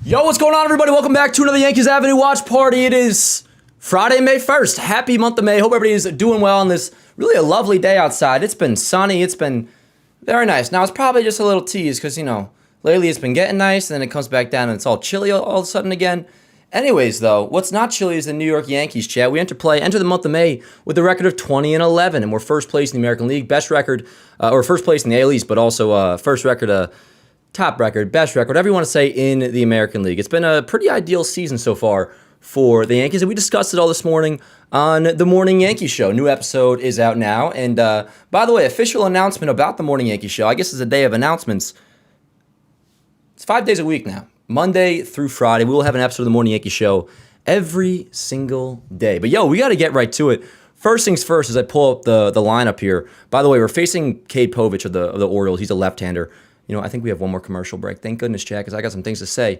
Yo, what's going on, everybody? Welcome back to another Yankees Avenue watch party. It is Friday, May 1st. Happy month of May. Hope everybody is doing well on this really a lovely day outside. It's been sunny. It's been very nice. Now, it's probably just a little tease because, lately it's been getting nice, and then it comes back down and it's all chilly all of a sudden again. Anyways, though, what's not chilly is the New York Yankees, chat. We enter the month of May with a record of 20-11, and we're first place in the American League, best record, or first place in the AL East, but also first record, top record, best record, whatever you want to say in the American League. It's been a pretty ideal season so far for the Yankees, and we discussed it all this morning on the Morning Yankee Show. New episode is out now, and by the way, official announcement about the Morning Yankee Show. I guess it's a day of announcements. It's 5 days a week now. Monday through Friday, we will have an episode of the Morning Yankee Show every single day. But yo, we got to get right to it. First things first, as I pull up the lineup here. By the way, we're facing Cade Povich of the Orioles. He's a left-hander. I think we have one more commercial break. Thank goodness, Chad, because I got some things to say.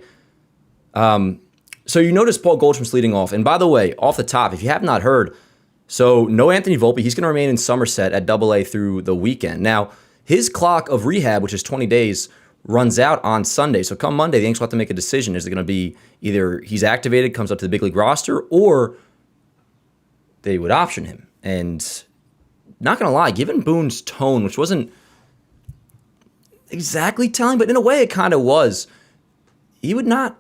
So you notice Paul Goldschmidt's leading off. And by the way, off the top, if you have not heard, so no Anthony Volpe. He's going to remain in Somerset at AA through the weekend. Now, his clock of rehab, which is 20 days, runs out on Sunday. So come Monday, the Yankees will have to make a decision. Is it going to be either he's activated, comes up to the big league roster, or they would option him? And not going to lie, given Boone's tone, which wasn't exactly telling, but in a way it kind of was, he would not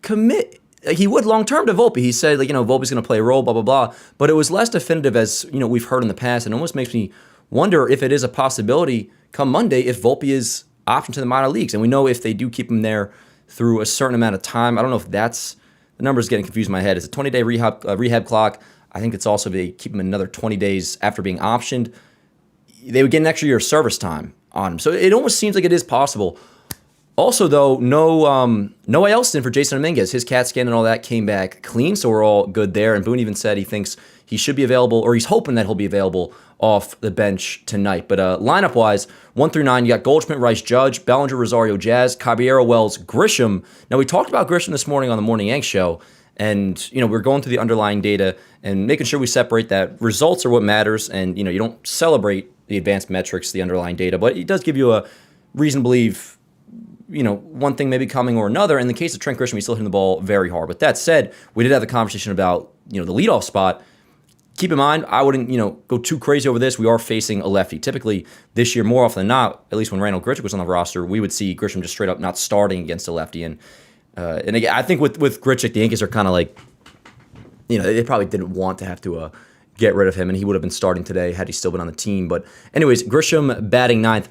commit. He would long-term to Volpe. He said, Volpe's going to play a role, blah, blah, blah. But it was less definitive as, we've heard in the past. And it almost makes me wonder if it is a possibility come Monday if Volpe is optioned to the minor leagues. And we know if they do keep him there through a certain amount of time. I don't know if that's, the number's getting confused in my head. It's a 20-day rehab clock. I think it's also they keep him another 20 days after being optioned. They would get an extra year of service time on him. So it almost seems like it is possible. Also, though, no AL stint for Jason Dominguez. His CAT scan and all that came back clean, so we're all good there. And Boone even said he thinks he should be available, or he's hoping that he'll be available off the bench tonight. But lineup-wise, 1 through 9, you got Goldschmidt, Rice, Judge, Bellinger, Rosario, Jazz, Caballero, Wells, Grisham. Now, we talked about Grisham this morning on the Morning Yank Show, and we're going through the underlying data and making sure we separate that. Results are what matters, and you don't celebrate the advanced metrics, the underlying data, but it does give you a reason to believe, one thing may be coming or another. In the case of Trent Grisham, he's still hitting the ball very hard. But that said, we did have the conversation about, the leadoff spot. Keep in mind, I wouldn't, go too crazy over this. We are facing a lefty. Typically, this year, more often than not, at least when Randall Grichuk was on the roster, we would see Grisham just straight up not starting against a lefty. And again, I think with Grichuk, the Yankees are kind of like, they probably didn't want to have to get rid of him, and he would have been starting today had he still been on the team. But anyways, Grisham batting ninth.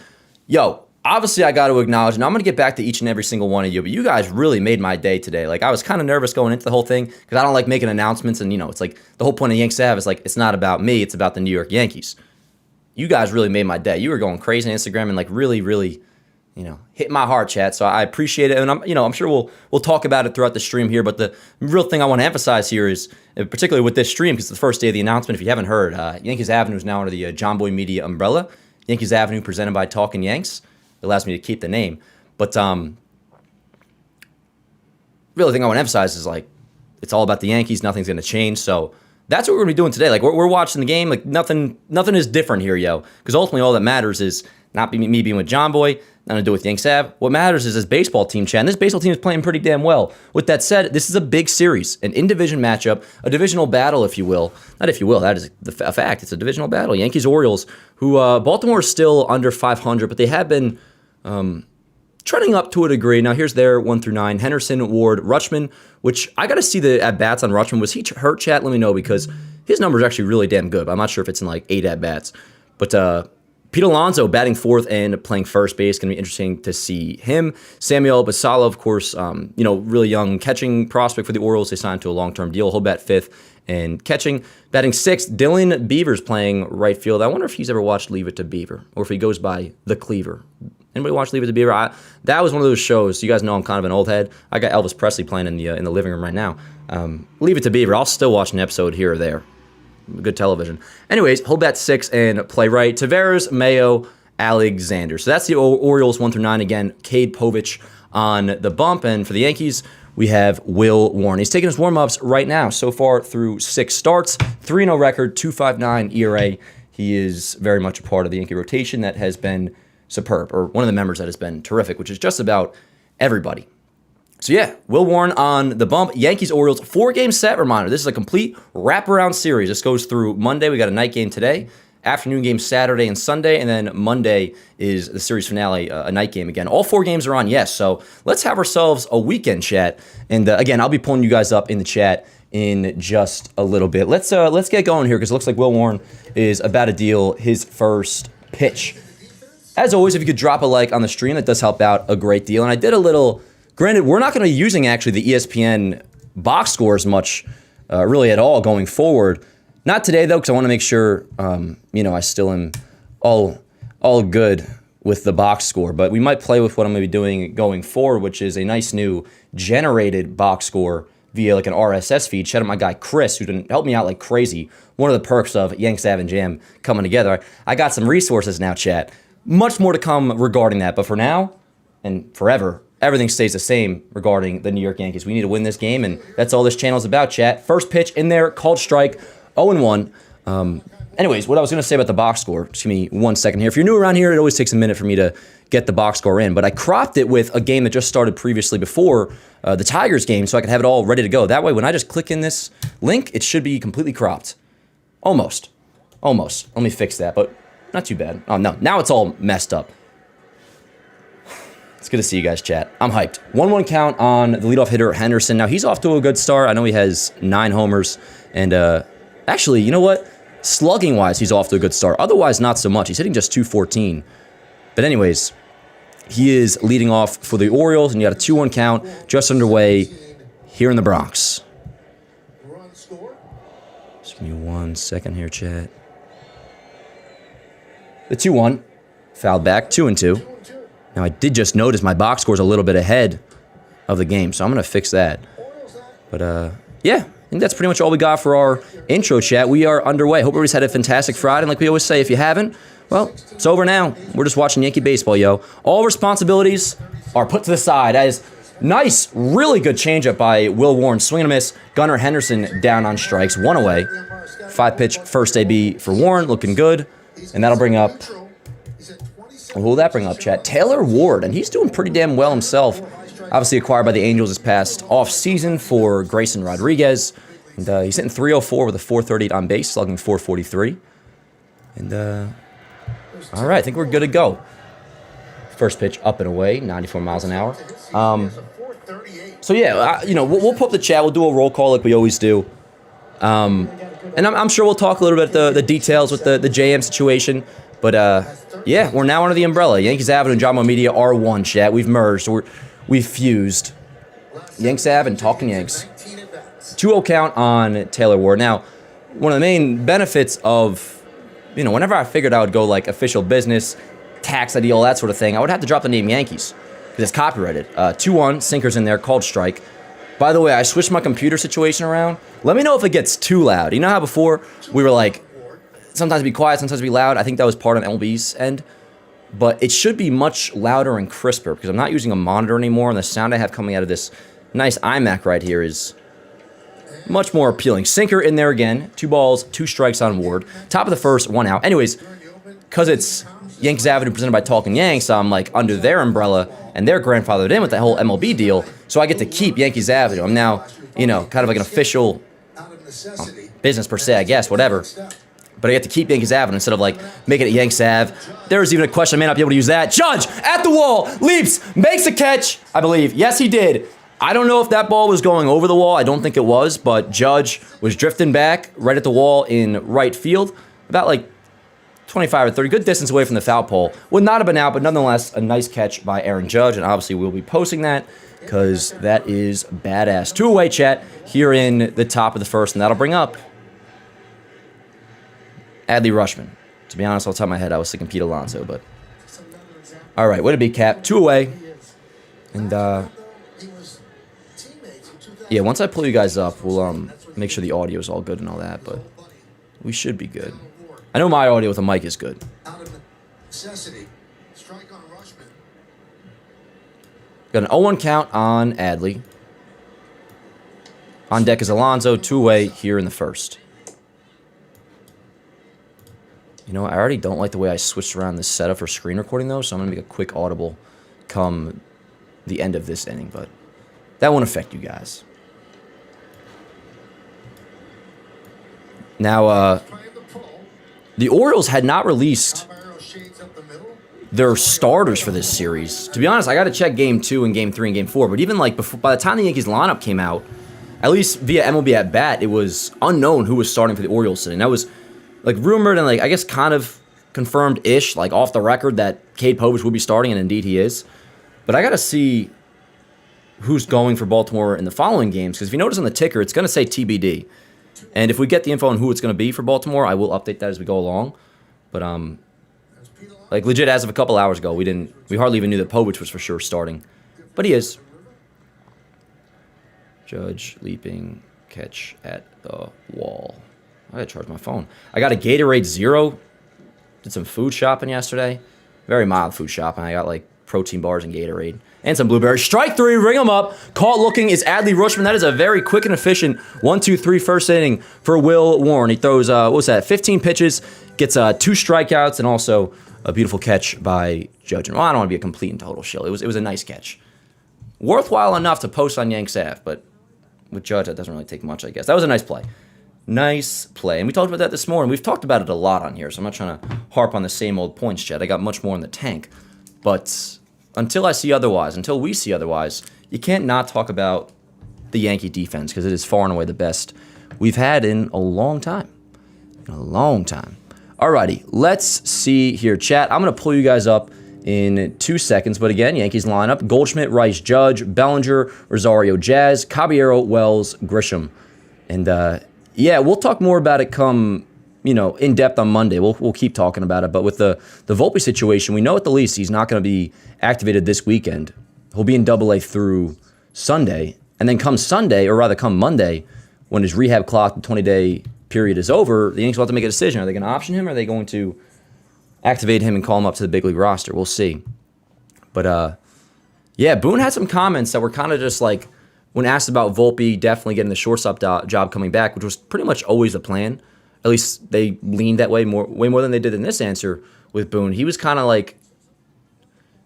Yo, obviously I got to acknowledge, and I'm going to get back to each and every single one of you, but you guys really made my day today. Like, I was kind of nervous going into the whole thing because I don't like making announcements, and, it's like the whole point of Yanks Have is like, it's not about me, it's about the New York Yankees. You guys really made my day. You were going crazy on Instagram and, like, really, really, hit my heart, chat. So I appreciate it, and I'm sure we'll talk about it throughout the stream here. But the real thing I want to emphasize here is, particularly with this stream, because it's the first day of the announcement. If you haven't heard, Yankees Avenue is now under the John Boy Media umbrella. Yankees Avenue presented by Talkin' Yanks. It allows me to keep the name, but really, the thing I want to emphasize is like it's all about the Yankees. Nothing's going to change. So that's what we're going to be doing today. Like we're watching the game. Like nothing is different here, yo. Because ultimately, all that matters is not me being with John Boy, nothing to do with Yanks Ave. What matters is this baseball team, Chad. And this baseball team is playing pretty damn well. With that said, this is a big series, an in-division matchup, a divisional battle, if you will. Not if you will, that is a fact. It's a divisional battle. Yankees-Orioles, who Baltimore is still under 500, but they have been trending up to a degree. Now, here's their 1 through 9. Henderson, Ward, Rutschman, which I got to see the at-bats on Rutschman. Was he hurt, chat? Let me know, because his number is actually really damn good. I'm not sure if it's in like 8 at-bats. But Pete Alonso batting fourth and playing first base. Going to be interesting to see him. Samuel Basala, of course, really young catching prospect for the Orioles. They signed to a long-term deal. He'll bat fifth and catching. Batting sixth, Dylan Beaver's playing right field. I wonder if he's ever watched Leave It to Beaver or if he goes by The Cleaver. Anybody watch Leave It to Beaver? That was one of those shows. You guys know I'm kind of an old head. I got Elvis Presley playing in the living room right now. Leave It to Beaver. I'll still watch an episode here or there. Good television. Anyways, he'll bat six and play right. Taveras, Mayo, Alexander. So that's the Orioles 1 through 9 again. Cade Povich on the bump. And for the Yankees, we have Will Warren. He's taking his warm-ups right now. So far through 6 starts, 3-0 record, 2.59 ERA. He is very much a part of the Yankee rotation that has been superb, or one of the members that has been terrific, which is just about everybody. So yeah, Will Warren on the bump. Yankees, Orioles, 4-game set reminder. This is a complete wraparound series. This goes through Monday. We got a night game today, afternoon game Saturday and Sunday, and then Monday is the series finale, a night game again. All 4 games are on, yes. So let's have ourselves a weekend chat. And again, I'll be pulling you guys up in the chat in just a little bit. Let's get going here because it looks like Will Warren is about to deal his first pitch. As always, if you could drop a like on the stream, that does help out a great deal. And I did a little. Granted, we're not going to be using actually the ESPN box scores much, really at all going forward. Not today though, because I want to make sure, I still am all good with the box score. But we might play with what I'm going to be doing going forward, which is a nice new generated box score via like an RSS feed. Shout out my guy Chris, who didn't help me out like crazy. One of the perks of Yanks Av and Jam coming together. I got some resources now, chat. Much more to come regarding that, but for now and forever, everything stays the same regarding the New York Yankees. We need to win this game, and that's all this channel is about, chat. First pitch in there, called strike, 0-1. Anyways, what I was going to say about the box score, just give me 1 second here. If you're new around here, it always takes a minute for me to get the box score in, but I cropped it with a game that just started previously before the Tigers game, so I could have it all ready to go. That way, when I just click in this link, it should be completely cropped. Almost. Let me fix that, but not too bad. Oh, no. Now it's all messed up. It's good to see you guys, chat. I'm hyped. 1-1 count on the leadoff hitter, Henderson. Now, he's off to a good start. I know he has 9 homers. And actually, you know what? Slugging-wise, he's off to a good start. Otherwise, not so much. He's hitting just 214. But anyways, he is leading off for the Orioles. And you got a 2-1 count just underway here in the Bronx. Just give me 1 second here, chat. The 2-1. Fouled back. 2-2. Now, I did just notice my box score is a little bit ahead of the game, so I'm going to fix that. But, yeah, I think that's pretty much all we got for our intro chat. We are underway. Hope everybody's had a fantastic Friday. And like we always say, if you haven't, well, it's over now. We're just watching Yankee baseball, yo. All responsibilities are put to the side as nice, really good changeup by Will Warren. Swing and a miss. Gunnar Henderson down on strikes. 1 away. 5-pitch first AB for Warren. Looking good. And that'll bring up... Who will that bring up, chat? Taylor Ward, and he's doing pretty damn well himself. Obviously acquired by the Angels this past offseason for Grayson Rodriguez. And he's hitting .304 with a .438 on base, slugging .443. And, all right, I think we're good to go. First pitch up and away, 94 miles an hour. So, yeah, we'll put up the chat. We'll do a roll call like we always do. And I'm sure we'll talk a little bit about the details with the JM situation. But, yeah, we're now under the umbrella. Yankees Avenue and Jamo Media are one, chat. We've merged. We've fused. Yanks Ave and Talking Yanks. 2-0 count on Taylor Ward. Now, one of the main benefits of, whenever I figured I would go, like, official business, tax ID, all that sort of thing, I would have to drop the name Yankees because it's copyrighted. 2-1, sinkers in there, called strike. By the way, I switched my computer situation around. Let me know if it gets too loud. You know how before we were like, sometimes be quiet, sometimes be loud. I think that was part of MLB's end. But it should be much louder and crisper because I'm not using a monitor anymore, and the sound I have coming out of this nice iMac right here is much more appealing. Sinker in there again. 2 balls, 2 strikes on Ward. Top of the first, 1 out. Anyways, because it's Yankees Avenue presented by Talking Yanks, I'm like under their umbrella, and they're grandfathered in with that whole MLB deal, so I get to keep Yankees Avenue. I'm now, kind of like an official business per se, I guess, whatever. But I get to keep Yankees Avenue instead of, like, making it Yanks Ave. There's even a question I may not be able to use that. Judge, at the wall, leaps, makes a catch, I believe. Yes, he did. I don't know if that ball was going over the wall. I don't think it was, but Judge was drifting back right at the wall in right field, about, like, 25 or 30, good distance away from the foul pole. Would not have been out, but nonetheless, a nice catch by Aaron Judge, and obviously we'll be posting that because that is badass. 2 away, chat, here in the top of the first, and that'll bring up Adley Rutschman. To be honest, off the top of my head, I was thinking Pete Alonso, but... All right, way to be, Cap. 2 away. And, yeah, once I pull you guys up, we'll make sure the audio is all good and all that, but we should be good. I know my audio with a mic is good. Got an 0-1 count on Adley. On deck is Alonso. 2 away here in the first. I already don't like the way I switched around this setup for screen recording, though, so I'm going to make a quick audible come the end of this inning, but that won't affect you guys. Now, the Orioles had not released their starters for this series. To be honest, I got to check Game 2 and Game 3 and Game 4. But even like before, by the time the Yankees lineup came out, at least via MLB at bat, it was unknown who was starting for the Orioles today. And that was like rumored and like I guess kind of confirmed-ish, like off the record that Cade Povich will be starting, and indeed he is. But I got to see who's going for Baltimore in the following games, because if you notice on the ticker, it's going to say TBD. And if we get the info on who it's going to be for Baltimore, I will update that as we go along. But like legit, as of a couple hours ago, we hardly even knew that Povich was for sure starting, but he is. Judge leaping catch at the wall. I gotta charge my phone. I got a Gatorade Zero. Did some food shopping yesterday. Very mild food shopping. I got like protein bars and Gatorade and some blueberries. Strike three, ring him up. Caught looking is Adley Rutschman. That is a very quick and efficient 1-2-3 first inning for Will Warren. He throws, 15 pitches, gets 2 strikeouts, and also a beautiful catch by Judge. Well, I don't want to be a complete and total shill. It was a nice catch. Worthwhile enough to post on Yanks Ave, but with Judge, that doesn't really take much, I guess. That was a nice play. Nice play. And we talked about that this morning. We've talked about it a lot on here, so I'm not trying to harp on the same old points, Chad. I got much more in the tank. But until we see otherwise, you can't not talk about the Yankee defense because it is far and away the best we've had in a long time. Alrighty, let's see here, chat. I'm going to pull you guys up in 2 seconds. But again, Yankees lineup: Goldschmidt, Rice, Judge, Bellinger, Rosario, Jazz, Caballero, Wells, Grisham. And yeah, we'll talk more about it come, in depth on Monday. We'll keep talking about it. But with the Volpe situation, we know at the least he's not going to be activated this weekend. He'll be in Double-A through Sunday. And then come Monday, when his rehab clock, the 20-day period is over, the Yankees will have to make a decision. Are they going to option him, or are they going to activate him and call him up to the big league roster? We'll see. But, yeah, Boone had some comments that were kind of just like, when asked about Volpe definitely getting the shortstop job coming back, which was pretty much always the plan. At least they leaned that way more than they did in this answer with Boone. He was kind of like,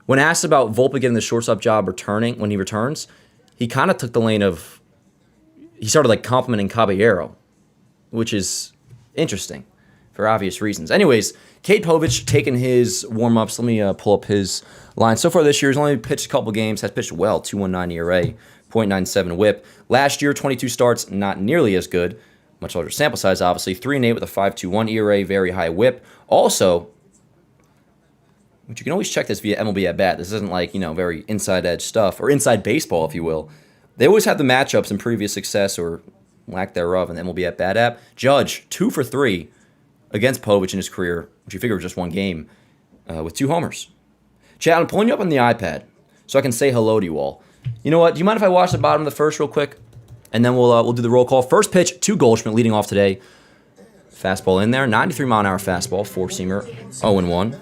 when asked about Volpe getting the shortstop job when he returns, he kind of took the lane of, he started like complimenting Caballero, which is interesting for obvious reasons. Anyways, Cade Povich taking his warm-ups. Let me pull up his line. So far this year, he's only pitched a couple games, has pitched well, 2.19 ERA, 0.97 whip. Last year, 22 starts, not nearly as good. Much larger sample size, obviously. 3-8 with a 5.21 ERA, very high whip. Also, which you can always check this via MLB at bat. This isn't like, very inside edge stuff, or inside baseball, if you will. They always have the matchups and previous success or lack thereof in the MLB at bat app. Judge, 2 for 3 against Povich in his career, which you figure was just one game, with 2 homers. Chad, I'm pulling you up on the iPad so I can say hello to you all. You know what? Do you mind if I watch the bottom of the first real quick? And then we'll do the roll call. First pitch to Goldschmidt leading off today. Fastball in there. 93-mile-an-hour fastball. 4-seamer. 0-1.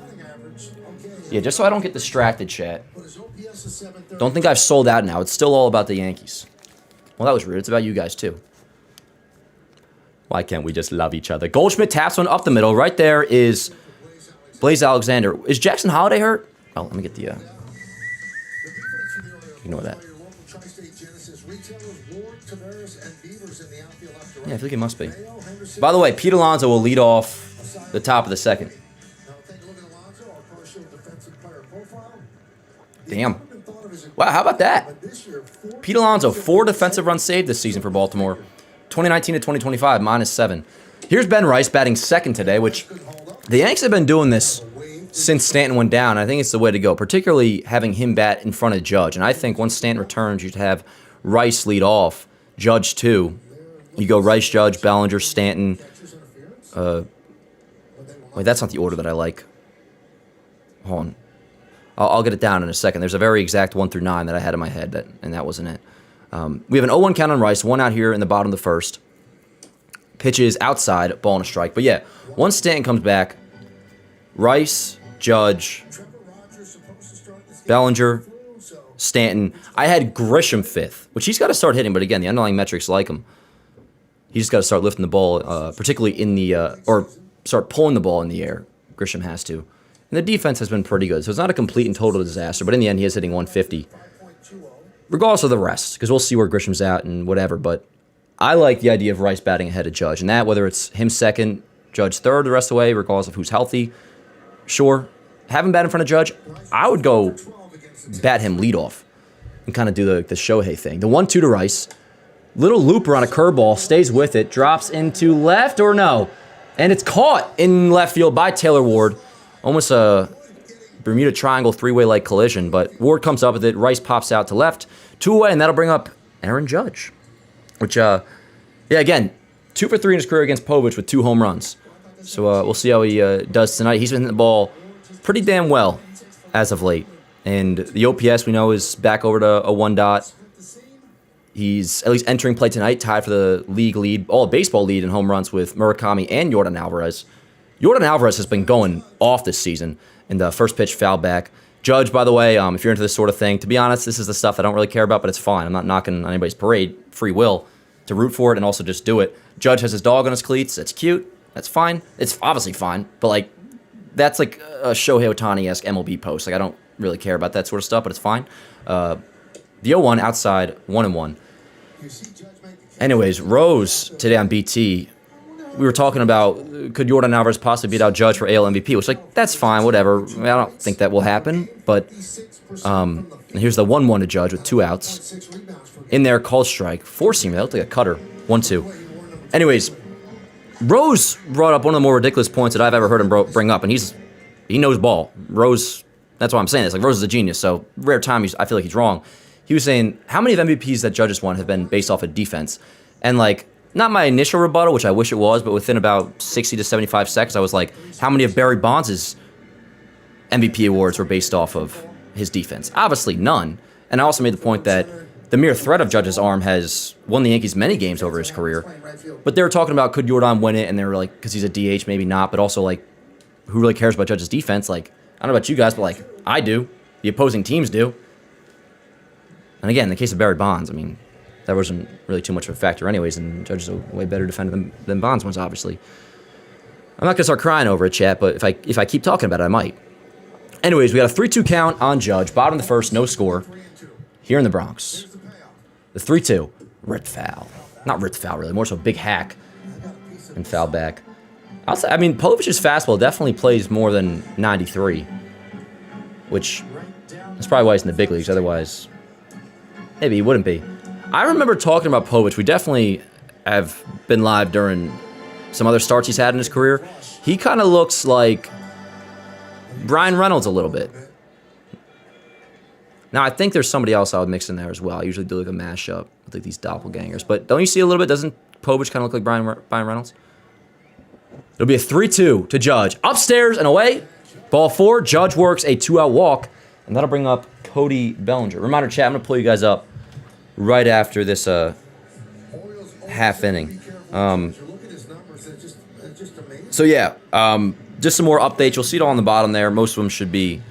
Yeah, just so I don't get distracted, chat. Don't think I've sold out now. It's still all about the Yankees. Well, that was rude. It's about you guys, too. Why can't we just love each other? Goldschmidt taps one up the middle. Right there is Blaze Alexander. Is Jackson Holiday hurt? Oh, let me get the... Ignore that. Yeah, I feel like it must be. By the way, Pete Alonso will lead off the top of the second. Damn. Wow, how about that? Pete Alonso, 4 defensive runs saved this season for Baltimore. 2019 to 2025, -7. Here's Ben Rice batting second today, which the Yanks have been doing this since Stanton went down. I think it's the way to go, particularly having him bat in front of Judge. And I think once Stanton returns, you should have Rice lead off, Judge 2. You go Rice, Judge, Bellinger, Stanton. Wait, that's not the order that I like. Hold on. I'll get it down in a second. There's a very exact 1 through 9 that I had in my head, and that wasn't it. We have an 0-1 count on Rice, 1 out here in the bottom of the first. Pitches outside, ball and a strike. But yeah, once Stanton comes back, Rice, Judge, Bellinger, Stanton. I had Grisham 5th, which he's got to start hitting, but again, the underlying metrics like him. He just got to start lifting the ball, particularly in the, or start pulling the ball in the air. Grisham has to. And the defense has been pretty good, so it's not a complete and total disaster, but in the end, he is hitting 150. regardless of the rest, because we'll see where Grisham's at and whatever, but I like the idea of Rice batting ahead of Judge, and that, whether it's him second, Judge third the rest of the way, regardless of who's healthy, sure. Have him bat in front of Judge, I would go bat him leadoff and kind of do the Shohei thing. The 1-2 to Rice. Little looper on a curveball, stays with it, drops into left or no. And it's caught in left field by Taylor Ward. Almost a Bermuda Triangle three-way-like collision, but Ward comes up with it. Rice pops out to left, 2 away, and that'll bring up Aaron Judge. Which, again, 2 for 3 in his career against Povich with 2 home runs. So we'll see how he does tonight. He's been hitting the ball pretty damn well as of late. And the OPS, we know, is back over to a 1 dot. He's at least entering play tonight, tied for the league lead, baseball lead in home runs with Murakami and Yordan Alvarez. Yordan Alvarez has been going off this season, and the first pitch foul back. Judge, by the way, if you're into this sort of thing, to be honest, this is the stuff I don't really care about, but it's fine. I'm not knocking on anybody's parade, free will, to root for it and also just do it. Judge has his dog on his cleats. It's cute. That's fine. It's obviously fine, but that's like a Shohei Ohtani-esque MLB post. I don't really care about that sort of stuff, but it's fine. The 0-1 outside, 1-1. Anyways, Rose today on BT, we were talking about could Yordan Alvarez possibly beat out Judge for AL MVP, which that's fine, whatever. I don't think that will happen, but here's the 1-1 to Judge with 2 outs. In there, called strike, 4-seamer, that looked like a cutter, 1-2. Anyways, Rose brought up one of the more ridiculous points that I've ever heard him bring up, and he knows ball. Rose, that's why I'm saying this. Rose is a genius, so rare time I feel like he's wrong. He was saying, how many of MVPs that Judge has won have been based off of defense? And not my initial rebuttal, which I wish it was, but within about 60 to 75 seconds, I was like, how many of Barry Bonds' MVP awards were based off of his defense? Obviously none. And I also made the point that the mere threat of Judge's arm has won the Yankees many games over his career. But they were talking about, could Yordan win it? And they were like, because he's a DH, maybe not. But also, who really cares about Judge's defense? I don't know about you guys, but I do. The opposing teams do. And again, in the case of Barry Bonds, that wasn't really too much of a factor anyways, and Judge is a way better defender than Bonds was, obviously. I'm not going to start crying over it, chat, but if I keep talking about it, I might. Anyways, we got a 3-2 count on Judge. Bottom of the first, no score. Here in the Bronx. The 3-2. Ripped foul. Not ripped foul, really. More so big hack and foul back. Povich's fastball definitely plays more than 93, which is probably why he's in the big leagues. Otherwise, maybe he wouldn't be. I remember talking about Povich. We definitely have been live during some other starts he's had in his career. He kind of looks like Brian Reynolds a little bit. Now, I think there's somebody else I would mix in there as well. I usually do a mashup with these doppelgangers. But don't you see a little bit? Doesn't Povich kind of look like Brian Reynolds? It'll be a 3-2 to Judge. Upstairs and away. Ball 4. Judge works a 2-out walk. And that'll bring up Cody Bellinger. Reminder, chat, I'm going to pull you guys up right after this half inning. Just some more updates. You'll see it all on the bottom there. Most of them should be,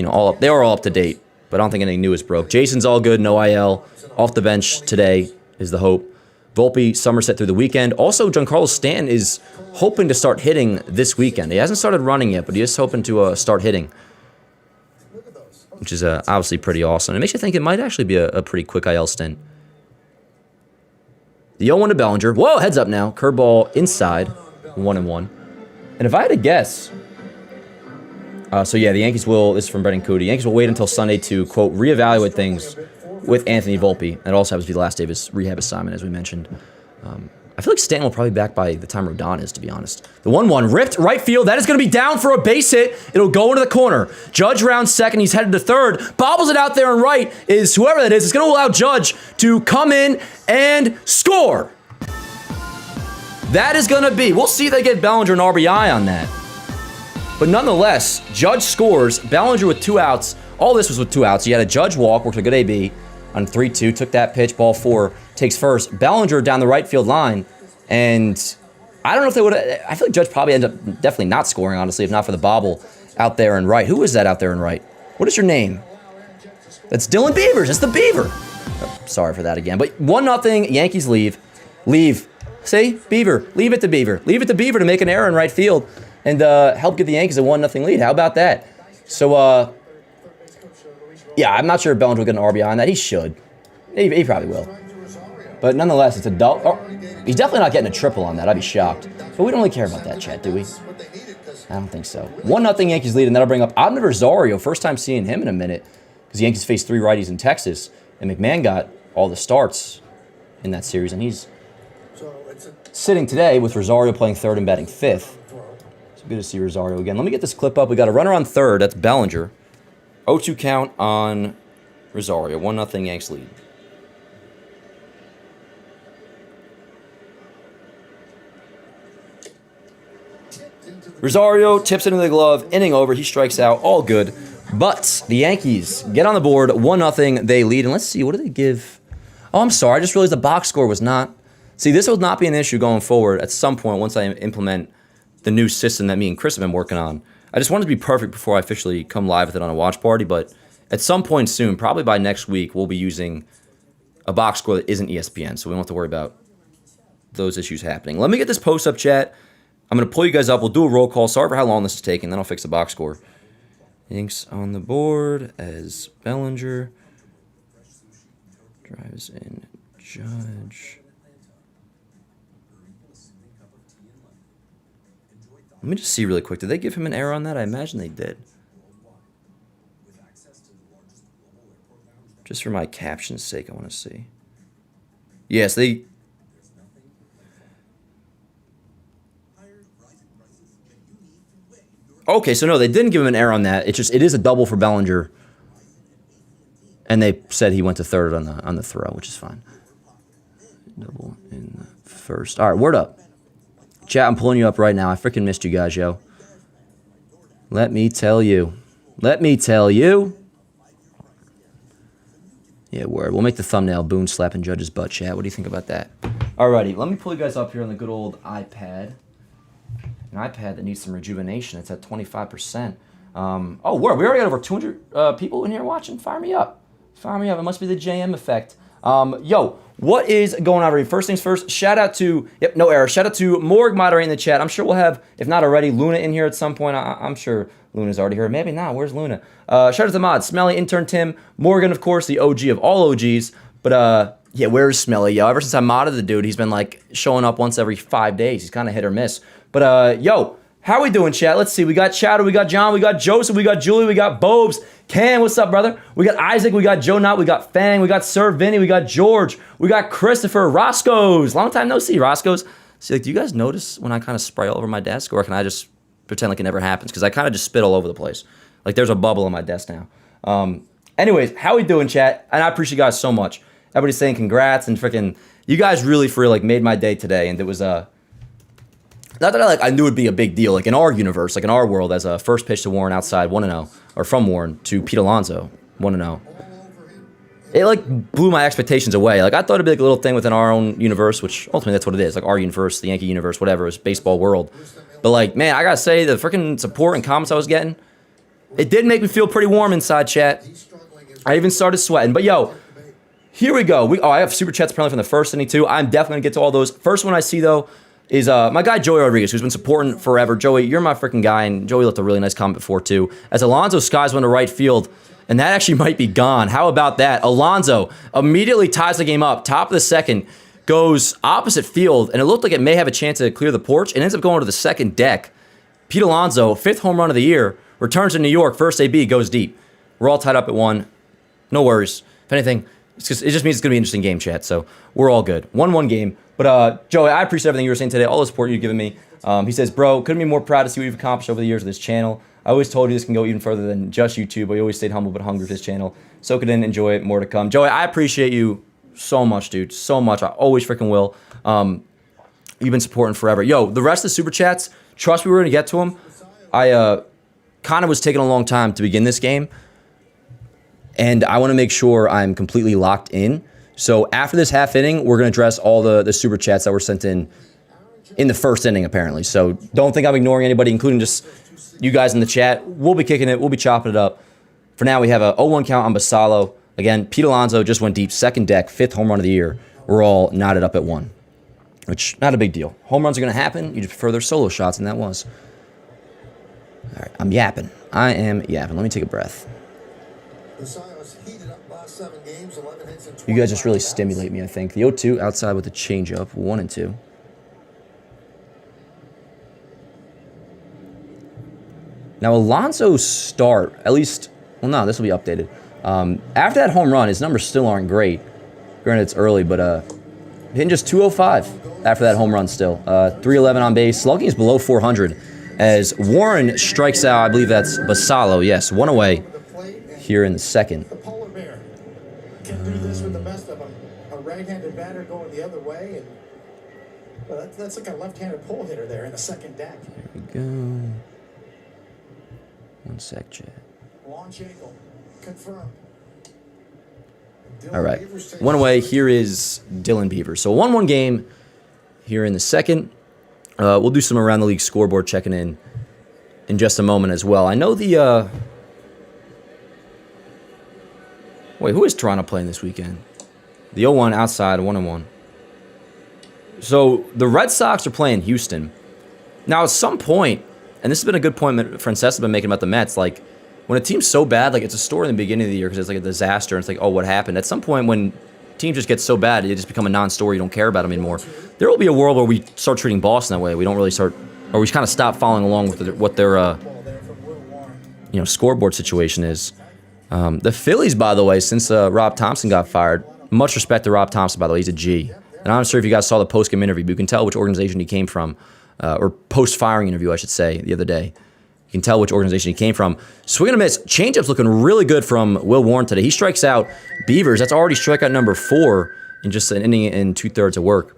all up. They are all up to date, but I don't think anything new is broke. Jason's all good, no IL. Off the bench today is the hope. Volpe, Somerset through the weekend. Also, Giancarlo Stanton is hoping to start hitting this weekend. He hasn't started running yet, but he is hoping to start hitting, which is obviously pretty awesome. It makes you think it might actually be a pretty quick IL stint. The 0-1 to Bellinger. Whoa, heads up now. Curveball inside, 1-1. And if I had to guess, the Yankees will, this is from Brendan Cody, Yankees will wait until Sunday to, quote, reevaluate things with Anthony Volpe. That also happens to be the last day of his rehab assignment, as we mentioned. I feel like Stanton will probably be back by the time Rodon is, to be honest. The 1-1 ripped right field. That is going to be down for a base hit. It'll go into the corner. Judge rounds second. He's headed to third. Bobbles it out there and right is whoever that is going to allow Judge to come in and score. That is going to be. We'll see if they get Bellinger an RBI on that. But nonetheless, Judge scores. Bellinger with 2 outs. All this was with 2 outs. He had a Judge walk, worked a good AB on 3-2. Took that pitch. Ball 4. Takes first. Bellinger down the right field line. And I don't know if they would have. I feel like Judge probably ended up definitely not scoring, honestly, if not for the bobble out there and right. Who is that out there and right? What is your name? That's Dylan Beavers. It's the Beaver. Oh, sorry for that again. But 1-0. Yankees leave. See? Beaver. Leave it to Beaver. Leave it to Beaver to make an error in right field and help get the Yankees a 1-0 lead. How about that? So, Yeah, I'm not sure if Bellinger will get an RBI on that. He should. He probably will. But nonetheless, it's a double. Oh, he's definitely not getting a triple on that. I'd be shocked. But we don't really care about that, chat, do we? I don't think so. 1-0 Yankees lead, and that'll bring up Abner Rosario. First time seeing him in a minute, because the Yankees faced 3 righties in Texas, and McMahon got all the starts in that series, and he's sitting today with Rosario playing third and batting fifth. So good to see Rosario again. Let me get this clip up. We got a runner on third. That's Bellinger. 0-2 count on Rosario. 1-0 Yanks lead. Rosario tips into the glove. Inning over. He strikes out. All good. But the Yankees get on the board. 1-0. They lead. And let's see. What did they give? Oh, I'm sorry. I just realized the box score was not. See, this will not be an issue going forward at some point once I implement the new system that me and Chris have been working on. I just wanted to be perfect before I officially come live with it on a watch party, but at some point soon, probably by next week, we'll be using a box score that isn't ESPN, so we don't have to worry about those issues happening. Let me get this post up, chat. I'm going to pull you guys up. We'll do a roll call. Sorry for how long this is taking, then I'll fix the box score. Yanks on the board as Bellinger drives in Judge. Let me just see really quick. Did they give him an error on that? I imagine they did. Just for my caption's sake, I want to see. Yes, they... Okay, so no, they didn't give him an error on that. It is a double for Bellinger. And they said he went to third on the throw, which is fine. Double in the first. All right, word up. Chat, I'm pulling you up right now. I freaking missed you guys, yo. Let me tell you. Let me tell you. Yeah, word. We'll make the thumbnail Boone slapping Judge's butt, chat. What do you think about that? Alrighty, let me pull you guys up here on the good old iPad. An iPad that needs some rejuvenation. It's at 25%. Oh, word. We already got over 200 people in here watching. Fire me up. Fire me up. It must be the JM effect. Yo, what is going on, everybody? First things first, shout out to, yep, no error. Shout out to Morg moderating the chat. I'm sure we'll have, if not already, Luna in here at some point. I'm sure Luna's already here. Maybe not. Where's Luna? Shout out to Mod, Smelly, Intern Tim, Morgan, of course, the OG of all OGs. But, yeah, where's Smelly, yo? Ever since I modded the dude, he's been, like, showing up once every 5 days. He's kind of hit or miss. But, yo, how we doing, chat? Let's see. We got Chowder, we got John, we got Joseph, we got Julie, we got Bobes. Cam, what's up, brother? We got Isaac, we got Joe Knott, we got Fang, we got Sir Vinny, we got George, we got Christopher, Roscoe's. Long time no see, Roscoe's. See, like, do you guys notice when I kind of spray all over my desk, or can I just pretend like it never happens? Because I kind of just spit all over the place. Like, there's a bubble on my desk now. Anyways, how we doing, chat? And I appreciate you guys so much. Everybody's saying congrats, and freaking, you guys really, for real, like, made my day today, and it was, not that I knew it'd be a big deal, like in our universe, like in our world, as a first pitch to Warren outside 1-0, or from Warren to Pete Alonso 1-0. It like blew my expectations away. Like I thought it'd be like a little thing within our own universe, which ultimately that's what it is, like our universe, the Yankee universe, whatever, it's baseball world. But like, man, I gotta say the freaking support and comments I was getting, it did make me feel pretty warm inside, chat. I even started sweating. But yo, here we go. I have super chats apparently from the first inning too. I'm definitely gonna get to all those. First one I see though is my guy Joey Rodriguez, who's been supporting forever. Joey, you're my freaking guy, and Joey left a really nice comment before too. As Alonso skies one to right field, and that actually might be gone. How about that? Alonso immediately ties the game up, top of the second, goes opposite field, and it looked like it may have a chance to clear the porch, and ends up going to the second deck. Pete Alonso, 5th home run of the year, returns to New York, first AB, goes deep. We're all tied up at 1. No worries. If anything, it just means it's going to be an interesting game, chat, so we're all good. 1-1 game. But, Joey, I appreciate everything you were saying today, all the support you've given me. He says, bro, couldn't be more proud to see what you've accomplished over the years with this channel. I always told you this can go even further than just YouTube, but you always stayed humble but hungry with this channel. Soak it in, enjoy it, more to come. Joey, I appreciate you so much, dude, so much. I always freaking will. You've been supporting forever. Yo, the rest of the Super Chats, trust me, we're going to get to them. I kind of was taking a long time to begin this game, and I want to make sure I'm completely locked in. So after this half inning, we're going to address all the Super Chats that were sent in the first inning, apparently. So don't think I'm ignoring anybody, including just you guys in the chat. We'll be kicking it. We'll be chopping it up. For now, we have a 0-1 count on Basalo. Again, Pete Alonso just went deep, second deck, 5th home run of the year. We're all knotted up at 1, which not a big deal. Home runs are going to happen. You just prefer their solo shots, and that was. All right, I'm yapping. I am yapping. Let me take a breath. You guys just really stimulate me, I think. The 0-2 outside with the changeup, 1-2. Now, Alonso's start, at least, well, no, this will be updated. After that home run, his numbers still aren't great. Granted, it's early, but hitting just 205 after that home run still. 311 on base. Slugging is below 400 as Warren strikes out, I believe that's Basallo. Yes, one away here in the second. The polar bear can do this with the best of them. A right-handed batter going the other way, and well, that's like a left-handed pull hitter there in the second deck. There we go. One sec, chat. Launch angle confirmed. All right, one away. Here is Dylan Beavers. So 1-1 game here in the second. We'll do some around the league scoreboard checking in just a moment as well. I know the wait, who is Toronto playing this weekend? The 0-1 outside, 1-1. So the Red Sox are playing Houston. Now, at some point, and this has been a good point Francesa's been making about the Mets, like, when a team's so bad, like, it's a story in the beginning of the year because it's like a disaster, and it's like, oh, what happened? At some point, when teams just get so bad, they just become a non-story, you don't care about them anymore. There will be a world where we start treating Boston that way. We don't really start, or we kind of stop following along with what their scoreboard situation is. The Phillies, by the way, since Rob Thompson got fired, much respect to Rob Thompson, by the way, he's a G. And I'm not sure if you guys saw the post-game interview, but you can tell which organization he came from, or post-firing interview, I should say, the other day. You can tell which organization he came from. Swing and a miss. Changeup's looking really good from Will Warren today. He strikes out Beavers. That's already strikeout number 4 in just an inning and 2/3 of work.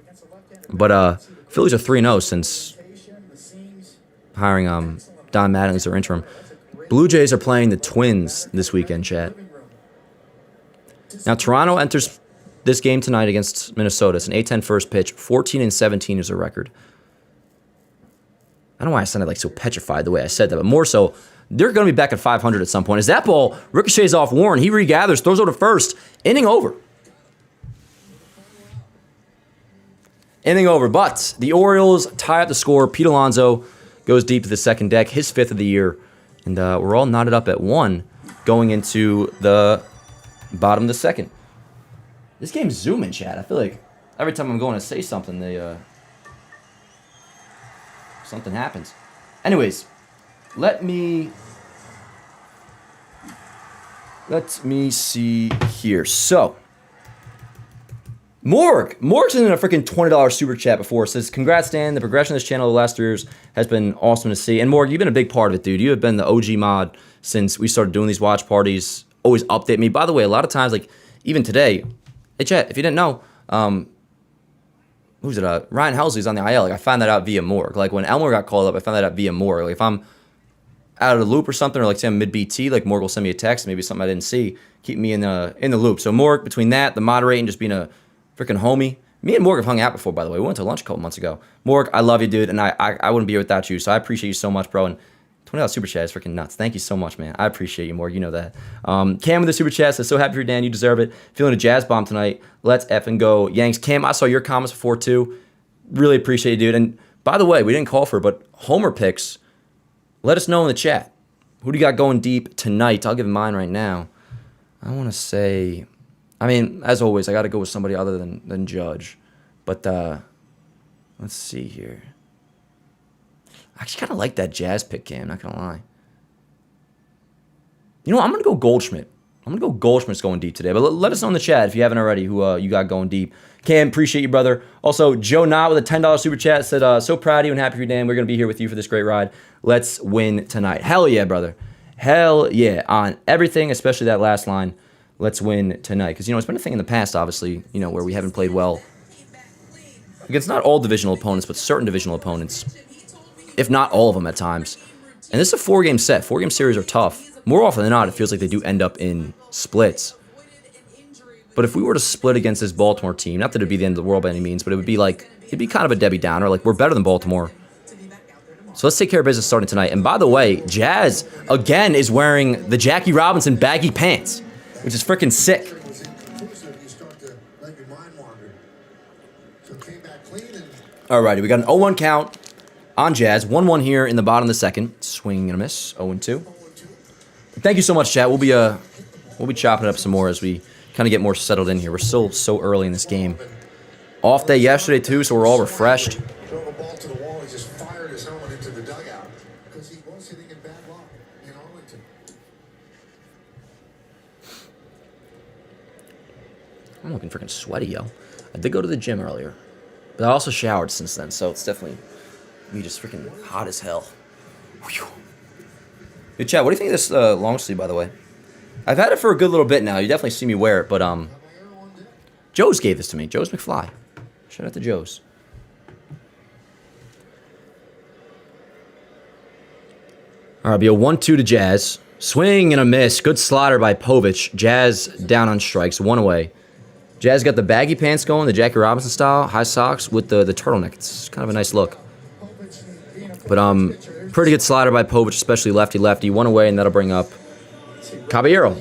But Phillies are 3-0 since hiring Don Mattingly as their interim. Blue Jays are playing the Twins this weekend, chat. Now, Toronto enters this game tonight against Minnesota. It's an 8-10 first pitch. 14-17 is their record. I don't know why I sounded like so petrified the way I said that, but more so, they're going to be back at 500 at some point. As that ball ricochets off Warren, he regathers, throws over to first. Inning over. Inning over, but the Orioles tie up the score. Pete Alonso goes deep to the second deck, his 5th of the year, and we're all knotted up at 1 going into the bottom of the second. This game's zooming, Chad. I feel like every time I'm going to say something, something happens. Anyways, let me see here. So, Morg's in a freaking $20 super chat before. Says, congrats, Dan. The progression of this channel the last 3 years has been awesome to see. And Morg, you've been a big part of it, dude. You have been the OG mod since we started doing these watch parties. Always update me. By the way, a lot of times, like, even today, hey, chat, if you didn't know, who's it? Ryan Helsley's on the IL. Like, I found that out via Morg. Like, when Elmore got called up, I found that out via Morg. Like, if I'm out of the loop or something, or like say I'm mid-BT, like Morg will send me a text, maybe something I didn't see, keep me in the loop. So Morg, between that, the moderating, just being a freaking homie. Me and Morg have hung out before, by the way. We went to lunch a couple months ago. Morg, I love you, dude, and I wouldn't be here without you, so I appreciate you so much, bro. And $20 super chat is freaking nuts. Thank you so much, man. I appreciate you, Morg. You know that. Cam with the super chat says, so happy for you, Dan. You deserve it. Feeling a jazz bomb tonight. Let's effing go, Yanks. Cam, I saw your comments before, too. Really appreciate you, dude. And by the way, we didn't call for it, but Homer picks, let us know in the chat. Who do you got going deep tonight? I'll give mine right now. I want to say, I mean, as always, I got to go with somebody other than Judge. But let's see here. I actually kind of like that Jazz pick, Cam, not going to lie. You know what? I'm going to go Goldschmidt. I'm going to go Goldschmidt's going deep today. But let us know in the chat if you haven't already who you got going deep. Cam, appreciate you, brother. Also, Joe Knott with a $10 super chat said, so proud of you and happy for you, Dan. We're going to be here with you for this great ride. Let's win tonight. Hell yeah, brother. Hell yeah. On everything, especially that last line. Let's win tonight. Because, it's been a thing in the past, obviously, where we haven't played well against not all divisional opponents, but certain divisional opponents, if not all of them at times. And this is a 4-game set. 4-game series are tough. More often than not, it feels like they do end up in splits. But if we were to split against this Baltimore team, not that it'd be the end of the world by any means, but it'd be kind of a Debbie Downer. Like, we're better than Baltimore. So let's take care of business starting tonight. And by the way, Jazz, again, is wearing the Jackie Robinson baggy pants, which is freaking sick. Alrighty, we got an 0-1 count on Jazz. 1-1 here in the bottom of the second. Swing and a miss. 0-2. Thank you so much, chat. We'll be we'll be chopping it up some more as we kind of get more settled in here. We're still so early in this game. Off day yesterday, too, so we're all refreshed. Drove a ball to the wall. He just fired his helmet into the dugout because he was hitting in bad luck in Arlington. I'm looking freaking sweaty, yo. I did go to the gym earlier, but I also showered since then, so it's definitely me just freaking hot as hell. Whew. Hey, Chad, what do you think of this long sleeve, by the way? I've had it for a good little bit now. You definitely see me wear it, but Joe's gave this to me. Joe's McFly. Shout out to Joe's. All right, be a 1-2 to Jazz. Swing and a miss. Good slider by Povich. Jazz down on strikes. 1 away. Jazz got the baggy pants going, the Jackie Robinson style, high socks with the turtleneck. It's kind of a nice look. But pretty good slider by Povich, especially lefty-lefty. 1 away, and that'll bring up Caballero.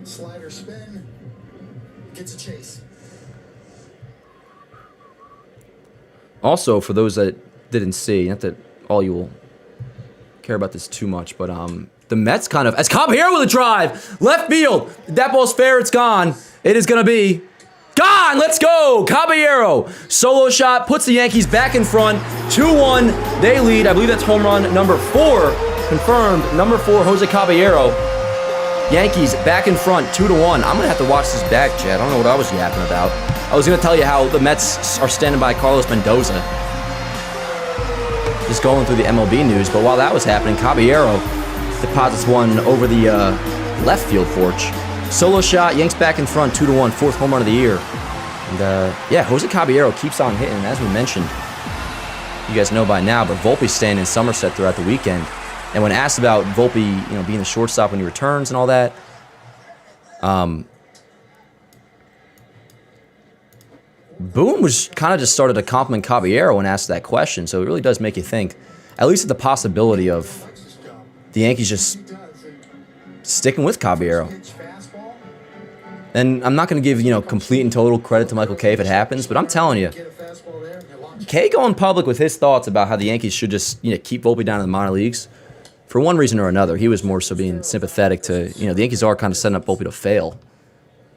Slider spin. Gets a chase. Also, for those that didn't see, not that all you will care about this too much, but the Mets kind of... As Caballero with a drive! Left field! That ball's fair, it's gone. It is going to be... Gone! Let's go! Caballero! Solo shot, puts the Yankees back in front. 2-1, they lead. I believe that's home run number 4. Confirmed. Number 4, Jose Caballero. Yankees back in front, 2-1. I'm going to have to watch this back, Chad. I don't know what I was yapping about. I was going to tell you how the Mets are standing by Carlos Mendoza. Just going through the MLB news. But while that was happening, Caballero deposits one over the left field porch. Solo shot, Yanks back in front, 2-1, 4th home run of the year. And yeah, Jose Caballero keeps on hitting. As we mentioned, you guys know by now, but Volpe's staying in Somerset throughout the weekend. And when asked about Volpe, being the shortstop when he returns and all that, Boone was kind of just started to compliment Caballero when asked that question. So it really does make you think, at least at the possibility of the Yankees just sticking with Caballero. And I'm not going to give, complete and total credit to Michael Kay if it happens, but I'm telling you, Kay going public with his thoughts about how the Yankees should just, keep Volpe down in the minor leagues, for one reason or another. He was more so being sympathetic to, the Yankees are kind of setting up Volpe to fail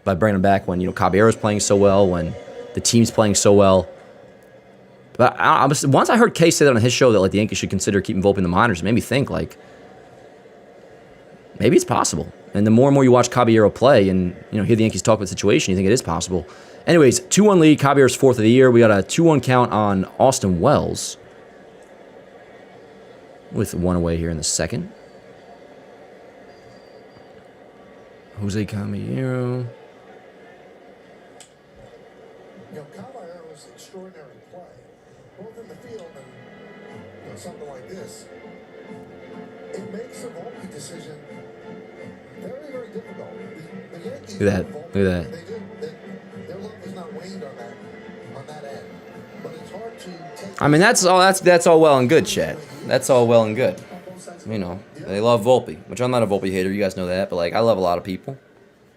by bringing him back when, Caballero's playing so well, when the team's playing so well. But once I heard Kay say that on his show that, the Yankees should consider keeping Volpe in the minors, it made me think, maybe it's possible. And the more and more you watch Caballero play and, hear the Yankees talk about the situation, you think it is possible. Anyways, 2-1 lead, Caballero's 4th of the year. We got a 2-1 count on Austin Wells with 1 away here in the second. Jose Caballero. Caballero's extraordinary play, both in the field and something like this. It makes a Volpe decision very, very difficult. The Yankees Look at that. Look at that. They do. Their luck has not waned on that end. But it's hard to take... that's all well and good, Chad. That's all well and good. They love Volpe, which I'm not a Volpe hater. You guys know that. But, I love a lot of people.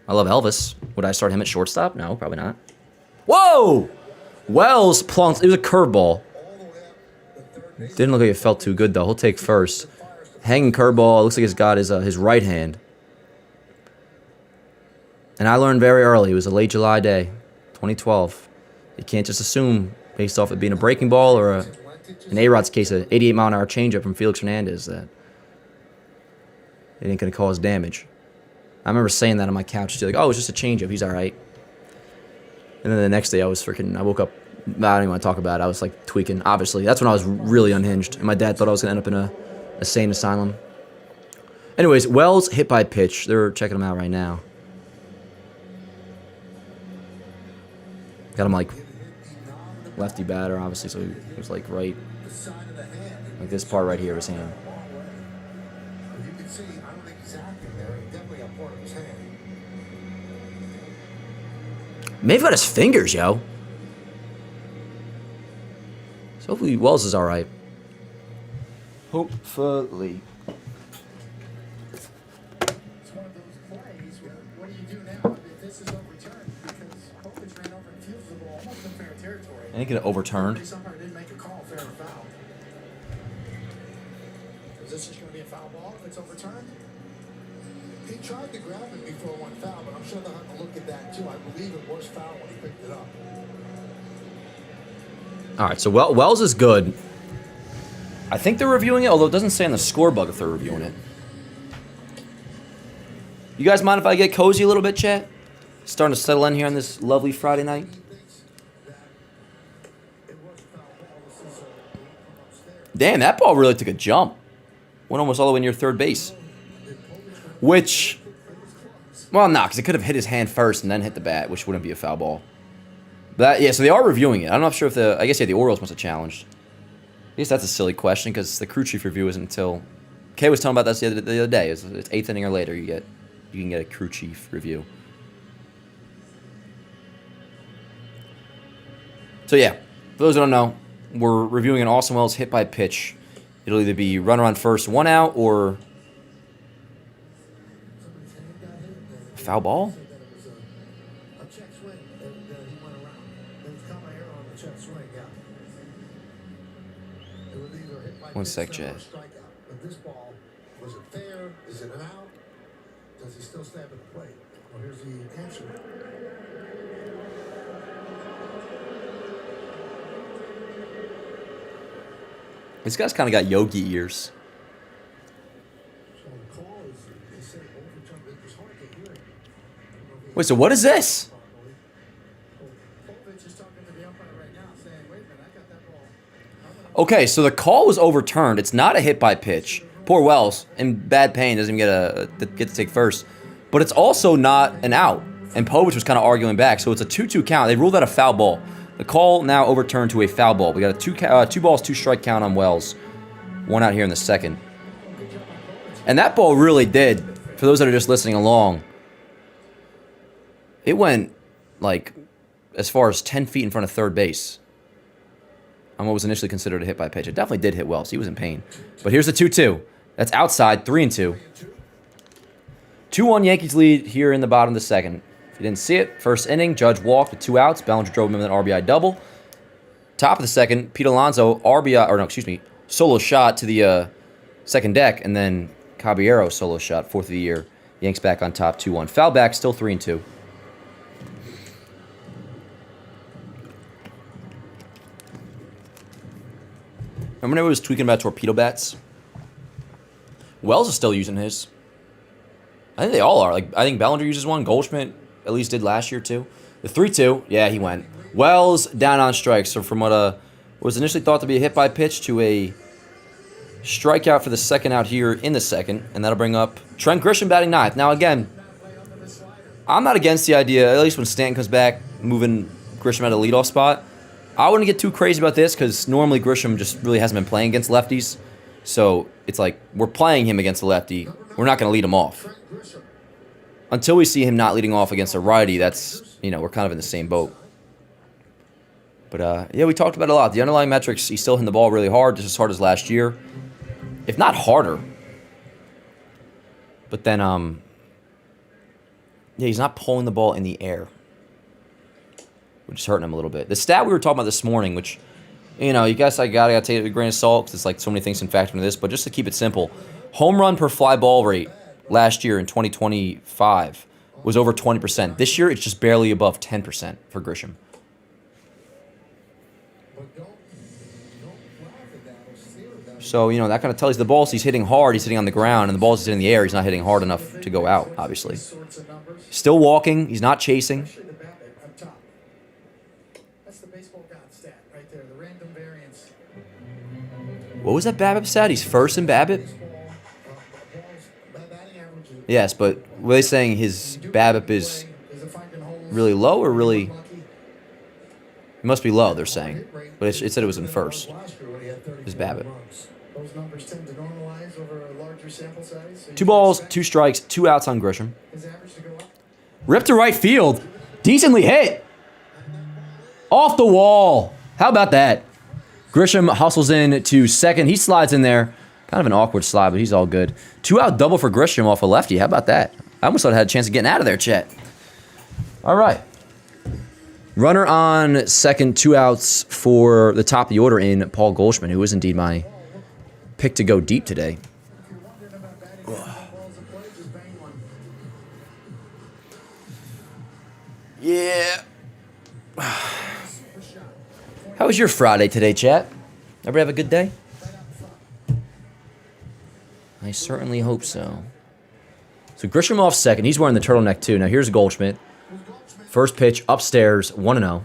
I love Elvis. Would I start him at shortstop? No, probably not. Whoa! Wells plunked. It was a curveball. Didn't look like it felt too good, though. He'll take first. Hanging curveball. Looks like he's got his right hand. And I learned very early. It was a late July day, 2012. You can't just assume, based off it being a breaking ball or in A-Rod's case, an 88-mile-an-hour changeup from Felix Hernandez, that it ain't going to cause damage. I remember saying that on my couch. Like, oh, it's just a changeup. He's all right. And then the next day, I woke up, I don't even want to talk about it. I was, tweaking, obviously. That's when I was really unhinged. And my dad thought I was going to end up in a sane asylum. Anyways, Wells hit by pitch. They're checking him out right now. Got him, lefty batter, obviously, so he was, right, this part right here of his hand. You can see, I don't think he's acting there. Definitely a part of his hand. Maybe got his fingers, yo. So hopefully Wells is all right. Hopefully. It's one of those plays where, what do you do now if this is overturned? Because Povich ran over and fields the ball almost in fair territory. I think it overturned. Somebody didn't make a call, fair or foul. Is this just going to be a foul ball if it's overturned? He tried to grab it before one foul, but I'm sure they'll have to look at that too. I believe it was foul when he picked it up. All right, so Wells is good. I think they're reviewing it, although it doesn't say on the score bug if they're reviewing it. You guys mind if I get cozy a little bit, chat? Starting to settle in here on this lovely Friday night. Damn, that ball really took a jump. Went almost all the way near third base. Which, well, no, because it could have hit his hand first and then hit the bat, which wouldn't be a foul ball. But yeah, so they are reviewing it. I'm not sure if I guess, yeah, the Orioles must have challenged. I guess that's a silly question because the crew chief review isn't until, Kay was telling about this the other day. It's 8th inning or later you can get a crew chief review. So yeah, for those who don't know, we're reviewing an Austin Wells hit by pitch. It'll either be runner on first, 1 out, or a foul ball. One sec, Chad. But this ball, was it fair? Is it an out? Does he still stand at the plate? Well, here's the answer. This guy's kind of got Yogi ears. So the call is, they say overturned. It's hard to hear. Wait, so what is this? Povich is talking to the umpire right now, saying, "Wait a minute, I got that ball." Okay, so the call was overturned. It's not a hit by pitch. Poor Wells, in bad pain, doesn't even get to take first. But it's also not an out. And Povich was kind of arguing back, so it's a 2-2 count. They ruled that a foul ball. The call now overturned to a foul ball. We got a 2 balls, 2 strike count on Wells. 1 out here in the second. And that ball really did, for those that are just listening along, it went like as far as 10 feet in front of third base on what was initially considered a hit by pitch. It definitely did hit Wells. He was in pain. But here's the 2-2. That's outside, 3-2. 2-1 Yankees lead here in the bottom of the second. If you didn't see it, first inning, Judge walked with 2 outs. Bellinger drove him in an RBI double. Top of the second, Pete Alonso, solo shot to the second deck, and then Caballero solo shot, 4th of the year. Yanks back on top, 2-1. Foul back, still 3-2. Remember when I was tweaking about torpedo bats? Wells is still using his. I think they all are. Like, I think Bellinger uses one. Goldschmidt at least did last year too. The 3-2, yeah, he went. Wells down on strikes. So from what was initially thought to be a hit by pitch to a strikeout for the second out here in the second, and that'll bring up Trent Grisham batting 9th. Now again, I'm not against the idea, at least when Stanton comes back, moving Grisham at a leadoff spot. I wouldn't get too crazy about this because normally Grisham just really hasn't been playing against lefties. So it's like we're playing him against a lefty. We're not going to lead him off. Until we see him not leading off against a righty, that's, we're kind of in the same boat. But, yeah, we talked about it a lot. The underlying metrics, he's still hitting the ball really hard, just as hard as last year. If not harder. But then, yeah, he's not pulling the ball in the air, which is hurting him a little bit. The stat we were talking about this morning, which, you guys, I gotta take it with a grain of salt because it's like so many things can factor into this. But just to keep it simple, home run per fly ball rate last year in 2025 was over 20%. This year, it's just barely above 10% for Grisham. So, that kind of tells you the balls he's hitting hard, he's hitting on the ground, and the balls he's hitting in the air, he's not hitting hard enough to go out, obviously. Still walking, he's not chasing. What was that BABIP stat? He's first in BABIP? Yes, but were they saying his BABIP is really low or really... It must be low, they're saying. But it said it was in first. His BABIP. 2 balls, 2 strikes, 2 outs on Grisham. Ripped to right field. Decently hit. Off the wall. How about that? Grisham hustles in to second. He slides in there. Kind of an awkward slide, but he's all good. 2-out double for Grisham off a lefty. How about that? I almost thought I had a chance of getting out of there, Chet. All right. Runner on second, 2 outs for the top of the order in Paul Goldschmidt, who is indeed my pick to go deep today. Yeah. How was your Friday today, chat? Everybody have a good day? I certainly hope so. So Grisham off second. He's wearing the turtleneck too. Now here's Goldschmidt. First pitch upstairs, 1-0.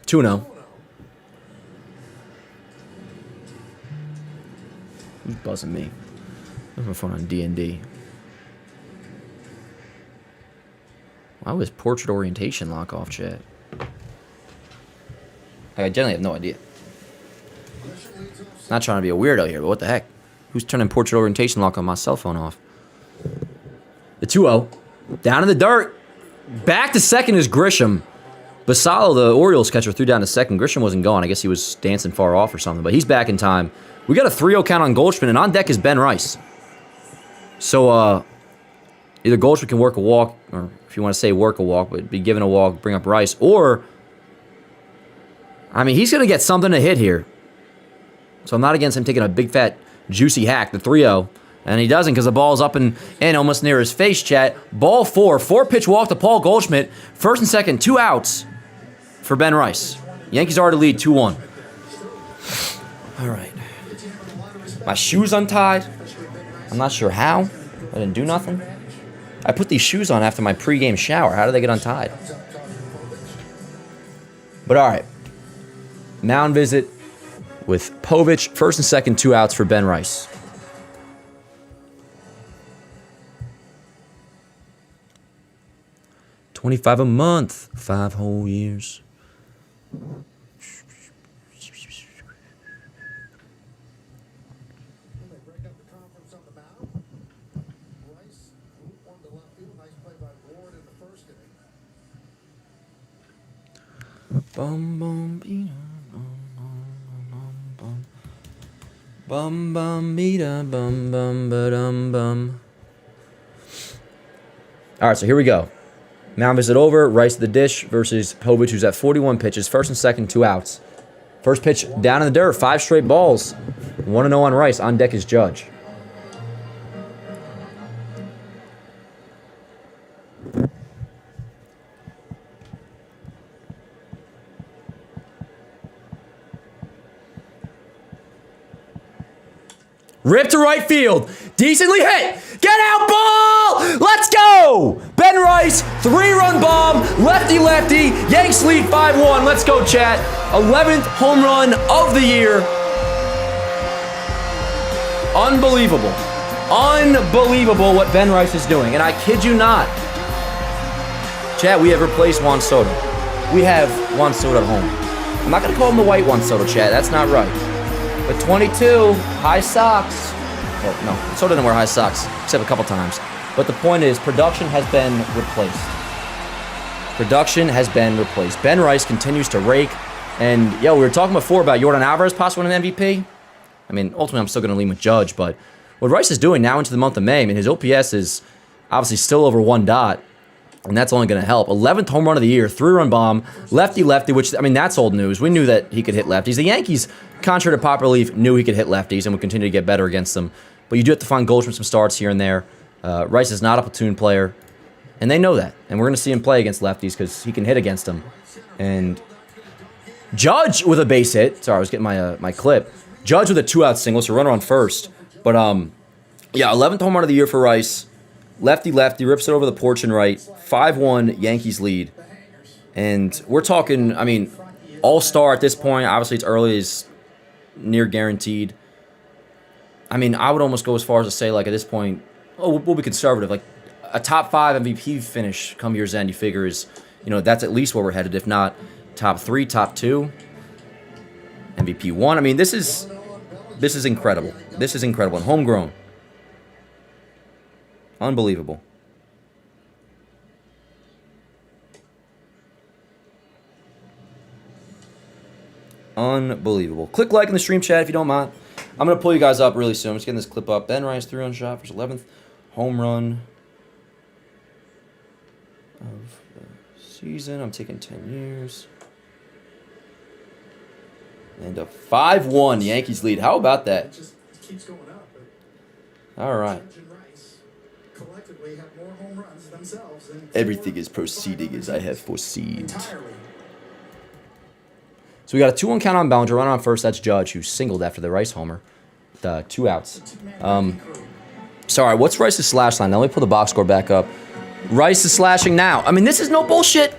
Two no. Who's buzzing me? Where's my phone on D&D? Why was portrait orientation lock off, chat? I generally have no idea. Not trying to be a weirdo here, but what the heck? Who's turning portrait orientation lock on my cell phone off? The 2-0. Down in the dirt. Back to second is Grisham. Basalo, the Orioles catcher, threw down to second. Grisham wasn't gone. I guess he was dancing far off or something, but he's back in time. We got a 3-0 count on Goldschmidt, and on deck is Ben Rice. So, either Goldschmidt can work a walk, or if you want to say work a walk, but be given a walk, bring up Rice, or, I mean, he's going to get something to hit here. So I'm not against him taking a big, fat, juicy hack, the 3-0. And he doesn't because the ball's up and almost near his face, chat. Ball 4. 4-pitch walk to Paul Goldschmidt. First and second, 2 outs for Ben Rice. Yankees already lead 2-1. All right. My shoes untied. I'm not sure how. I didn't do nothing. I put these shoes on after my pregame shower. How did they get untied? But all right. Mound visit with Povich. First and second, 2 outs for Ben Rice. $25 a month, 5 whole years. Bum bum bida, bum bum bida, bum bum ba-dum bum. All right, so here we go. Mound visit over. Rice to the dish versus Povich, who's at 41 pitches. First and second, 2 outs. First pitch down in the dirt. 5 straight balls. 1-0 on Rice. On deck is Judge. Rip to right field. Decently hit. Get out, ball! Let's go! Ben Rice, 3-run bomb. Lefty. Yanks lead 5-1. Let's go, chat. 11th home run of the year. Unbelievable. Unbelievable what Ben Rice is doing. And I kid you not. Chat, we have replaced Juan Soto. We have Juan Soto at home. I'm not going to call him the white Juan Soto, chat. That's not right. But 22, high socks. Well, no, Soto didn't wear high socks, except a couple times. But the point is, production has been replaced. Production has been replaced. Ben Rice continues to rake. And, we were talking before about Yordan Alvarez possibly winning MVP. I mean, ultimately, I'm still going to lean with Judge. But what Rice is doing now into the month of May, I mean, his OPS is obviously still over 1 dot. And that's only going to help. 11th home run of the year, 3-run bomb, lefty, which, I mean, that's old news. We knew that he could hit lefties. The Yankees, contrary to popular belief, knew he could hit lefties and would continue to get better against them. But you do have to find Goldschmidt some starts here and there. Rice is not a platoon player, and they know that. And we're going to see him play against lefties because he can hit against them. And Judge with a base hit. Sorry, I was getting my clip. Judge with a 2-out single, so runner on first. But, 11th home run of the year for Rice. Lefty, rips it over the porch and right. 5-1, Yankees lead. And we're talking, I mean, all-star at this point. Obviously, it's early. It's near guaranteed. I mean, I would almost go as far as to say, like, at this point, we'll be conservative. Like, a top 5 MVP finish come year's end, you figure is, that's at least where we're headed. If not, top 3, top 2, MVP 1. I mean, this is incredible. This is incredible. And homegrown. Unbelievable. Unbelievable. Click like in the stream chat if you don't mind. I'm going to pull you guys up really soon. I'm just getting this clip up. Ben Rice 3-run shot for his 11th home run of the season. I'm taking 10 years. And a 5-1 Yankees lead. How about that? It just keeps going up. All right. Judge and Rice collectively have more home runs themselves than Everything is proceeding as I have foreseen. entirely. So we got a 2-1 count on Ballinger. Runner on first. That's Judge, who singled after the Rice homer. With 2 outs. Sorry, what's Rice's slash line? Now let me pull the box score back up. Rice is slashing now. I mean, this is no bullshit.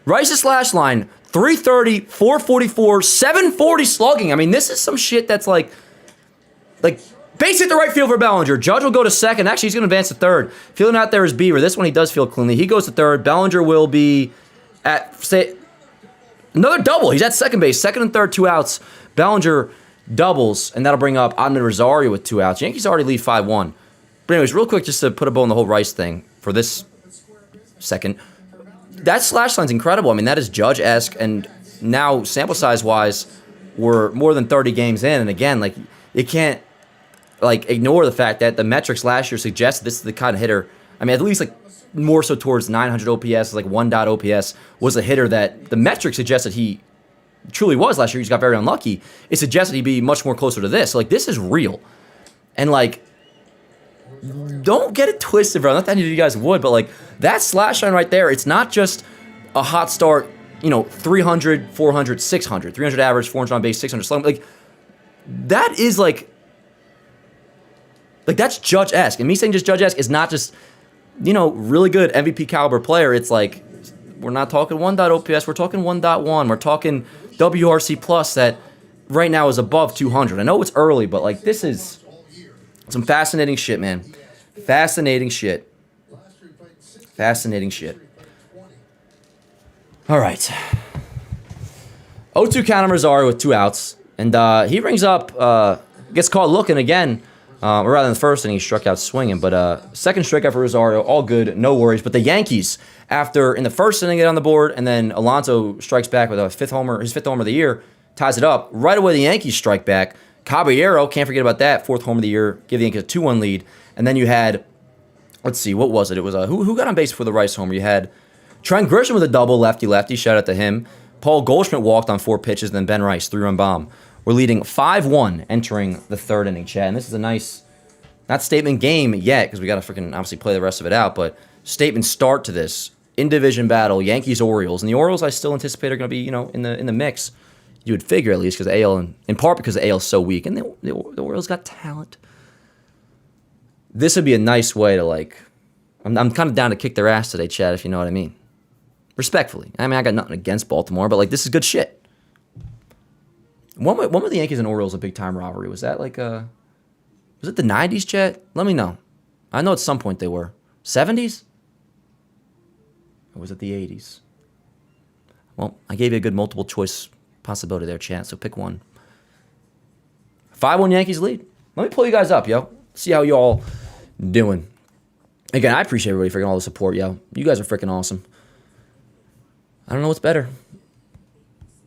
Rice's slash line, 330, 444, 740 slugging. I mean, this is some shit that's like base hit the right field for Ballinger. Judge will go to second. Actually, he's going to advance to third. Fielding out there is Beaver. This one he does field cleanly. He goes to third. Ballinger will be at, say, another double. He's at second base. Second and third, 2 outs. Ballinger doubles, and that'll bring up Adnan Rosario with 2 outs. Yankees already lead 5-1. But anyways, real quick, just to put a bow on the whole Rice thing for this second. That slash line's incredible. I mean, that is Judge-esque, and now sample size-wise, we're more than 30 games in, and again, like, you can't ignore the fact that the metrics last year suggest this is the kind of hitter. I mean, at least more so towards 900 OPS, like 1 OPS was a hitter that the metrics suggested he truly was last year. He just got very unlucky. It suggested he'd be much more closer to this. So, this is real. And, don't get it twisted, bro. Not that any of you guys would, but, that slash line right there, it's not just a hot start, 300, 400, 600. 300 average, 400 on base, 600 slugging. That is, that's Judge-esque. And me saying just Judge-esque is not just, really good MVP caliber player. It's we're not talking 1 OPS. We're talking 1.1. We're talking WRC plus that right now is above 200. I know it's early, but, this is some fascinating shit, man. Fascinating shit. Fascinating shit. All right. 0-2 count on Rosario with 2 outs. And he rings up, gets caught looking again. Or rather than the first inning, he struck out swinging. But second strikeout for Rosario, all good, no worries. But the Yankees, after in the first inning get on the board, and then Alonso strikes back with his fifth homer of the year, ties it up. Right away, the Yankees strike back. Caballero, can't forget about that, 4th homer of the year, give the Yankees a 2-1 lead. And then you had, let's see, what was it? It was who got on base for the Rice homer? You had Trent Grisham with a double, lefty, shout out to him. Paul Goldschmidt walked on 4 pitches, then Ben Rice, 3-run bomb. We're leading 5-1 entering the 3rd inning, Chad. And this is a nice, not statement game yet, because we got to freaking obviously play the rest of it out, but statement start to this. In-division battle, Yankees-Orioles. And the Orioles I still anticipate are going to be, in the mix. You would figure, at least, because AL, and in part because the AL is so weak. And the Orioles got talent. This would be a nice way to, I'm kind of down to kick their ass today, Chad, if you know what I mean. Respectfully. I mean, I got nothing against Baltimore, but, this is good shit. When were the Yankees and Orioles a big-time rivalry? Was that, was it the 90s, Chad? Let me know. I know at some point they were. 70s? Or was it the 80s? Well, I gave you a good multiple-choice possibility there, Chad, so pick one. 5-1 Yankees lead. Let me pull you guys up, yo. See how you all doing. Again, I appreciate everybody for all the support, yo. You guys are freaking awesome. I don't know what's better.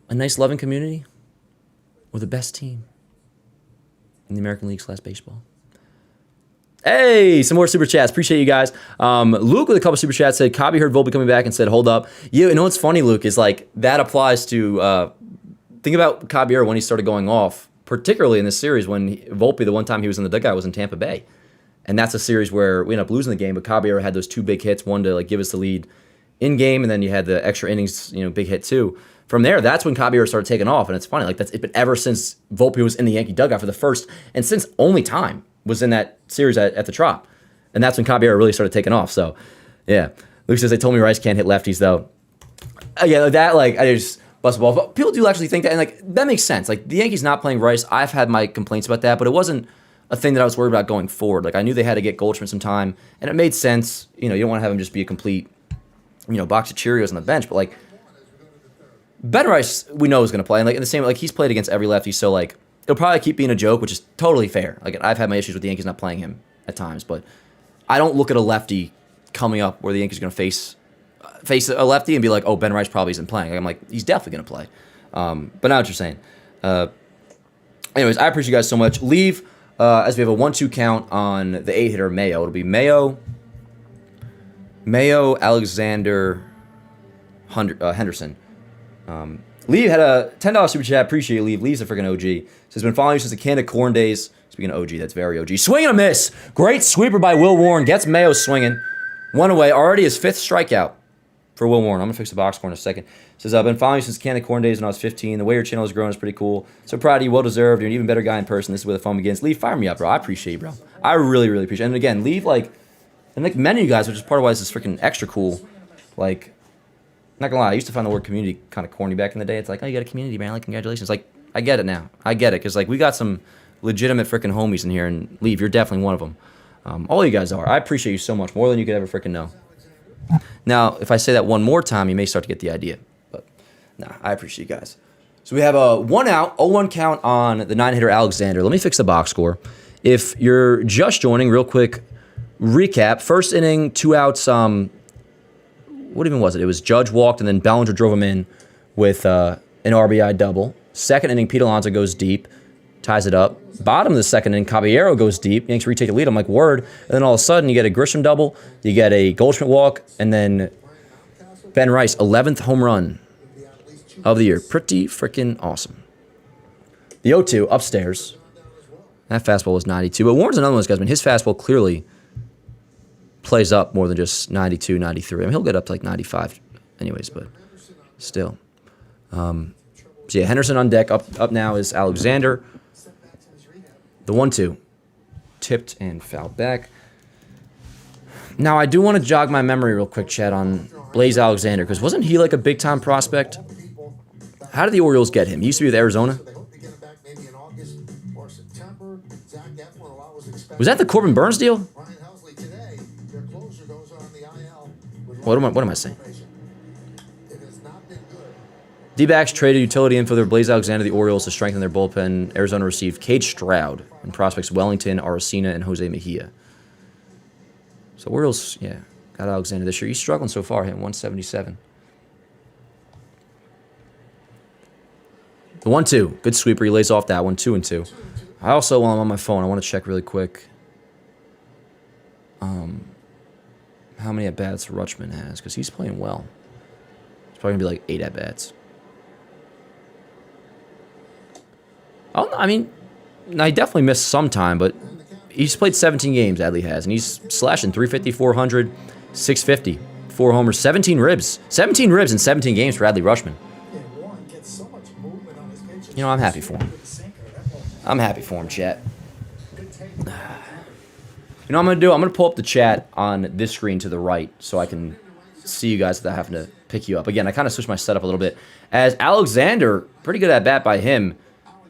A nice, loving community or the best team in the American League / baseball. Hey, some more super chats. Appreciate you guys. Luke with a couple super chats said, Cobby heard Volpe coming back and said, hold up. You know what's funny, Luke, is that applies to, think about Caballero when he started going off, particularly in this series when Volpe, the one time he was in the dugout, was in Tampa Bay. And that's a series where we ended up losing the game, but Caballero had those 2 big hits, one to give us the lead in game, and then you had the extra innings, big hit too. From there, that's when Caballero started taking off, and it's funny, it's been ever since Volpe was in the Yankee dugout for the first, and since only time was in that series at the Trop. And that's when Caballero really started taking off. So, yeah. Luke says, they told me Rice can't hit lefties, though. Yeah, that, I just bust the ball. But people do actually think that, and, that makes sense. The Yankees not playing Rice, I've had my complaints about that, but it wasn't a thing that I was worried about going forward. I knew they had to get Goldschmidt some time, and it made sense. You don't want to have him just be a complete, box of Cheerios on the bench. But, Ben Rice, we know is going to play. And, in the same, he's played against every lefty, so, it'll probably keep being a joke, which is totally fair. I've had my issues with the Yankees not playing him at times, but I don't look at a lefty coming up where the Yankees are going to face a lefty and be like, oh, Ben Rice probably isn't playing. I'm like, he's definitely going to play. But now what you're saying. Anyways, I appreciate you guys so much. Leave as we have a 1-2 count on the 8-hitter Mayo. It'll be Mayo, Alexander, Henderson. Lee had a $10 super chat. Appreciate it, Lee. Lee's a freaking OG. Says, been following you since the can of corn days. Speaking of OG, that's very OG. Swing and a miss. Great sweeper by Will Warren. Gets Mayo swinging. One away. Already his 5th strikeout for Will Warren. I'm going to fix the box score in a second. Says, I've been following you since can of corn days when I was 15. The way your channel has grown is pretty cool. So proud of you. Well deserved. You're an even better guy in person. This is where the fun begins. Lee, fire me up, bro. I appreciate you, bro. I really, really appreciate it. And again, leave and many of you guys, which is part of why this is freaking extra cool. Like, not gonna lie, I used to find the word community kind of corny back in the day. It's like, oh, you got a community, man. Like, congratulations. Like, I get it now. I get it. Because, like, we got some legitimate freaking homies in here. And, Leave, you're definitely one of them. All you guys are. I appreciate you so much. More than you could ever freaking know. Now, if I say that one more time, you may start to get the idea. But, nah, I appreciate you guys. So we have a 1 out, 0-1 count on the 9-hitter Alexander. Let me fix the box score. If you're just joining, real quick recap. First inning, 2 outs. What even was it? It was Judge walked, and then Bellinger drove him in with an RBI double. Second inning, Pete Alonso goes deep, ties it up. Bottom of the second inning, Caballero goes deep. Yankees retake the lead. I'm like, word. And then all of a sudden, you get a Grisham double, you get a Goldschmidt walk, and then Ben Rice, 11th home run of the year. Pretty freaking awesome. The 0-2 upstairs. That fastball was 92. But Warren's another one of those guys. I mean, his fastball clearly plays up more than just 92, 93. I mean, he'll get up to like 95 anyways, but still. So yeah, Henderson on deck. Up now is Alexander. The 1-2. Tipped and fouled back. Now, I do want to jog my memory real quick, Chad, on Blaze Alexander, because wasn't he like a big-time prospect? How did the Orioles get him? He used to be with Arizona. Was that the Corbin Burns deal? What am I saying? D-backs traded utility infielder Blaze Alexander to the Orioles to strengthen their bullpen. Arizona received Cade Stroud and prospects Wellington, Aracena, and Jose Mejia. So Orioles, yeah, got Alexander this year. He's struggling so far, hitting 177. The 1-2, good sweeper. He lays off that one, 2-2. I also, while I'm on my phone, I want to check really quick how many at-bats Rutschman has, because he's playing well. It's probably going to be like 8 at-bats. I mean, he definitely missed some time, but he's played 17 games, Adley has, and he's slashing 350, 400, 650, 4 homers, 17 ribs. 17 ribs in 17 games for Adley Rutschman. You know, I'm happy for him. I'm happy for him, chat. You know what I'm going to do? I'm going to pull up the chat on this screen to the right so I can see you guys without having to pick you up. Again, I kind of switched my setup a little bit. As Alexander, pretty good at bat by him,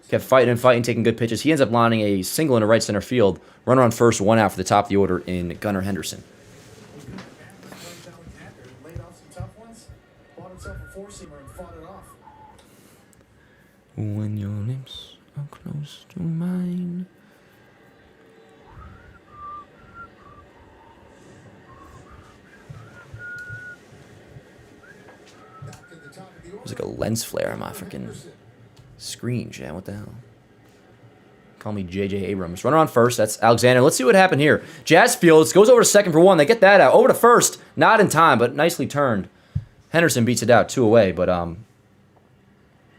kept fighting and fighting, taking good pitches. He ends up lining a single into right center field. Runner on first, 1 out for the top of the order in Gunnar Henderson. When your lips are close to mine. There's like a lens flare on my freaking screen, Jan. What the hell? Call me J.J. Abrams. Runner on first. That's Alexander. Let's see what happened here. Jazz Fields goes over to second for 1. They get that out. Over to first. Not in time, but nicely turned. Henderson beats it out. 2 away, but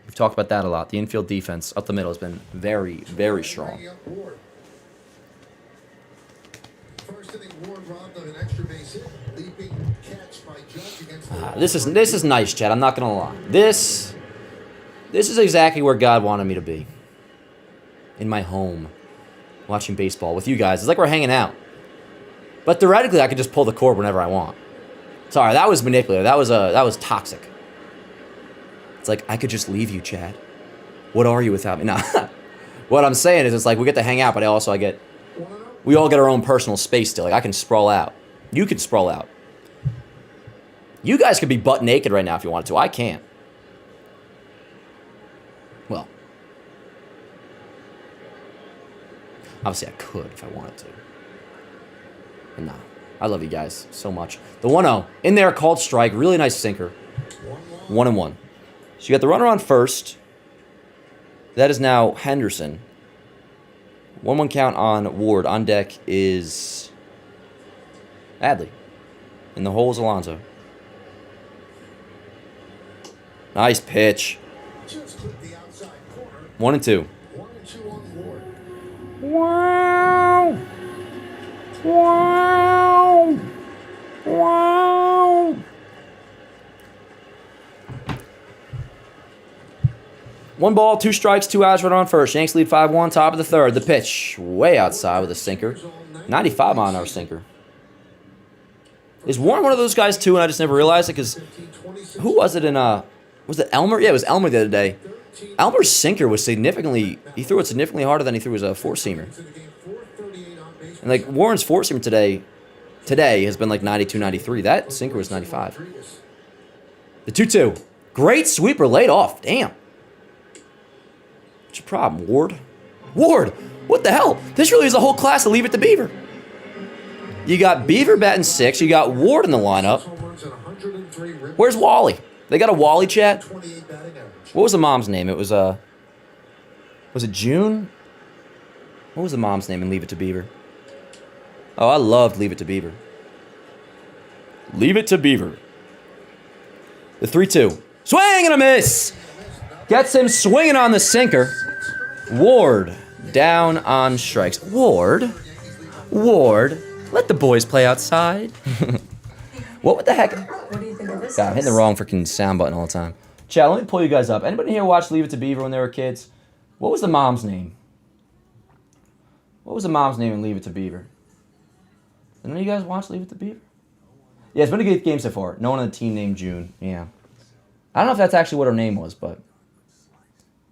we've talked about that a lot. The infield defense up the middle has been very, very strong. This is nice, Chad. I'm not gonna lie. This is exactly where God wanted me to be. In my home, watching baseball with you guys. It's like we're hanging out. But theoretically, I could just pull the cord whenever I want. Sorry, that was manipulative. That was toxic. It's like I could just leave you, Chad. What are you without me? Nah. What I'm saying is, it's like we get to hang out, but we all get our own personal space still. Like I can sprawl out. You can sprawl out. You guys could be butt naked right now if you wanted to. I can't. Well, obviously I could if I wanted to. But nah, I love you guys so much. The 1-0 in there, called strike. Really nice sinker. 1-1. So you got the runner on first. That is now Henderson. 1-1 count on Ward. On deck is Adley. In the hole is Alonso. Nice pitch. Just clipped the outside corner. 1 and 2. 1 and 2 on the board. Wow. Wow. Wow. 1 ball, 2 strikes, 2 outs, right on first. Yanks lead 5-1, top of the third. The pitch, way outside with a sinker. 95 on our sinker. Is Warren one of those guys too, and I just never realized it? Because who was it in, was it Elmer? Yeah, it was Elmer the other day. Elmer's sinker was significantly, he threw it significantly harder than he threw his four-seamer. And like Warren's four-seamer today has been like 92, 93. That sinker was 95. The 2-2. Great sweeper laid off. Damn. What's your problem, Ward? Ward! What the hell? This really is a whole class to Leave It to Beaver. You got Beaver batting 6. You got Ward in the lineup. Where's Wally? They got a Wally chat? What was the mom's name? It was it June? What was the mom's name in Leave It to Beaver? Oh, I loved Leave It to Beaver. Leave It to Beaver. The 3-2. Swing and a miss! Gets him swinging on the sinker. Ward down on strikes. Ward, let the boys play outside. What the heck? What do you think of this? God, I'm hitting the wrong freaking sound button all the time. Chat, let me pull you guys up. Anybody here watch Leave It to Beaver when they were kids? What was the mom's name? What was the mom's name in Leave It to Beaver? Did any of you guys watch Leave It to Beaver? Yeah, it's been a good game so far. No one on the team named June. Yeah. I don't know if that's actually what her name was, but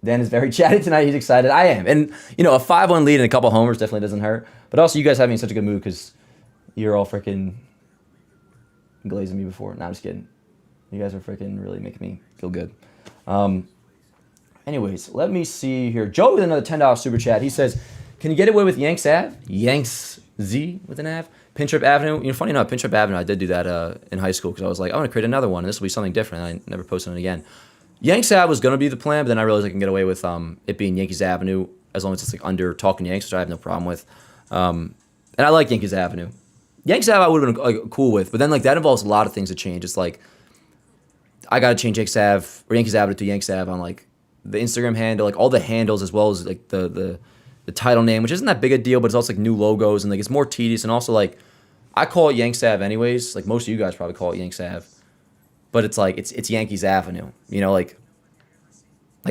Dan is very chatty tonight. He's excited. I am. And, you know, a 5-1 lead and a couple homers definitely doesn't hurt. But also, you guys have me in such a good mood because you're all freaking glazing me before. No, I'm just kidding. You guys are freaking really making me feel good. Anyways, let me see here. Joe with another $10 super chat. He says, can you get away with Yanks Ave? Yanks Z with an Ave? Pinstrip Avenue. You know, funny enough, Pinstrip Avenue, I did do that in high school because I was like, I want to create another one, and this will be something different. And I never posted it again. Yanks Ave was going to be the plan, but then I realized I can get away with it being Yankees Avenue as long as it's like under Talking Yanks, which I have no problem with. And I like Yankees Avenue. Yankees Ave I would have been like, cool with, but then like that involves a lot of things to change. It's like I got to change Yankees Ave or Yankees Avenue to Yankees Ave on like the Instagram handle, like all the handles as well as like the title name, which isn't that big a deal, but it's also like new logos and like it's more tedious. And also like I call it Yanks Ave anyways. Like most of you guys probably call it Yanks Ave, but it's like it's Yankees Avenue. You know, like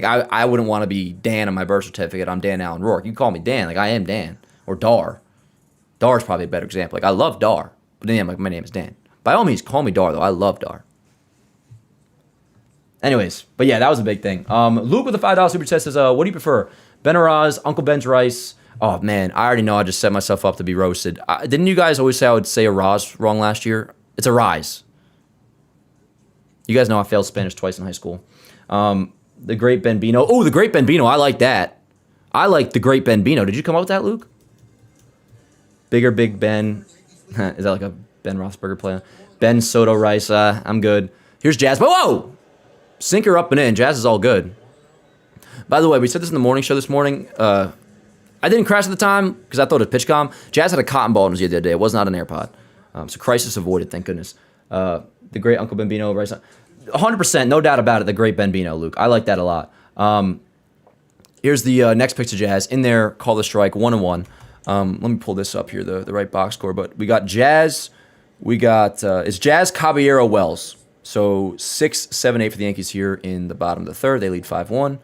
I wouldn't want to be Dan on my birth certificate. I'm Dan Allen Rourke. You can call me Dan, like I am Dan, or Dar. Dar is probably a better example. Like I love Dar, but then like my name is Dan. By all means, call me Dar though. I love Dar. Anyways, but yeah, that was a big thing. Luke with the $5 super chat says, what do you prefer? Ben Araz, Uncle Ben's rice. Oh man, I already know I just set myself up to be roasted. Didn't you guys always say I would say Araz wrong last year? It's a rise. You guys know I failed Spanish twice in high school. The Great Benbino. Oh, the Great Benbino. I like that. I like the Great Benbino. Did you come up with that, Luke? Bigger Big Ben. Is that like a Ben Roethlisberger play? Ben Soto rice. I'm good. Here's Jazz. Whoa! Sinker up and in. Jazz is all good. By the way, we said this in the morning show this morning. I didn't crash at the time because I thought it was pitch com. Jazz had a cotton ball in his ear the other day. It was not an AirPod. So crisis avoided, thank goodness. The great Uncle Benbino, right? 100%, no doubt about it, the great Benbino, Luke. I like that a lot. Here's the next picture, Jazz. In there, call the strike, 1-1. Let me pull this up here, the right box score. But we got Jazz. We got, it's Jazz, Caballero, Wells. So 6, 7, 8 for the Yankees here in the bottom of the third. They lead 5-1.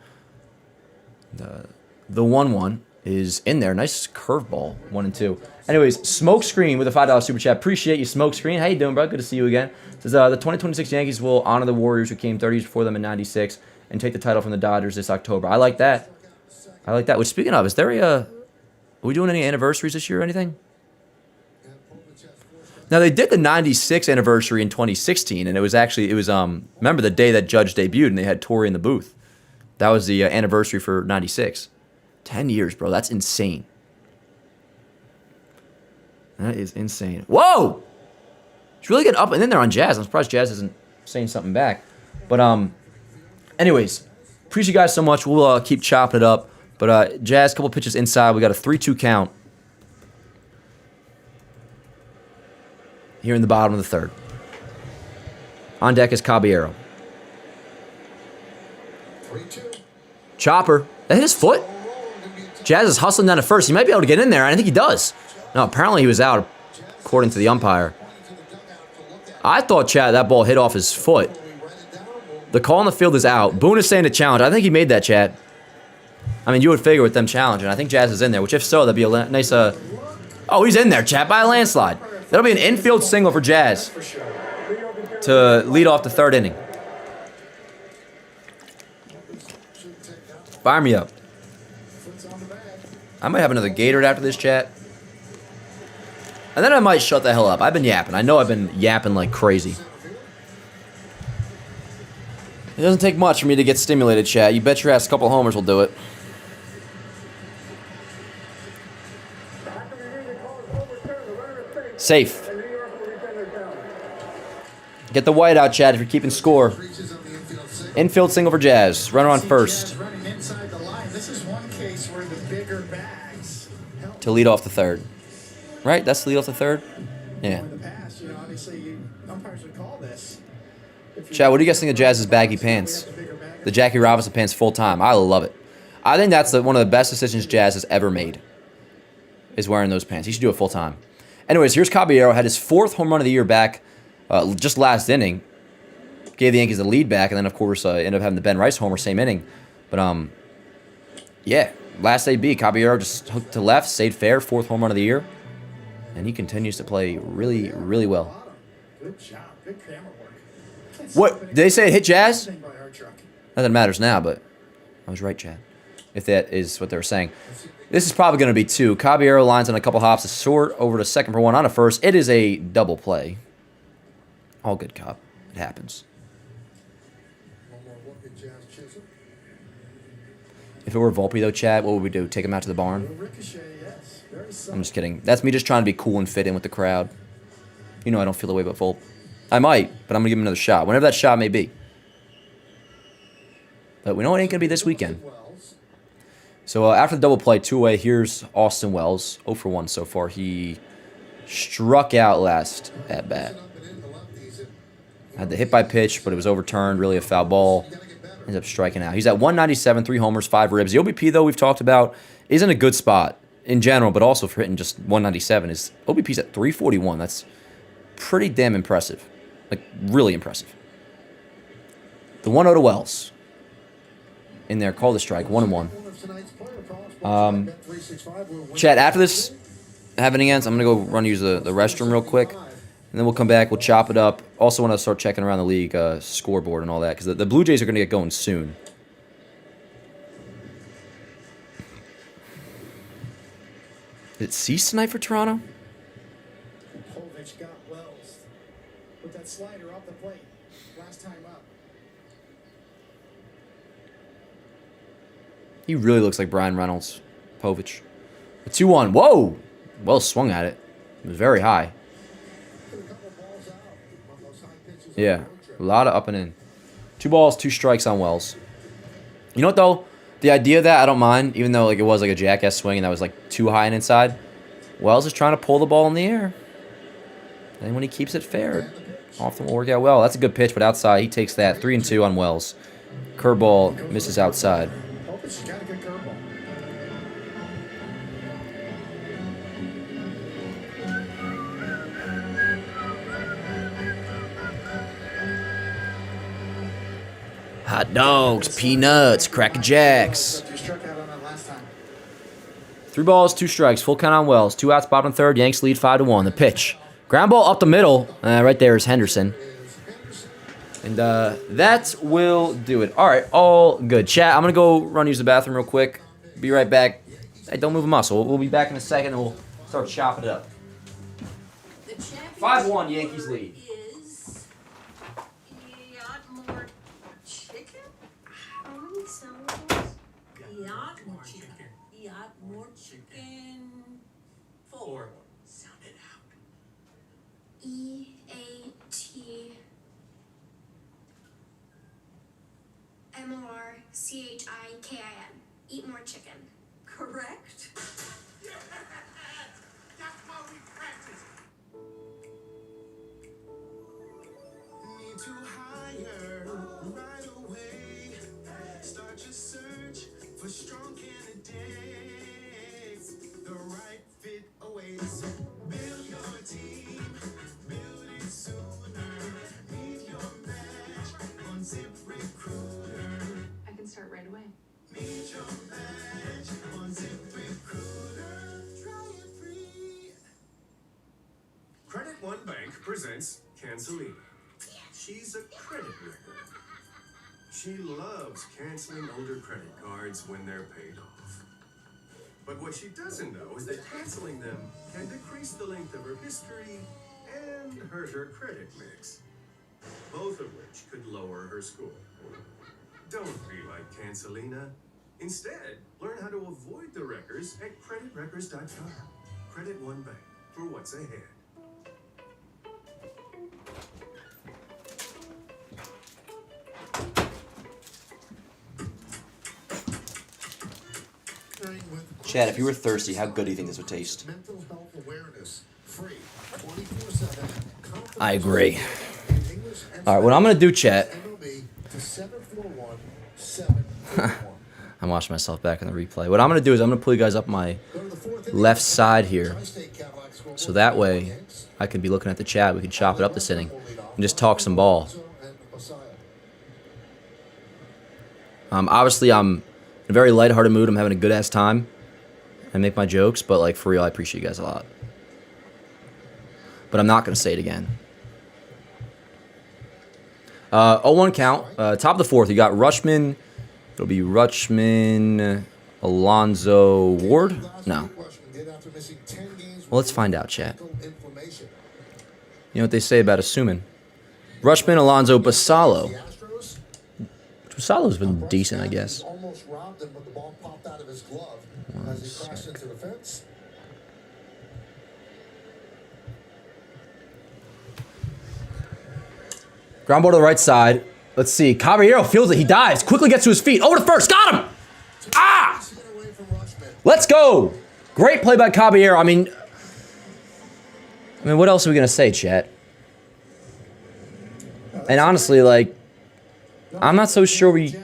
The 1-1 is in there. Nice curveball, 1-2. Anyways, Smoke Screen with a $5 super chat. Appreciate you, Smoke Screen. How you doing, bro? Good to see you again. Says the 2026 Yankees will honor the Warriors who came 30 years before them in '96 and take the title from the Dodgers this October. I like that. I like that. Which, speaking of, is there are we doing any anniversaries this year or anything? Now, they did the 96 anniversary in 2016, and it was remember the day that Judge debuted, and they had Torrey in the booth. That was the anniversary for 96. 10 years, bro. That's insane. That is insane. Whoa! It's really getting up and in there on Jazz. I'm surprised Jazz isn't saying something back. But, anyways, appreciate you guys so much. We'll keep chopping it up. But, Jazz, couple pitches inside. We got a 3-2 count here in the bottom of the third. On deck is Caballero. 3-2. Chopper. That hit his foot. Jazz is hustling down to first. He might be able to get in there. I think he does. No, apparently he was out, according to the umpire. I thought, Chad, that ball hit off his foot. The call on the field is out. Boone is saying to challenge. I think he made that, Chad. I mean, you would figure with them challenging. I think Jazz is in there, which if so, that'd be a nice... Oh, he's in there, Chad, by a landslide. That'll be an infield single for Jazz to lead off the third inning. Fire me up. I might have another Gatorade after this, chat. And then I might shut the hell up. I've been yapping. I know I've been yapping like crazy. It doesn't take much for me to get stimulated, chat. You bet your ass a couple homers will do it. Safe. Get the white out, Chad, if you're keeping score. Infield single for Jazz. Runner on first. To lead off the third. Right? That's the lead off the third? Yeah. Chad, what do you guys think of Jazz's baggy pants? The Jackie Robinson pants full time. I love it. I think that's one of the best decisions Jazz has ever made. Is wearing those pants. He should do it full time. Anyways, here's Caballero. Had his 4th home run of the year back just last inning. Gave the Yankees the lead back, and then, of course, ended up having the Ben Rice homer same inning. But, yeah, last AB, Caballero just hooked to left, stayed fair, 4th home run of the year. And he continues to play really, really well. Good job. Good camera work. What? Did they say it hit Jazz? Nothing matters now, but I was right, Chad. If that is what they were saying. This is probably going to be 2. Caballero lines on a couple hops to short over to second for 1 on a first. It is a double play. All good, Cobb. It happens. If it were Volpe, though, Chad, what would we do? Take him out to the barn? I'm just kidding. That's me just trying to be cool and fit in with the crowd. You know I don't feel the way about Volpe. I might, but I'm going to give him another shot. Whenever that shot may be. But we know it ain't going to be this weekend. So after the double play, 2-away, here's Austin Wells. 0 for 1 so far. He struck out last at bat. Had the hit by pitch, but it was overturned. Really a foul ball. Ends up striking out. He's at 197, 3 homers, 5 ribs. The OBP, though, we've talked about, is in a good spot in general, but also for hitting just 197. His OBP's at 341. That's pretty damn impressive. Like, really impressive. The 1-0 to Wells. In there, call the strike, 1-1. Chad, after this happening ends, I'm going to go run use the restroom real quick. And then we'll come back, we'll chop it up. Also want to start checking around the league scoreboard and all that, because the Blue Jays are going to get going soon. Is it cease tonight for Toronto? Got Wells with that slider off the plate last time up. He really looks like Brian Reynolds. Povich. The 2-1. Whoa! Wells swung at it. It was very high. Yeah, a lot of up and in. 2 balls, 2 strikes on Wells. You know what, though? The idea of that, I don't mind, even though like it was like a jackass swing and that was like too high and inside. Wells is trying to pull the ball in the air. And when he keeps it fair, often will work out well. That's a good pitch, but outside, he takes that. 3-2 on Wells. Curveball misses outside. Hot dogs, peanuts, Cracker Jacks. 3 balls, 2 strikes, full count on Wells. 2 outs, bottom third. Yanks lead 5-1. The pitch. Ground ball up the middle. Right there is Henderson. And that will do it. All right, all good. Chat, I'm going to go run use the bathroom real quick. Be right back. Hey, don't move a muscle. We'll be back in a second and we'll start chopping it up. 5-1 Yankees lead. EATMORCHIKIN. Eat more chicken. Correct? That's why we practice. Need to hire right away. Start Credit One Bank presents Cancelina. She's a credit wrecker. She loves canceling older credit cards when they're paid off. But what she doesn't know is that canceling them can decrease the length of her history and hurt her credit mix, both of which could lower her score. Don't be like Cancelina. Instead, learn how to avoid the wreckers at creditwreckers.com. Credit One Bank for what's ahead. Chad, if you were thirsty, how good do you think this would taste? Mental health awareness, free, 24/7. I agree. All right, what I'm going to do, chat, MLB to 741-741. I'm watching myself back in the replay. What I'm going to do is I'm going to pull you guys up my Go to the fourth left inning. side here. Tri-State Cadillac scoreboard. So that way I can be looking at the chat. We can chop it up this inning and just talk some ball. Obviously, I'm in a very lighthearted mood. I'm having a good-ass time. I make my jokes, but, like, for real, I appreciate you guys a lot. But I'm not going to say it again. 0-1 count. Top of the fourth, you got Rutschman. It'll be Rutschman, Alonzo, Ward? No. Well, let's find out, chat. You know what they say about assuming. Rutschman, Alonzo, Basallo. Basallo's been decent, I guess. Almost robbed him, but the ball popped out of his glove as he crashed into the fence. Ground ball to the right side. Let's see. Caballero feels it. He dives. Quickly gets to his feet. Over to first. Got him! Ah! Let's go! Great play by Caballero. I mean, what else are we going to say, chat? And honestly, like, I'm not so sure we...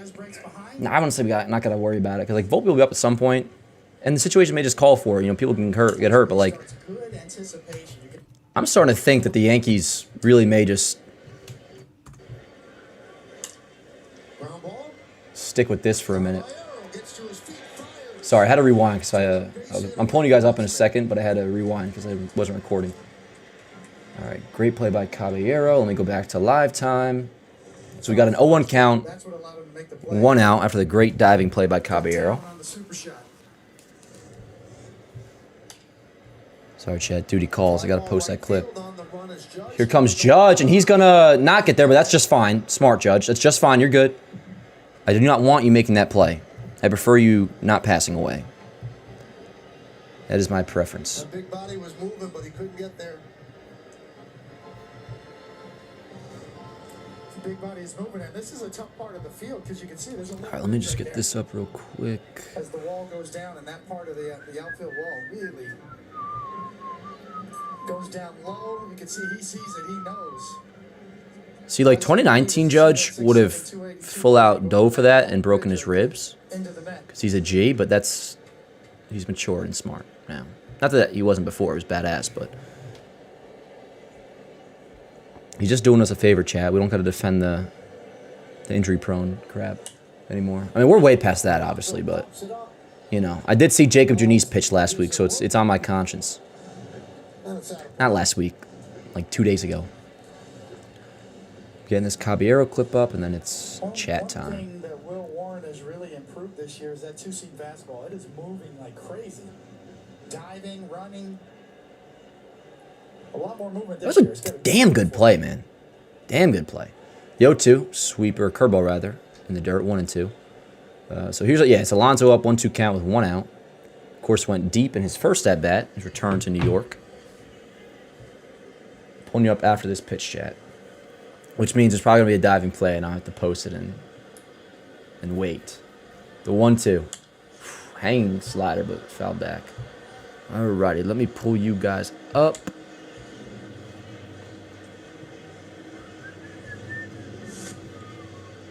I wouldn't say we got not got to worry about it. Because, like, Volpe will be up at some point. And the situation may just call for it. You know, people can get hurt. But, like, I'm starting to think that the Yankees really may just... stick with this for a minute. Sorry, I had to rewind because I'm pulling you guys up in a second, but I had to rewind because I wasn't recording. All right, great play by Caballero. Let me go back to live time. So we got an 0-1 count, 1 out after the great diving play by Caballero. Sorry, Chad. Duty calls. I got to post that clip. Here comes Judge, and he's going to not get there, but that's just fine. Smart, Judge. That's just fine. You're good. I do not want you making that play. I prefer you not passing away. That is my preference. The big body was moving, but he couldn't get there. The big body is moving, and this is a tough part of the field because you can see there's a little. All right, let me just get this up real quick. As the wall goes down, and that part of the outfield wall really goes down low. You can see he sees it, he knows. See, like 2019 Judge would have full out dove for that and broken his ribs because he's a G, but he's mature and smart now. Not that he wasn't before, it was badass, but he's just doing us a favor, chat. We don't got to defend the injury-prone crap anymore. I mean, we're way past that, obviously, but you know, I did see Jacob Janice pitch last week, so it's on my conscience. Not last week, like 2 days ago. Getting this Caballero clip up, and then it's chat time. One thing that Will Warren has really improved this year is that two-seam fastball. It is moving like crazy. Diving, running. A lot more movement this year. That was a damn good play, man. Damn good play. The 0-2, sweeper, curveball rather, in the dirt, 1 and 2. So here's, it's Alonso up 1-2 count with 1 out. Of course, went deep in his first at-bat, his return to New York. Pulling you up after this pitch, chat. Which means it's probably going to be a diving play, and I'll have to post it and wait. The 1-2. Hanging slider, but foul back. Alrighty, let me pull you guys up.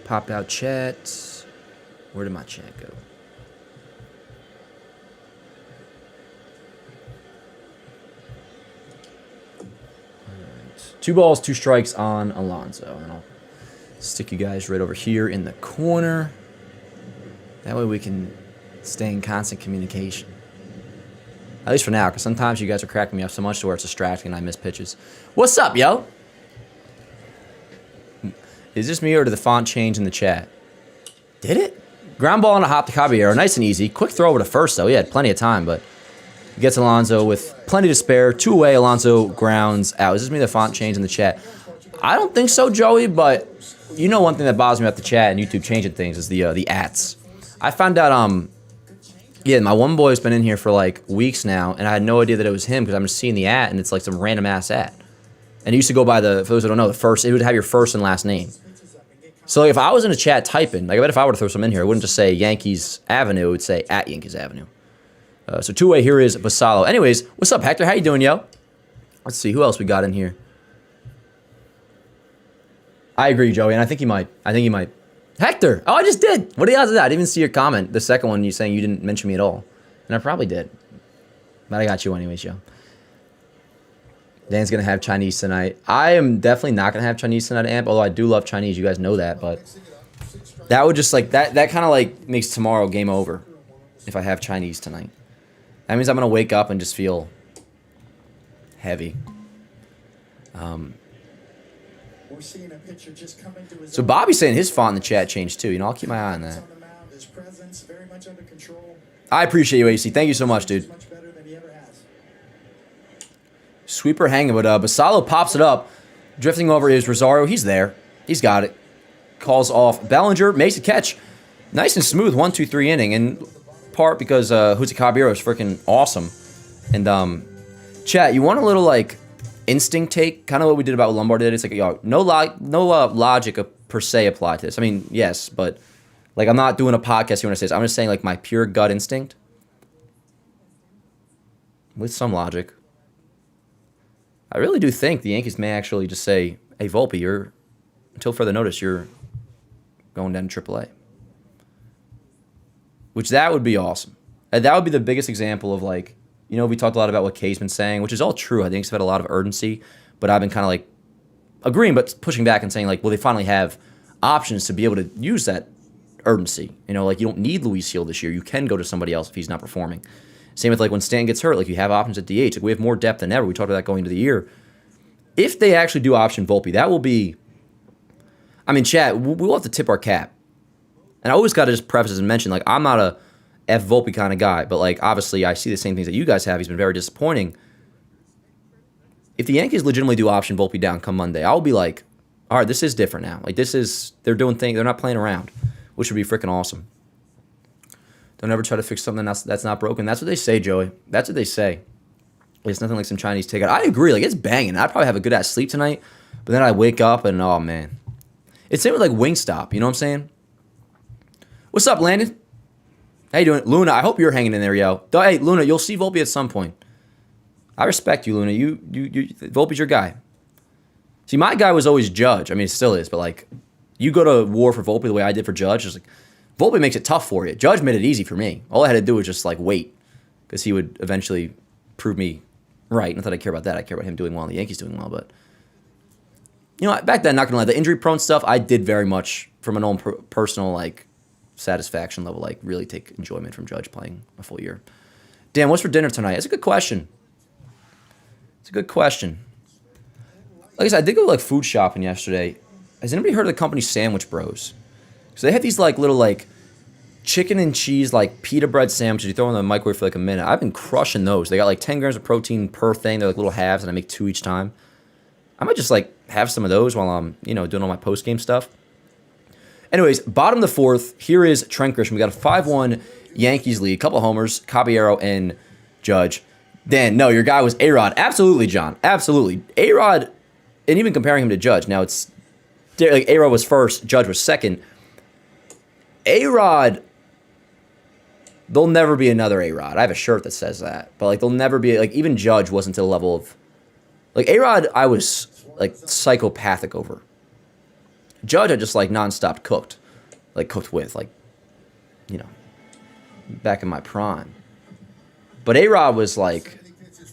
Pop out chat. Where did my chat go? Alright. 2 balls, 2 strikes on Alonso. And I'll stick you guys right over here in the corner. That way we can Stay in constant communication. At least for now, because sometimes you guys are cracking me up so much to where it's distracting and I miss pitches. What's up, yo? Is this me or did the font change in the chat? Did it? Ground ball on a hop to Caballero. Nice and easy. Quick throw over to first, though. He had plenty of time, but gets Alonso with plenty to spare. 2 away. Alonso grounds out. Is this me the font change in the chat? I don't think so, Joey, but you know one thing that bothers me about the chat and YouTube changing things is the ats. I found out, yeah, my one boy's been in here for like weeks now, and I had no idea that it was him because I'm just seeing the at, and it's like some random ass at. And it used to go by for those who don't know, the first, it would have your first and last name. So like, if I was in a chat typing, like I bet if I were to throw some in here, it wouldn't just say Yankees Avenue, it would say at Yankees Avenue. So 2-way, here is Basallo. Anyways, what's up, Hector? How you doing, yo? Let's see, who else we got in here? I agree, Joey, and I think he might. Hector! Oh, I just did! What are the odds of that? I didn't even see your comment, the second one, you saying you didn't mention me at all. And I probably did. But I got you anyways, yo. Dan's going to have Chinese tonight. I am definitely not going to have Chinese tonight, Amp, although I do love Chinese. You guys know that, but that would just, like, that kind of, like, makes tomorrow game over if I have Chinese tonight. That means I'm going to wake up and just feel heavy. So Bobby's saying his font in the chat changed, too. You know, I'll keep my eye on that. I appreciate you, AC. Thank you so much, dude. Sweeper hanging, but Basallo pops it up. Drifting over is Rosario. He's there. He's got it. Calls off Bellinger. Makes a catch. Nice and smooth 1-2-3 inning. In part because Jose Caballero is freaking awesome. And, chat, you want a little, like, instinct take? Kind of what we did about Lombard today. It's like, yo, no logic per se applied to this. I mean, yes, but, like, I'm not doing a podcast here when I say this. I'm just saying, like, my pure gut instinct. With some logic. I really do think the Yankees may actually just say, hey, Volpe, until further notice, you're going down to AAA. Which that would be awesome. And that would be the biggest example of, like, you know, we talked a lot about what Kay's been saying, which is all true. I think he's had a lot of urgency, but I've been kind of like agreeing, but pushing back and saying, like, well, they finally have options to be able to use that urgency. You know, like, you don't need Luis Gil this year. You can go to somebody else if he's not performing. Same with, like, when Stan gets hurt, like, you have options at DH. Like, we have more depth than ever. We talked about that going into the year. If they actually do option Volpe, that will be, I mean, chat, we'll have to tip our cap. And I always got to just preface this and mention, like, I'm not a F Volpe kind of guy, but, like, obviously I see the same things that you guys have. He's been very disappointing. If the Yankees legitimately do option Volpe down come Monday, I'll be like, all right, this is different now. Like, they're doing things, they're not playing around, which would be freaking awesome. Don't ever try to fix something that's not broken. That's what they say, Joey. That's what they say. It's nothing like some Chinese takeout. I agree. Like, it's banging. I'd probably have a good ass sleep tonight, but then I wake up and, oh, man. It's same with, like, Wingstop. You know what I'm saying? What's up, Landon? How you doing? Luna, I hope you're hanging in there, yo. Hey, Luna, you'll see Volpe at some point. I respect you, Luna. You Volpe's your guy. See, my guy was always Judge. I mean, it still is, but, like, you go to war for Volpe the way I did for Judge, it's like, Volpe makes it tough for you. Judge made it easy for me. All I had to do was just, like, wait, because he would eventually prove me right. Not that I care about that. I care about him doing well and the Yankees doing well, but, you know, back then, not going to lie, the injury-prone stuff, I did very much from an own personal, like, satisfaction level, like, really take enjoyment from Judge playing a full year. Dan, what's for dinner tonight? It's a good question. It's a good question. Like I said, I did go, like, food shopping yesterday. Has anybody heard of the company Sandwich Bros? So they have these, like, little, like, chicken and cheese, like, pita bread sandwiches. You throw them in the microwave for, like, a minute. I've been crushing those. They got, like, 10 grams of protein per thing. They're, like, little halves, and I make 2 each time. I might just, like, have some of those while I'm, you know, doing all my post-game stuff. Anyways, bottom of the fourth, here is Trent Grisham. We got a 5-1 Yankees lead. Couple homers, Caballero and Judge. Dan, no, your guy was A-Rod. Absolutely, John. Absolutely. A-Rod, and even comparing him to Judge. Now, it's, like, A-Rod was first, Judge was second. A-Rod, there'll never be another A-Rod. I have a shirt that says that. But, like, there'll never be, like, even Judge wasn't to the level of, like, A-Rod, I was, like, psychopathic over. Judge, I just, like, nonstop cooked. Like, cooked with, like, you know, back in my prime. But A-Rod was, like,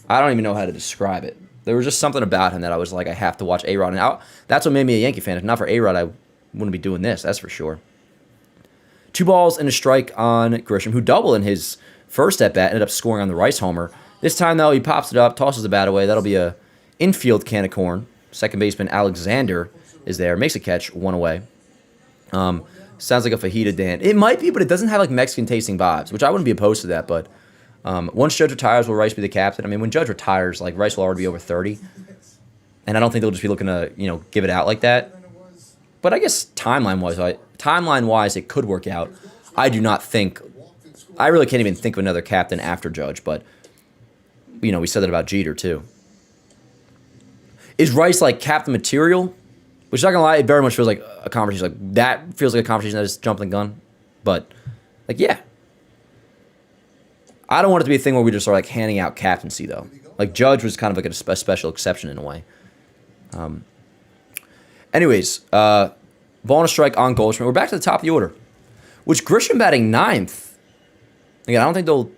I don't even know how to describe it. There was just something about him that I was like, I have to watch A-Rod. And that's what made me a Yankee fan. If not for A-Rod, I wouldn't be doing this, that's for sure. 2 balls and a strike on Grisham, who doubled in his first at-bat, ended up scoring on the Rice homer. This time, though, he pops it up, tosses the bat away. That'll be a infield can of corn. Second baseman Alexander is there, makes a catch, 1 away. Sounds like a fajita Dan. It might be, but it doesn't have like Mexican-tasting vibes, which I wouldn't be opposed to that, but once Judge retires, will Rice be the captain? I mean, when Judge retires, like Rice will already be over 30, and I don't think they'll just be looking to, give it out like that. But I guess timeline-wise, it could work out. I really can't even think of another captain after Judge, but, we said that about Jeter, too. Is Rice, like, captain material? Which, not gonna lie, it very much feels like a conversation. Like, that feels like a conversation that is jumping the gun. But, like, yeah. I don't want it to be a thing where we just are, like, handing out captaincy, though. Like, Judge was kind of like a special exception in a way. Anyways, ball and a strike on Goldschmidt. We're back to the top of the order. Which Grisham batting 9th. Again, I don't think they'll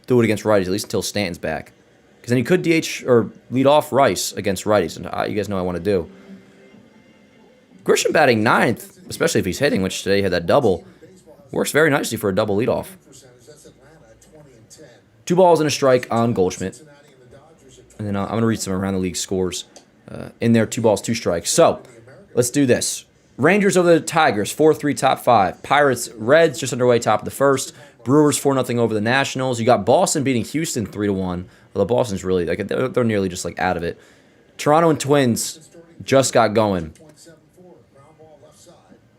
do it against righties, at least until Stanton's back. Because then you could DH or lead off Rice against righties. And you guys know what I want to do. Grisham batting 9th, especially if he's hitting, which today he had that double, works very nicely for a double leadoff. 2 balls and a strike on Goldschmidt. And then I'm going to read some around the league scores. In there, 2 balls, 2 strikes. So, let's do this. Rangers over the Tigers, 4-3 top 5. Pirates, Reds just underway top of the first. Brewers 4-0 over the Nationals. You got Boston beating Houston 3-1. Although Boston's really, like, they're nearly just, like, out of it. Toronto and Twins just got going.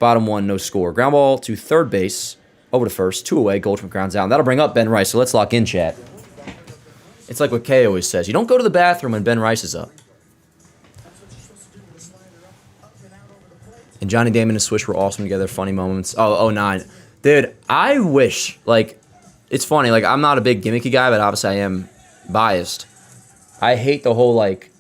Bottom 1, no score. Ground ball to third base, over to first, 2 away. Goldschmidt grounds out. And that'll bring up Ben Rice, so let's lock in, chat. It's like what Kay always says. You don't go to the bathroom when Ben Rice is up. And Johnny Damon and Swish were awesome together. Funny moments. Oh, 09. Dude, I wish, like, it's funny. Like, I'm not a big gimmicky guy, but obviously I am biased. I hate the whole, like,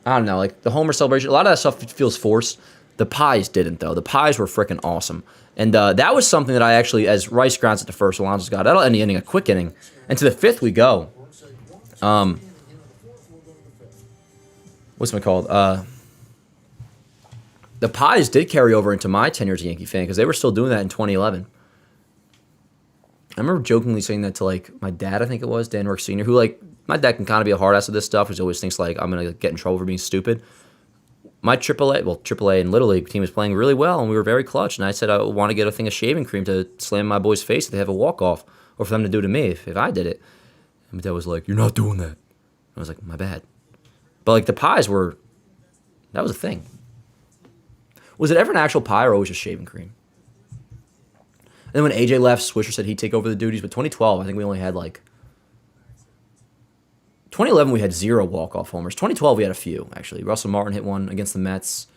I don't know, like, the Homer celebration. A lot of that stuff feels forced. The Pies didn't, though. The Pies were freaking awesome. And that was something that I actually, as Rice grounds at the first, Alonso's got. That'll end the inning, a quick inning. And to the 5th we go. What's it called? The Pies did carry over into my tenure as a Yankee fan because they were still doing that in 2011. I remember jokingly saying that to, like, my dad, I think it was, Dan Work Sr., who, like, my dad can kind of be a hard ass with this stuff, because he always thinks, like, I'm going to get in trouble for being stupid. My AAA and Little League team was playing really well, and we were very clutch. And I said I want to get a thing of shaving cream to slam my boy's face if they have a walk-off, or for them to do to me if I did it. And my dad was like, "You're not doing that." I was like, "My bad." But, like, the Pies were, that was a thing. Was it ever an actual pie or always just shaving cream? And then when AJ left, Swisher said he'd take over the duties. But 2012, I think we only had, like, 2011, we had 0 walk-off homers. 2012, we had a few, actually. Russell Martin hit one against the Mets.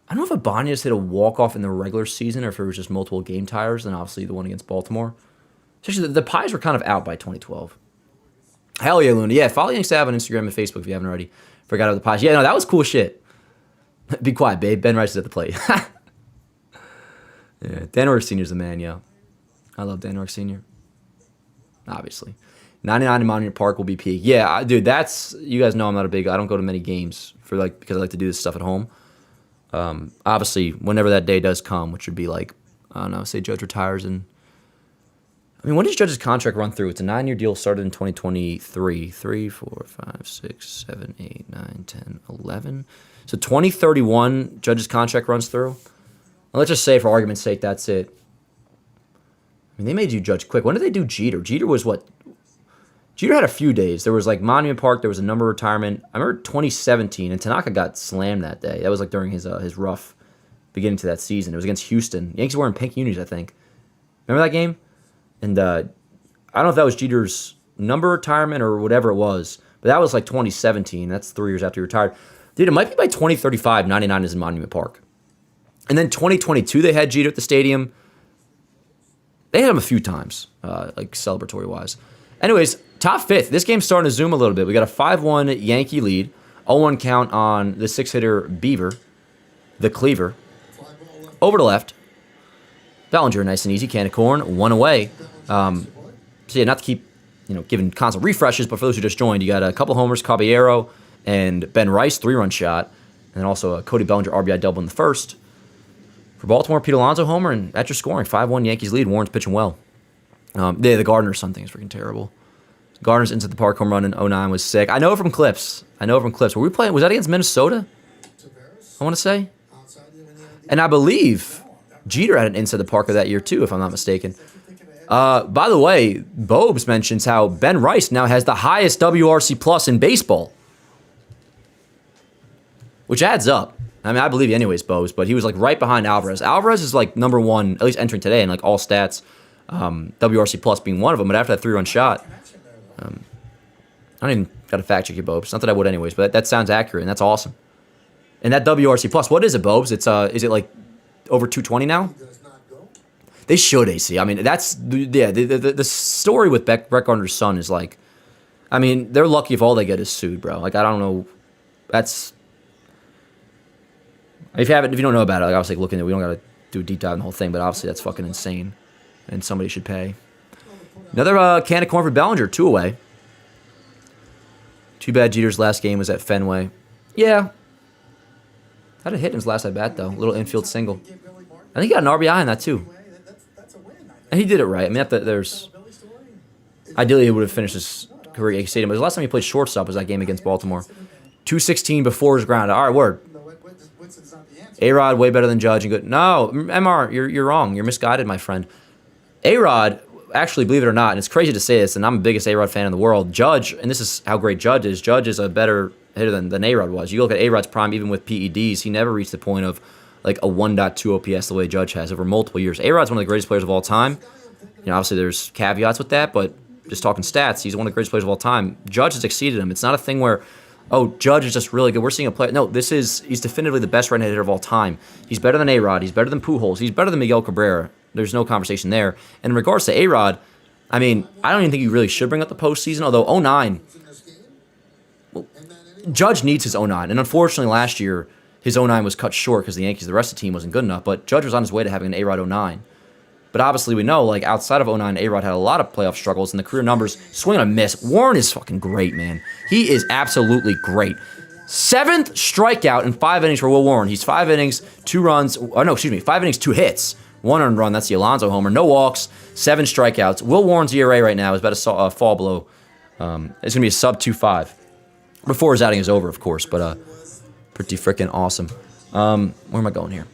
I don't know if Ibanez hit a walk-off in the regular season or if it was just multiple game tires, and obviously the one against Baltimore. Actually, the Pies were kind of out by 2012. Hell yeah, Luna. Yeah, follow Yanks Stab on Instagram and Facebook if you haven't already. Forgot about the Pies. Yeah, no, that was cool shit. Be quiet, babe. Ben Rice is at the plate. Yeah, Dan Ork Sr.'s the man, yo. I love Dan Ork Sr. Obviously. 99 in Monument Park will be peak. Yeah, dude, that's, you guys know I don't go to many games because I like to do this stuff at home. Obviously, whenever that day does come, which would be like, I don't know, say Judge retires when does Judge's contract run through? It's a 9-year deal, started in 2023. 3, 4, 5, 6, 7, 8, 9, 10, 11. So 2031, Judge's contract runs through. Well, let's just say, for argument's sake, that's it. I mean, they may do Judge quick. When did they do Jeter? Jeter was what? Jeter had a few days. There was, like, Monument Park. There was a number retirement. I remember 2017, and Tanaka got slammed that day. That was, like, during his rough beginning to that season. It was against Houston. Yankees were wearing pink unis, I think. Remember that game? And I don't know if that was Jeter's number retirement or whatever it was, but that was, like, 2017. That's 3 years after he retired. Dude, it might be by 2035, 99 is in Monument Park. And then 2022, they had Jeter at the stadium. They had him a few times, like celebratory-wise. Anyways, top 5th. This game's starting to zoom a little bit. We got a 5-1 Yankee lead. 0-1 count on the 6-hitter Beaver, the Cleaver. Over to left. Bellinger, nice and easy. Can of corn, 1 away. So yeah, not to keep giving constant refreshes, but for those who just joined, you got a couple homers, Caballero and Ben Rice, 3-run shot. And then also a Cody Bellinger RBI double in the first. For Baltimore, Pete Alonso homer, and that's your scoring. 5-1 Yankees lead. Warren's pitching well. The Gardner son thing is freaking terrible. Gardner's into the park home run in 09 was sick. I know it from clips. Were we playing? Was that against Minnesota? I want to say. And I believe Jeter had an inside the Parker that year too, if I'm not mistaken. By the way, Bobes mentions how Ben Rice now has the highest WRC plus in baseball, which adds up. I mean, I believe you anyways, Bobes, but he was like right behind Alvarez. Alvarez is like number one, at least entering today in like all stats. WRC plus being one of them, but after that 3-run shot, I don't even got to fact check you, Bobes. Not that I would anyways, but that sounds accurate and that's awesome. And that WRC plus, what is it, Bobes? It's is it like over 220 now? They should, AC. I mean, that's the story with Brett Gardner's son is like, I mean, they're lucky if all they get is sued, bro. Like, I don't know. That's if you don't know about it, like I was like looking at, we don't got to do a deep dive in the whole thing, but obviously that's fucking insane, and somebody should pay. Another can of corn for Bellinger, 2 away. Too bad Jeter's last game was at Fenway. Yeah. Had a hit in his last at bat though, little infield single. I think he got an RBI in that too. And he did it right. I mean, there's ideally he would have finished his career at Yankee Stadium, but the last time he played shortstop was that game against Baltimore. 216 before his ground. All right, word. A-Rod way better than Judge and good. No, MR, you're wrong. You're misguided, my friend. A-Rod, actually, believe it or not, and it's crazy to say this, and I'm the biggest A-Rod fan in the world. Judge, and this is how great Judge is. Judge is a better hitter than A-Rod was. You look at A-Rod's prime, even with PEDs, he never reached the point of like a 1.2 OPS the way Judge has over multiple years. A-Rod's one of the greatest players of all time. You know, obviously there's caveats with that, but just talking stats, he's one of the greatest players of all time. Judge has exceeded him. It's not a thing where, oh, Judge is just really good. We're seeing a player. No, he's definitively the best right-handed hitter of all time. He's better than A-Rod. He's better than Pujols. He's better than Miguel Cabrera. There's no conversation there. And in regards to A-Rod, I mean, I don't even think you really should bring up the postseason, although 09, well, Judge needs his 09. And unfortunately last year, his 09 was cut short because the Yankees, the rest of the team wasn't good enough. But Judge was on his way to having an A-Rod 09. But obviously we know, like, outside of 09, A-Rod had a lot of playoff struggles, and the career numbers swing and a miss. Warren is fucking great, man. He is absolutely great. 7th strikeout in 5 innings for Will Warren. He's 5 innings, 2 runs. Oh, no, excuse me. 5 innings, 2 hits. 1 earned run. That's the Alonso homer. No walks, 7 strikeouts. Will Warren's ERA right now is about to fall below. It's going to be a sub 2.5. Before his outing is over, of course, but pretty freaking awesome. Where am I going here?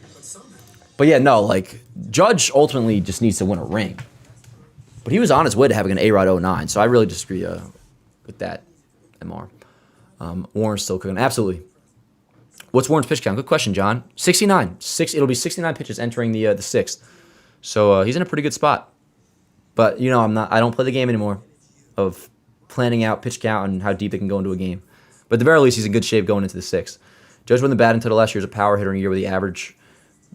But yeah, no, like, Judge ultimately just needs to win a ring. But he was on his way to having an A-Rod 09, so I really disagree with that, MR. Warren's still cooking. Absolutely. What's Warren's pitch count? Good question, John. 69. It'll be 69 pitches entering the 6th. So he's in a pretty good spot. But, you know, I don't play the game anymore of planning out pitch count and how deep they can go into a game. But at the very least, he's in good shape going into the 6th. Judge won the batting title last year as a power hitter in a year where the average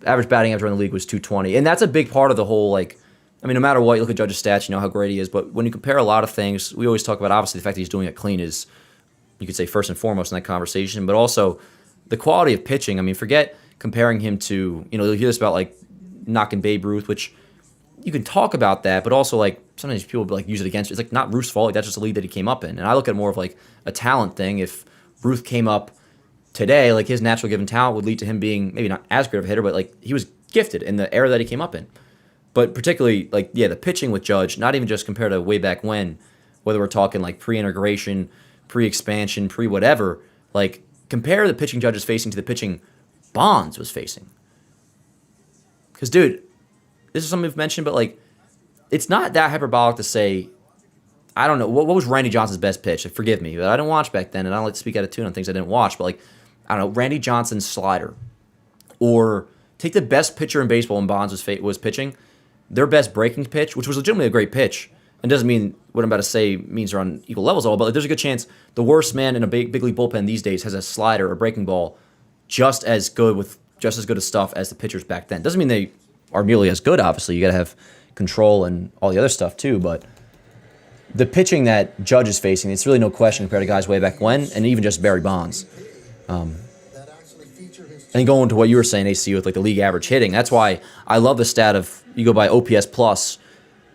batting average in the league was 220. And that's a big part of the whole, like, I mean, no matter what, you look at Judge's stats, you know how great he is. But when you compare a lot of things, we always talk about, obviously, the fact that he's doing it clean is, you could say, first and foremost in that conversation. But also, the quality of pitching. I mean, forget comparing him to, you know, you'll hear this about, like, knocking Babe Ruth, which you can talk about that, but also, like, sometimes people like use it against you. It's like not Ruth's fault. Like, that's just a league that he came up in. And I look at it more of like a talent thing. If Ruth came up today, like, his natural given talent would lead to him being maybe not as great of a hitter, but like he was gifted in the era that he came up in. But particularly, like, yeah, the pitching with Judge, not even just compared to way back when, whether we're talking like pre-integration, pre-expansion, pre-whatever, like, compare the pitching Judge is facing to the pitching Bonds was facing. Because, dude, this is something we've mentioned, but, like, it's not that hyperbolic to say, I don't know, what was Randy Johnson's best pitch? Like, forgive me, but I didn't watch back then, and I don't like to speak out of tune on things I didn't watch, but, like, I don't know, Randy Johnson's slider. Or take the best pitcher in baseball when Bonds was pitching, their best breaking pitch, which was legitimately a great pitch, and doesn't mean what I'm about to say means they're on equal levels at all, but like, there's a good chance the worst man in a big league bullpen these days has a slider or breaking ball just as good of stuff as the pitchers back then. Doesn't mean they are nearly as good, obviously. You got to have control and all the other stuff too, but the pitching that Judge is facing, it's really no question compared to guys way back when, and even just Barry Bonds. And going to what you were saying, AC, with like the league average hitting, that's why I love the stat of, you go by OPS plus,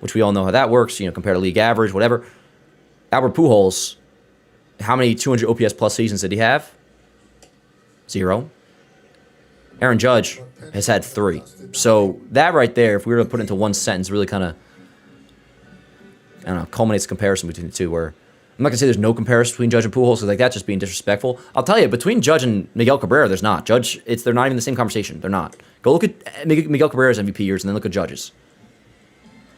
which we all know how that works, you know, compared to league average, whatever. Albert Pujols, how many 200 OPS plus seasons did he have? 0. Aaron Judge has had 3. So that right there, if we were to put it into one sentence, really kind of, I don't know, culminates the comparison between the two. Where I'm not gonna say there's no comparison between Judge and Pujols, because like that's just being disrespectful. I'll tell you, between Judge and Miguel Cabrera, there's not. Judge, they're not even in the same conversation. They're not. Go look at Miguel Cabrera's MVP years and then look at Judge's.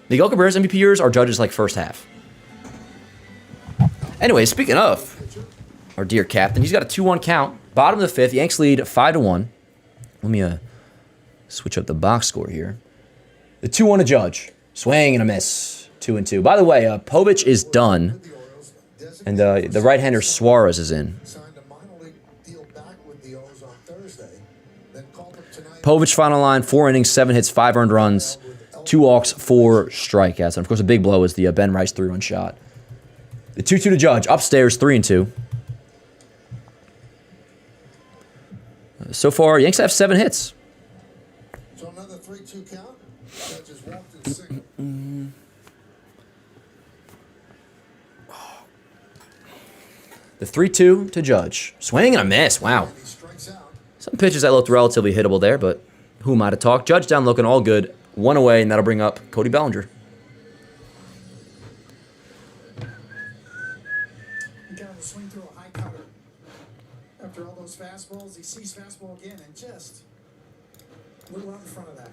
Miguel Cabrera's MVP years are Judge's like first half. Anyway, speaking of our dear captain, he's got a 2-1 count. Bottom of the 5th, Yanks lead 5-1. Let me switch up the box score here. The 2-1 to Judge. Swing and a miss. 2-2. By the way, Povich is done. And the right-hander Suarez is in. Povich final line, 4 innings, 7 hits, 5 earned runs, 2 walks, 4 strikeouts. And of course, a big blow is the Ben Rice 3-run shot. The 2-2 to Judge. Upstairs, 3-2. So far, Yanks have 7 hits. So another 3-2 count. Judges walked in single. The 3-2 to Judge. Swing and a miss. Wow. He strikes out. Some pitches that looked relatively hittable there, but who am I to talk? Judge down looking all good. 1 away, and that'll bring up Cody Bellinger. He got to swing through a high cutter. After all those fastballs, he sees fastball again and just a little out in front of that.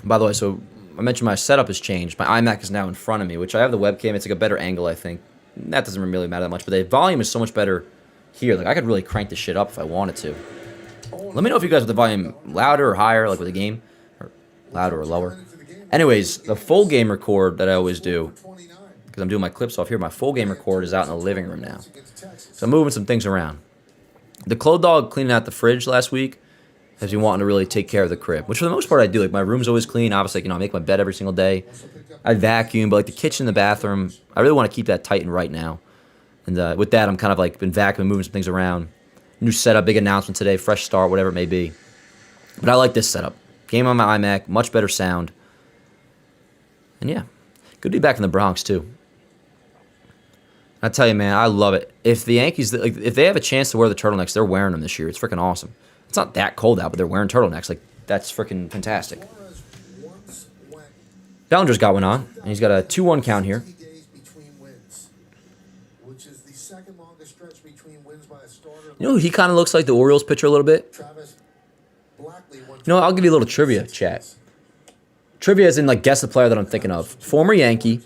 By the way, so I mentioned my setup has changed. My iMac is now in front of me, which I have the webcam. It's like a better angle, I think. That doesn't really matter that much, but the volume is so much better here. Like I could really crank this shit up if I wanted to. Let me know if you guys want the volume louder or higher, like with the game, or louder or lower. Anyways, the full game record that I always do, because I'm doing my clips off here, my full game record is out in the living room now. So I'm moving some things around. The Clo Dog cleaning out the fridge last week has been wanting to really take care of the crib, which for the most part I do. Like my room's always clean. Obviously, I make my bed every single day. I vacuum, but like the kitchen and the bathroom, I really want to keep that tight and right now. And with that, I'm kind of like been vacuuming, moving some things around. New setup, big announcement today, fresh start, whatever it may be. But I like this setup. Game on my iMac, much better sound. And yeah, good to be back in the Bronx too. I tell you, man, I love it. If the Yankees, like, if they have a chance to wear the turtlenecs, they're wearing them this year. It's freaking awesome. It's not that cold out, but they're wearing turtlenecks. Like, that's freaking fantastic. Bellinger's got one on, and he's got a 2-1 count here. You know who he kind of looks like? The Orioles pitcher a little bit? You know, I'll give you a little trivia, chat. Trivia is in, like, guess the player that I'm thinking of. Former Yankee.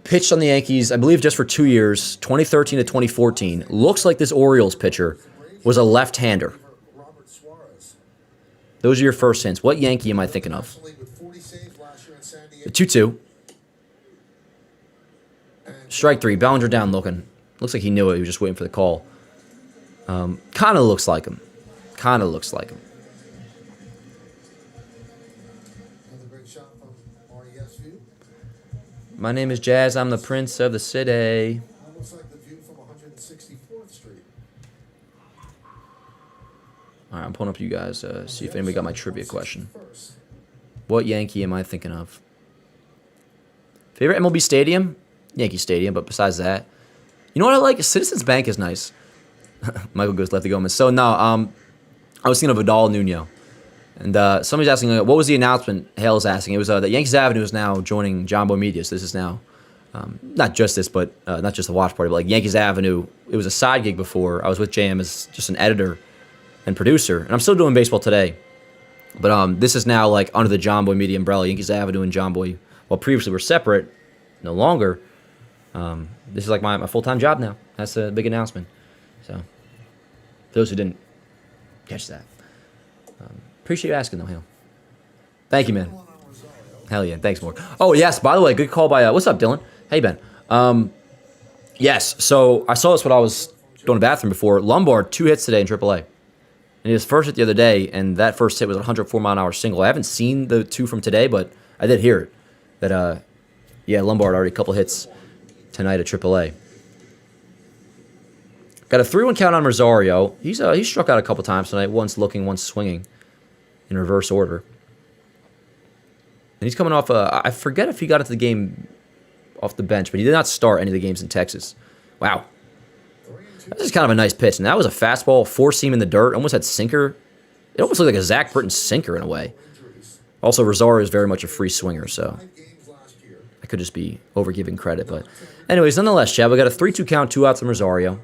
Pitched on the Yankees, I believe, just for 2 years, 2013 to 2014. Looks like this Orioles pitcher was a left-hander. Those are your first hints. What Yankee am I thinking of? The 2-2. Strike 3. Bellinger down looking. Looks like he knew it. He was just waiting for the call. Kind of looks like him. Kind of looks like him. My name is Jazz. I'm the Prince of the City. Looks like the view from 164th Street. All right, I'm pulling up you guys. See if anybody got my trivia question. What Yankee am I thinking of? Favorite MLB stadium? Yankee Stadium, but besides that, you know what I like? Citizens Bank is nice. Michael goes Lefty Gomez. So no, I was thinking of Vidal Nuno. And somebody's asking, what was the announcement? Hale is asking. It was that Yankees Avenue is now joining John Boy Media. So this is now, not just this, but not just the watch party, but like Yankees Avenue. It was a side gig before. I was with JM as just an editor and producer. And I'm still doing baseball today. But this is now like under the John Boy Media umbrella. Yankees Avenue and John Boy, while previously were separate, no longer. This is like my full-time job now. That's a big announcement. So, for those who didn't catch that. Appreciate you asking, though, Hale. Thank you, man. Hell yeah, thanks, Morgan. Oh, yes, by the way, good call by, what's up, Dylan? Hey, Ben. Yes, so I saw this when I was going to the bathroom before. Lombard, 2 hits today in AAA. And his first hit the other day, and that first hit was a 104-mile-an-hour single. I haven't seen the 2 from today, but I did hear it. That, yeah, Lombard already a couple hits tonight at AAA. Got a 3-1 count on Rosario. He's struck out a couple times tonight, once looking, once swinging. In reverse order. And he's coming off, I forget if he got into the game off the bench, but he did not start any of the games in Texas. Wow. That's just kind of a nice pitch. And that was a fastball, four-seam in the dirt. Almost had sinker. It almost looked like a Zach Britton sinker in a way. Also, Rosario is very much a free swinger, so I could just be overgiving credit. But anyways, nonetheless, Chad, we got a 3-2 count, 2 outs from Rosario.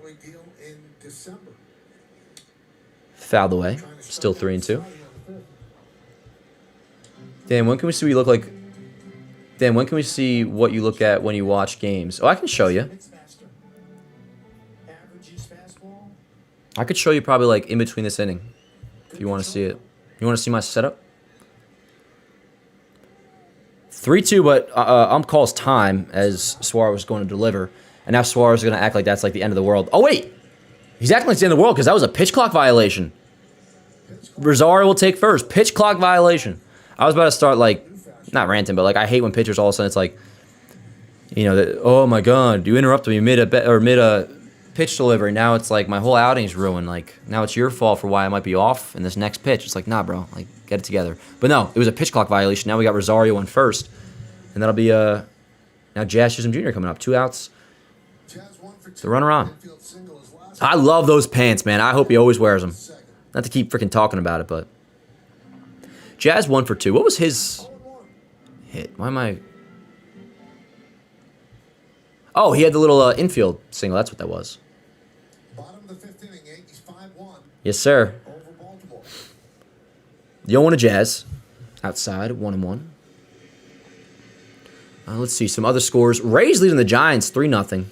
Fouled away. Still 3-2. Dan, when can we see what you look like? Dan, when can we see what you look at when you watch games? Oh, I can show you. I could show you probably like in between this inning, if you want to see it. You want to see my setup? 3-2, but calls time as Suarez was going to deliver. And now Suarez is going to act like that's like the end of the world. Oh, wait. He's acting like it's the end of the world because that was a pitch clock violation. Rosario will take first. Pitch clock violation. I was about to start like, not ranting, but like I hate when pitchers all of a sudden it's like, you know, oh my God, you interrupted me mid a pitch delivery. Now it's like my whole outing's ruined. Like now it's your fault for why I might be off in this next pitch. It's like, nah, bro, like get it together. But no, it was a pitch clock violation. Now we got Rosario on first, and that'll be now Jazz Chisholm Jr. coming up, 2 outs. The runner on. I love those pants, man. I hope he always wears them. Not to keep freaking talking about it, but Jazz 1 for 2. What was his hit? Why am I? Oh, he had the little infield single. That's what that was. Bottom of the 5th inning, Yankees 5-1 Yes, sir. over Baltimore. The 0-1 to Jazz. Outside, 1-1. Let's see some other scores. Rays leading the Giants 3-0.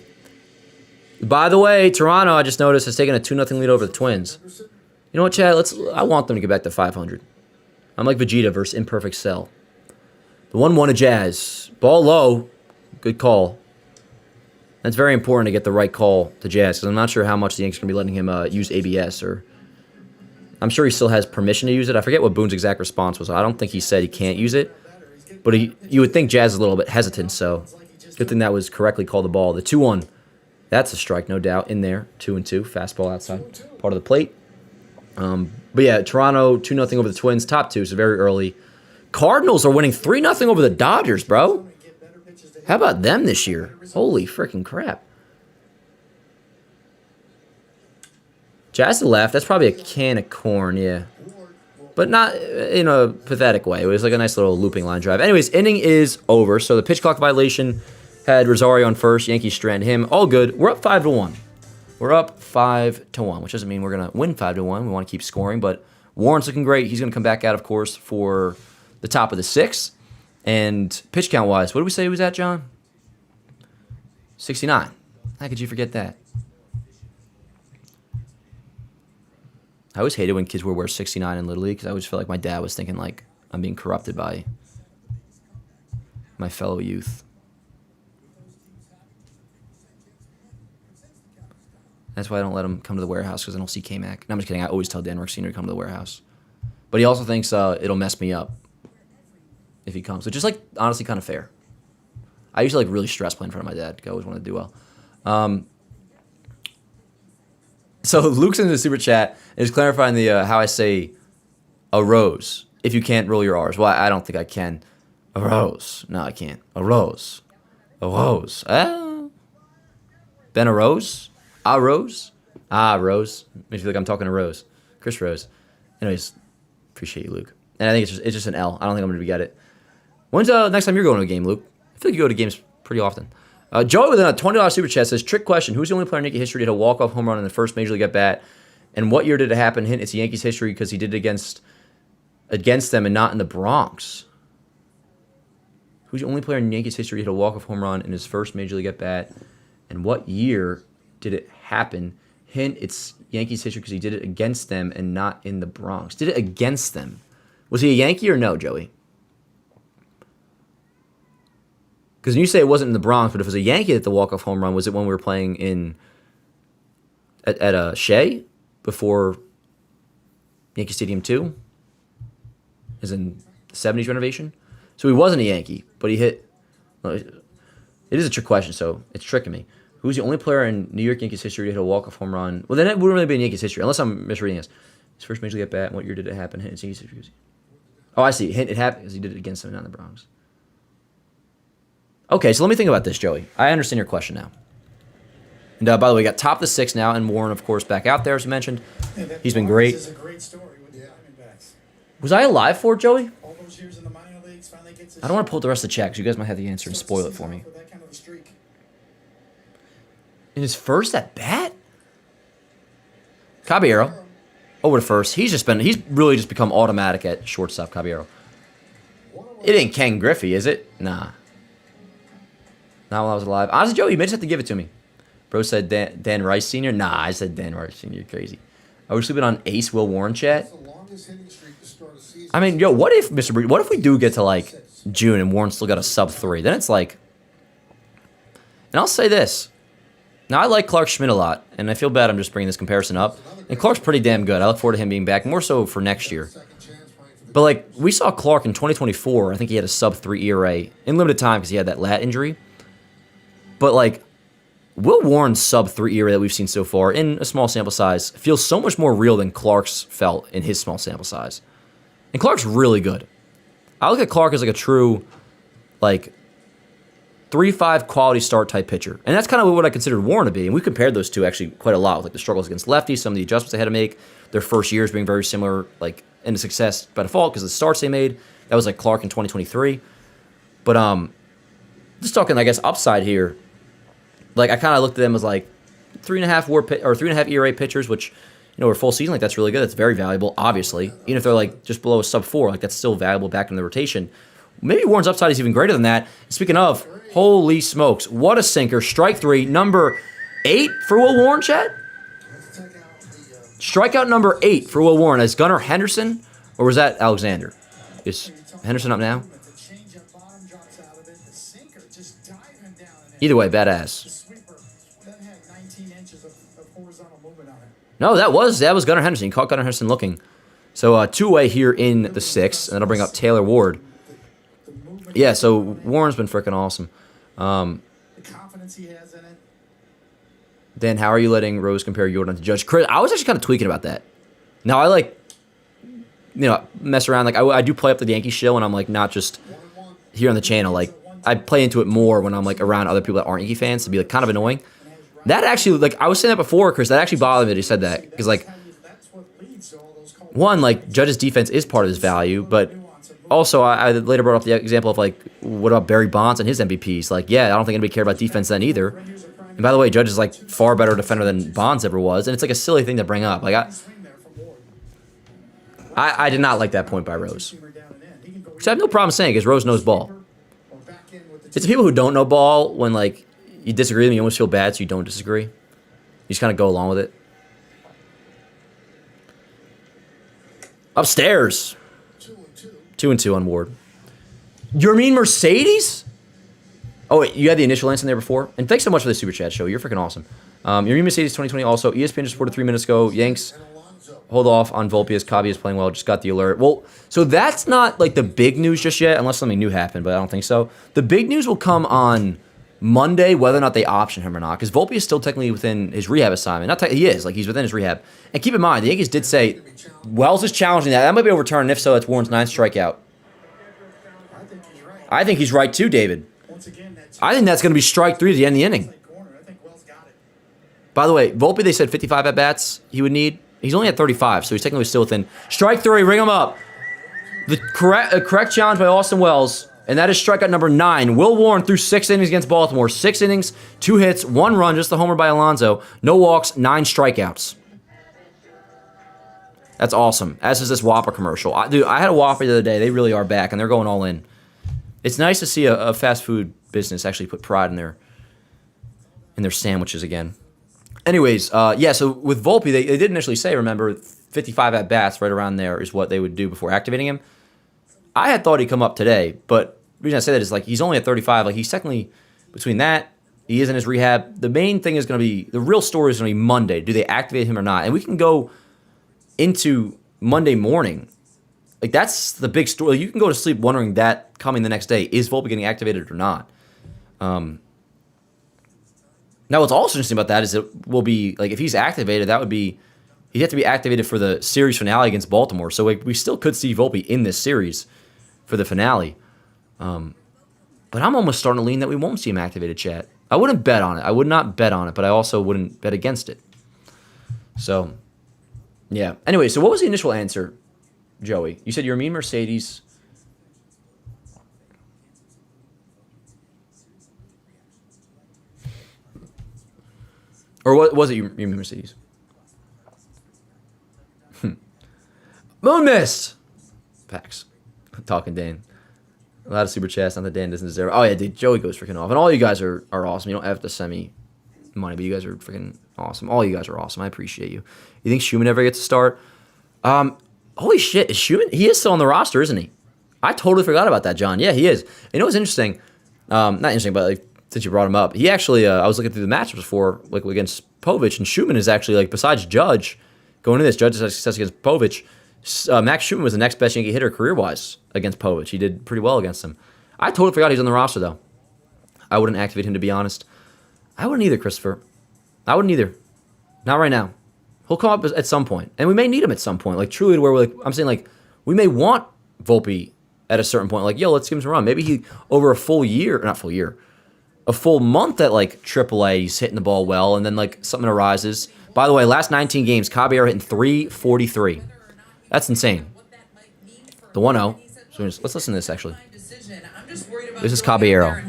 By the way, Toronto, I just noticed, has taken a 2-0 lead over the Twins. You know what, Chad? I want them to get back to 500. I'm like Vegeta versus Imperfect Cell. The 1-1 to Jazz. Ball low. Good call. That's very important to get the right call to Jazz because I'm not sure how much the Yankees are going to be letting him use ABS. Or I'm sure he still has permission to use it. I forget what Boone's exact response was. I don't think he said he can't use it. But you would think Jazz is a little bit hesitant, so good thing that was correctly called the ball. The 2-1. That's a strike, no doubt, in there. 2-2. Fastball outside. Part of the plate. But yeah, Toronto 2-0 over the Twins. Top 2, so very early. Cardinals are winning 3-0 over the Dodgers, bro. How about them this year? Holy freaking crap. Jazz to the left. That's probably a can of corn, yeah. But not in a pathetic way. It was like a nice little looping line drive. Anyways, inning is over. So the pitch clock violation had Rosario on first. Yankees strand him. All good. We're up 5-1. We're up 5-1, which doesn't mean we're going to win 5-1. We want to keep scoring, but Warren's looking great. He's going to come back out, of course, for the top of the 6th. And pitch count-wise, what did we say he was at, John? 69. How could you forget that? I always hated when kids would wear 69 in Little League because I always felt like my dad was thinking like I'm being corrupted by my fellow youth. That's why I don't let him come to the warehouse because I don't see K-Mac. No, I'm just kidding. I always tell Dan Rick Sr. to come to the warehouse. But he also thinks it'll mess me up if he comes, which is like honestly kind of fair. I usually like really stress playing in front of my dad because I always want to do well. So Luke's in the super chat and is clarifying the how I say a rose if you can't roll your R's. Well, I don't think I can. A rose. No, I can't. A rose. A rose. Ben a rose? A rose? Ah, Rose. Makes me feel like I'm talking to Rose. Chris Rose. Anyways, appreciate you, Luke. And I think it's just an L. I don't think I'm going to get it. When's the next time you're going to a game, Luke? I feel like you go to games pretty often. Joey with a $20 super chat says, trick question, who's the only player in Yankee history to hit a walk-off home run in the first Major League at-bat? And what year did it happen? Hint, it's Yankees history because he did it against them and not in the Bronx. Who's the only player in Yankees history to hit a walk-off home run in his first Major League at-bat? And what year did it happen? Hint, it's Yankees history because he did it against them and not in the Bronx. Did it against them. Was he a Yankee or no, Joey? Because you say it wasn't in the Bronx, but if it was a Yankee at the walk-off home run, was it when we were playing at Shea before Yankee Stadium 2? As in the 70s renovation? So he wasn't a Yankee, but he hit... Well, it is a trick question, so it's tricking me. Who's the only player in New York Yankees history to hit a walk-off home run? Well, then it wouldn't really be in Yankees history, unless I'm misreading this. His first Major League at-bat, what year did it happen? Hint, it's Yankees history. Oh, I see. Hint, it happened because he did it against them, not in the Bronx. Okay, so let me think about this, Joey. I understand your question now. And by the way, we got top of the 6 now, and Warren, of course, back out there, as you mentioned. He's been great. This is a great story with the Diamondbacks. Was I alive for it, Joey? All those years in the minor leagues, finally gets I don't want to pull up the rest of the checks. You guys might have the answer and spoil it for me. With that kind of a streak. In his first at bat? Caballero. Over to first. He's really just become automatic at shortstop, Caballero. It ain't Ken Griffey, is it? Nah. Not while I was alive. Honestly, Joey, you may just have to give it to me. Bro said Dan Rice Sr. Nah, I said Dan Rice Sr. You're crazy. Are we sleeping on Ace Will Warren chat? I mean, yo, what if, Mr. Breed, what if we do get to, like, June and Warren still got a sub-3? Then it's like... And I'll say this. Now, I like Clark Schmidt a lot, and I feel bad I'm just bringing this comparison up. And Clark's pretty damn good. I look forward to him being back, more so for next year. But, like, we saw Clark in 2024. I think he had a sub-3 ERA in limited time because he had that lat injury. But, like... Will Warren's sub-3 ERA that we've seen so far in a small sample size feels so much more real than Clark's felt in his small sample size. And Clark's really good. I look at Clark as like a true, like, 3-5 quality start type pitcher. And that's kind of what I considered Warren to be. And we compared those two actually quite a lot with like the struggles against lefties, some of the adjustments they had to make, their first years being very similar, like, in the success by default because of the starts they made. That was like Clark in 2023. But just talking, I guess, upside here. Like, I kind of looked at them as, like, 3.5 ERA pitchers, which, you know, a full season, like, that's really good. That's very valuable, obviously. Even if they're, like, just below a sub-4, like, that's still valuable back in the rotation. Maybe Warren's upside is even greater than that. Speaking of, holy smokes, what a sinker. Strike 3, number 8 for Will Warren, Chad? Strikeout number 8 for Will Warren. Is Gunnar Henderson, or was that Alexander? Is Henderson up now? Either way, badass. No, that was Gunnar Henderson. He caught Gunnar Henderson looking. So two-way here in the 6th, and that'll bring up Taylor Ward. Yeah, so Warren's been freaking awesome. The confidence he has in it. Dan, how are you letting Rose compare Jordan to Judge? Chris, I was actually kind of tweaking about that. Now, I like, you know, mess around. Like, I do play up the Yankees show, and I'm like not just here on the channel. Like, I play into it more when I'm like around other people that aren't Yankee fans to be like kind of annoying. That actually, like, I was saying that before, Chris. That actually bothered me that he said that because, like, one, like, Judge's defense is part of his value, but also I later brought up the example of like, what about Barry Bonds and his MVPs? Like, yeah, I don't think anybody cared about defense then either. And by the way, Judge is like far better defender than Bonds ever was, and it's like a silly thing to bring up. Like, I did not like that point by Rose, which I have no problem saying because Rose knows ball. It's the people who don't know ball when like you disagree with them, you almost feel bad, so you don't disagree. You just kind of go along with it. Upstairs. 2-2 on Ward. Yermin Mercedes? Oh, wait, you had the initial answer in there before? And thanks so much for the Super Chat show. You're freaking awesome. Yermin Mercedes 2020 also. ESPN just reported 3 minutes ago. Yanks hold off on Volpe as Cabby is playing well. Just got the alert. Well, so that's not like the big news just yet, unless something new happened, but I don't think so. The big news will come on Monday, whether or not they option him or not, because Volpe is still technically within his rehab assignment. He is, like, he's within his rehab. And keep in mind, the Yankees did say Wells is challenging that. That might be overturned. If so, that's Warren's 9th strikeout. I think he's right too, David. I think that's going to be strike 3 at the end of the inning. By the way, Volpe, they said 55 at-bats he would need. He's only at 35, so he's technically still within. Strike 3, ring him up. The correct challenge by Austin Wells, and that is strikeout number 9. Will Warren threw 6 innings against Baltimore. 6 innings, 2 hits, 1 run, just the homer by Alonso. No walks, 9 strikeouts. That's awesome. As is this Whopper commercial. Dude, I had a Whopper the other day. They really are back, and they're going all in. It's nice to see a fast food business actually put pride in their sandwiches again. Anyways, yeah, so with Volpe, they did initially say, remember, 55 at-bats right around there is what they would do before activating him. I had thought he'd come up today, but the reason I say that is, like, he's only at 35. Like, he's technically, between that, he is in his rehab. The main thing is going to be, the real story is going to be Monday. Do they activate him or not? And we can go into Monday morning. Like, that's the big story. You can go to sleep wondering that coming the next day. Is Volpe getting activated or not? Now, what's also interesting about that is it will be, like, if he's activated, that would be, he'd have to be activated for the series finale against Baltimore. So, like, we still could see Volpe in this series for the finale. But I'm almost starting to lean that we won't see him activated, chat. I wouldn't bet on it. I would not bet on it, but I also wouldn't bet against it. So, yeah. Anyway, so what was the initial answer, Joey? You said you're a mean Mercedes. Or what was it you mean Mercedes? Moon Mist! Pax. Talking Dan. A lot of super chats, not that Dan doesn't deserve. Oh, yeah, dude. Joey goes freaking off. And all you guys are awesome. You don't have to send me money, but you guys are freaking awesome. All you guys are awesome. I appreciate you. You think Schumann ever gets to start? Holy shit. Is Schumann? He is still on the roster, isn't he? I totally forgot about that, John. Yeah, he is. You know what's interesting? Not interesting, but like, since you brought him up, he actually, I was looking through the matchups before, like against Povich, and Schumann is actually, like, besides Judge, going into this, Judge has success against Povich. Max Schumann was the next best Yankee hitter career-wise against Povich. He did pretty well against him. I totally forgot he was on the roster, though. I wouldn't activate him, to be honest. I wouldn't either, Christopher. I wouldn't either. Not right now. He'll come up at some point, and we may need him at some point. Like, truly, where we're like, I'm saying, like, we may want Volpe at a certain point. Like, yo, let's give him some run. Maybe he, over a full year, not full year, a full month at, like, AAA, he's hitting the ball well, and then, like, something arises. By the way, last 19 games, Caballero hitting .343. That's insane. The 1-0. So let's listen to this, actually. This is Caballero.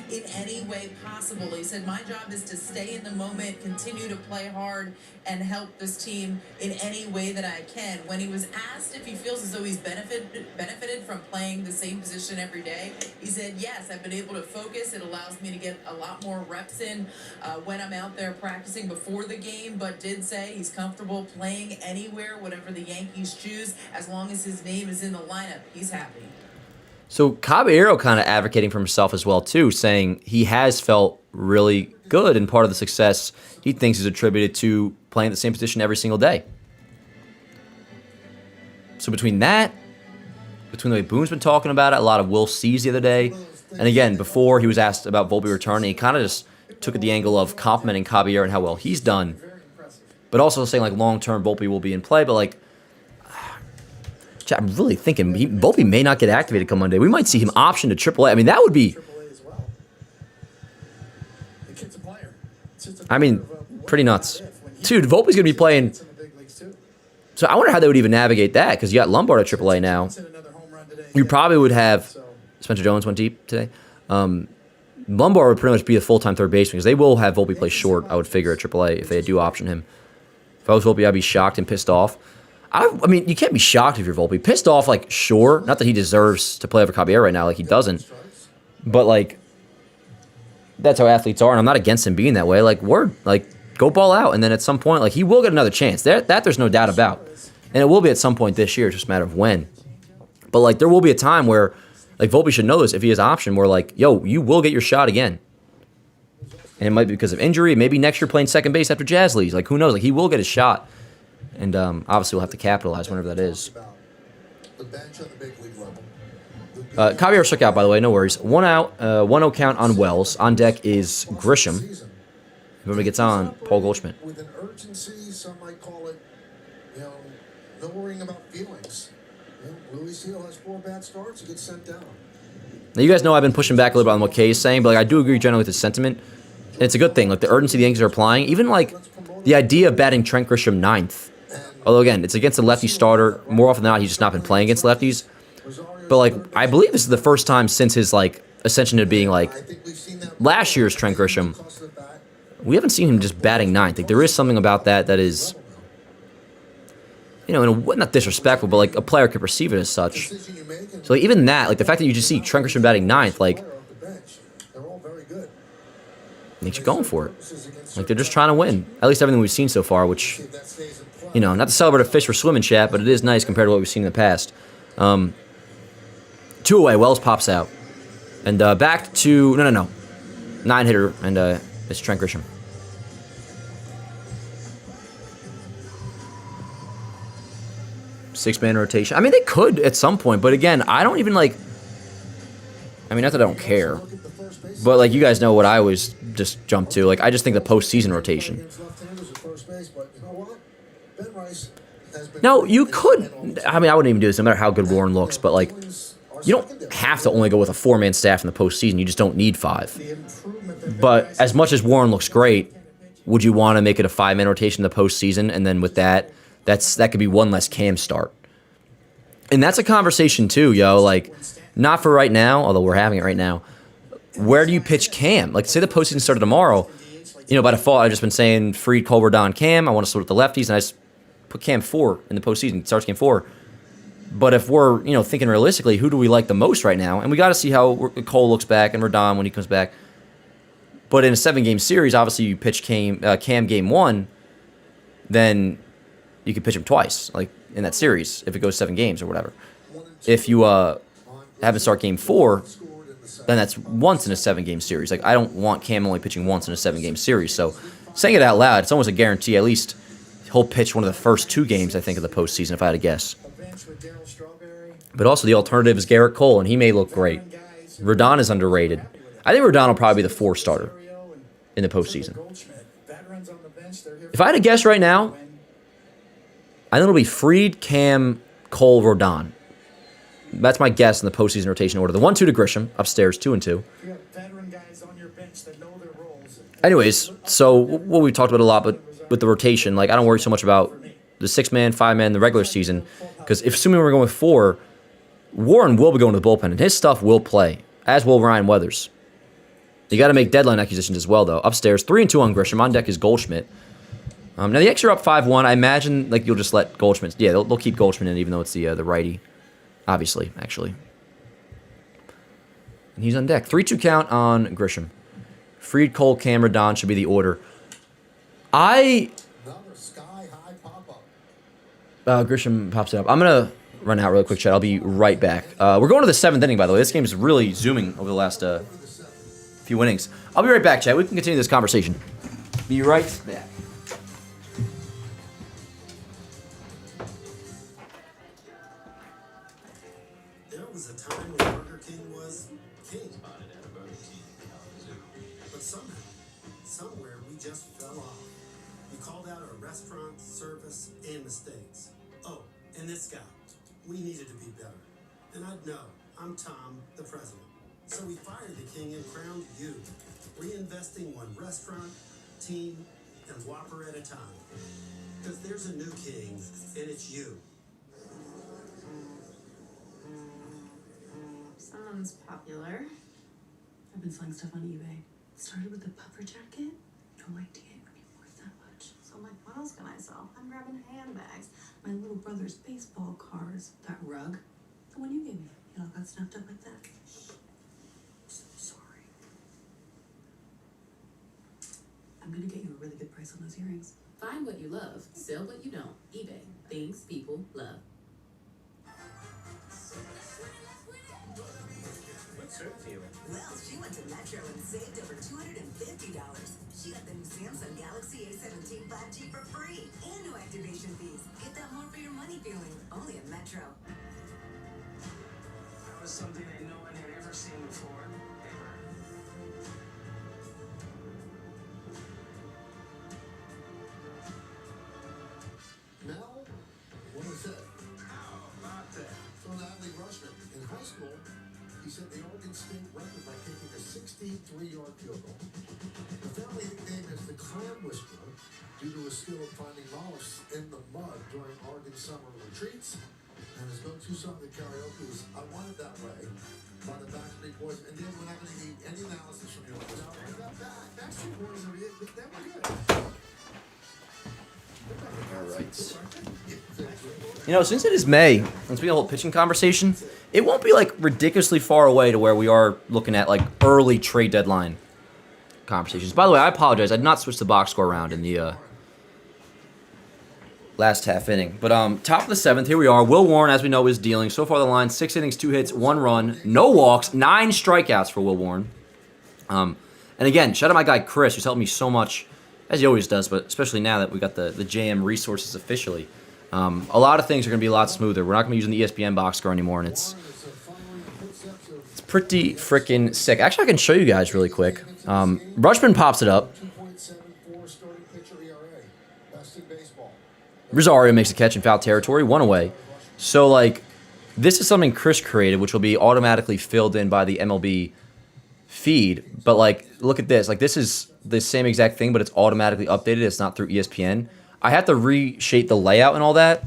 In any way possible. He said, my job is to stay in the moment, continue to play hard, and help this team in any way that I can. When he was asked if he feels as though he's benefited from playing the same position every day, he said, yes, I've been able to focus. It allows me to get a lot more reps in when I'm out there practicing before the game, but did say he's comfortable playing anywhere, whatever the Yankees choose, as long as his name is in the lineup. He's happy. So Caballero kind of advocating for himself as well, too, saying he has felt really good, and part of the success he thinks is attributed to playing the same position every single day. So between that, between the way Boone's been talking about it, a lot of Will C's the other day, and again, before he was asked about Volpe returning, he kind of just took it the angle of complimenting Caballero and how well he's done, but also saying, like, long-term Volpe will be in play, but, like, I'm really thinking Volpe may not get activated come Monday. We might see him option to AAA. I mean, that would be, I mean, pretty nuts. Dude, Volpe's going to be playing. So I wonder how they would even navigate that, because you got Lombard at AAA now. You probably would have, Spencer Jones went deep today. Lombard would pretty much be a full-time third baseman, because they will have Volpe play short, I would figure, at AAA if they do option him. If I was Volpe, I'd be shocked and pissed off. I mean, you can't be shocked if you're Volpe. Pissed off, like, sure. Not that he deserves to play over Caballero right now, like, he doesn't. But, like, that's how athletes are, and I'm not against him being that way. Like, go ball out, and then at some point, like, he will get another chance. That there's no doubt about. And it will be at some point this year, it's just a matter of when. But, like, there will be a time where, like, Volpe should know this if he has option, where, like, yo, you will get your shot again. And it might be because of injury. Maybe next year playing second base after Jazz leaves. Like, who knows? Like, he will get his shot. And obviously we'll have to capitalize whenever that is. Caballero struck out, by the way, no worries. 1 out, 1-0 count on Wells. On deck is Grisham. Whoever gets on, Paul Goldschmidt. With an urgency, some might call it, no worrying about feelings. Louis Seal has 4 bad starts, he gets sent down. Now, you guys know I've been pushing back a little bit on what Kay is saying, but like, I do agree generally with his sentiment. And it's a good thing. Like, the urgency the Yankees are applying, even like the idea of batting Trent Grisham 9th. Although, again, it's against a lefty starter. More often than not, he's just not been playing against lefties. But, like, I believe this is the first time since his, like, ascension to being, like, last year's Trent Grisham. We haven't seen him just batting 9th. Like, there is something about that is, you know, not disrespectful, but, like, a player could perceive it as such. So, like, even that, like, the fact that you just see Trent Grisham batting 9th, like, makes you going for it. Like, they're just trying to win. At least everything we've seen so far, which, you know, not to celebrate a fish for swimming, chat, but it is nice compared to what we've seen in the past. 2 away, Wells pops out. And back to, no. 9-hitter, and it's Trent Grisham. 6-man rotation. I mean, they could at some point, but again, I don't even, like, I mean, not that I don't care, but, like, you guys know what I always just jump to. Like, I just think the postseason rotation. No, you could. I mean, I wouldn't even do this no matter how good Warren looks, but, like, You don't have to only go with a 4-man staff in the postseason. You just don't need 5. But as much as Warren looks great, would you want to make it a 5-man rotation in the postseason? And then with that, that could be one less Cam start. And that's a conversation too, yo. Like, not for right now, although we're having it right now. Where do you pitch Cam? Like, say the postseason started tomorrow. By default, I've just been saying Fried, Culver, Don, Cam. I want to split with the lefties, and I just put Cam 4 in the postseason. Starts Game 4. But if we're, thinking realistically, who do we like the most right now? And we got to see how Cole looks back and Rodon when he comes back. But in a 7-game series, obviously you pitch Cam Game 1, then you can pitch him twice, like in that series, if it goes 7 games or whatever. If you have him start Game 4, then that's once in a 7-game series. Like, I don't want Cam only pitching once in a 7-game series. So saying it out loud, it's almost a guarantee. At least he'll pitch one of the first 2 games, I think, of the postseason, if I had to guess. But also the alternative is Garrett Cole, and he may look great. Rodon is underrated. I think Rodon will probably be the 4 starter in the postseason. If I had to guess right now, I think it'll be Fried, Cam, Cole, Rodon. That's my guess in the postseason rotation order. The 1-2 to Grisham, upstairs, 2 and 2. Anyways, so what we talked about a lot, but with the rotation, like, I don't worry so much about the 6-man, 5-man, the regular season, because if assuming we're going with 4, Warren will be going to the bullpen, and his stuff will play, as will Ryan Weathers. You got to make deadline acquisitions as well, though. Upstairs, 3 and 2 on Grisham. On deck is Goldschmidt. Now the Yankees are up 5-1. I imagine you'll just let Goldschmidt. Yeah, they'll keep Goldschmidt in, even though it's the righty. Obviously, actually. And he's on deck. 3-2 count on Grisham. Fried, Cole, Cam, Rodon should be the order. Grisham pops it up. I'm going to run out real quick, chat. I'll be right back. We're going to the 7th inning, by the way. This game is really zooming over the last few innings. I'll be right back, chat. We can continue this conversation. Be right back. There was a time when Burger King was king. But somehow, somewhere, we just fell off. We called out our restaurant, service, and mistakes. Oh, and this guy. We needed to be better. And I'd know. I'm Tom, the president. So we fired the king and crowned you, reinvesting one restaurant, team, and Whopper at a time. Because there's a new king, and it's you. Sounds popular. I've been selling stuff on eBay. Started with a puffer jacket. No idea it would be worth that much. So I'm like, what else can I sell? I'm grabbing handbags. My little brother's baseball cards. That rug. The one you gave me. It all got snapped up like that. Sorry. I'm gonna get you a really good price on those earrings. Find what you love, sell what you don't. eBay. Things people love. What's her feeling? Well, she went to Metro and saved over $250. She got the new Samsung Galaxy A17 5G for free and no activation fees. Get that more for your money feeling only at Metro. That was something that no one had ever seen before, ever. Now, what was that? How about that? From Adley Rushman. In high school, he set the Oregon State record by kicking a 63-yard field goal. The family nickname is the Clam Whisperer due to his skill of finding mollusks in the mud during Oregon summer retreats. And his go-to song at karaoke was "I Want It That Way" by the Backstreet Boys. And then we're not going to need any analysis from you on this. Backstreet Boys are they were good. All right. Since it is May, and speaking of the whole pitching conversation, it won't be ridiculously far away to where we are looking at early trade deadline conversations. By the way, I apologize. I did not switch the box score around in the last half inning. But top of the 7th, here we are. Will Warren, as we know, is dealing. So far the line, 6 innings, 2 hits, 1 run, no walks, 9 strikeouts for Will Warren. And again, shout out my guy Chris, who's helped me so much, as he always does, but especially now that we got the JM resources officially. A lot of things are going to be a lot smoother. We're not going to be using the ESPN box score anymore, and it's pretty freaking sick. Actually, I can show you guys really quick. Rushman pops it up. Rosario makes a catch in foul territory, 1 away. So, This is something Chris created, which will be automatically filled in by the MLB feed. But like, look at this. Like, this is the same exact thing, but it's automatically updated. It's not through ESPN. I have to reshape the layout and all that.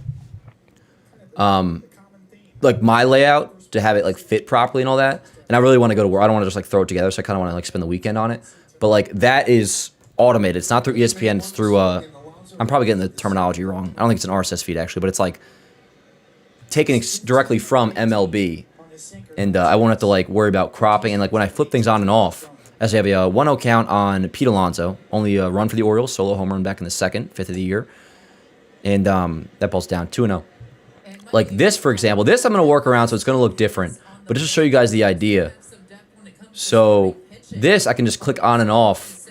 Like my layout to have it like fit properly and all that. And I really want to go to work. I don't want to just like throw it together. So I kind of want to like spend the weekend on it. But like that is automated. It's not through ESPN. It's through, I'm probably getting the terminology wrong. I don't think it's an RSS feed actually, but it's like taken directly from MLB. And I won't have to like worry about cropping. And like when I flip things on and off, as I have a 1-0 count on Pete Alonso, only a run for the Orioles, solo home run back in the second, 5th of the year. And that ball's down 2-0. Like this, for example, this I'm going to work around so it's going to look different. But just to show you guys the idea. So this I can just click on and off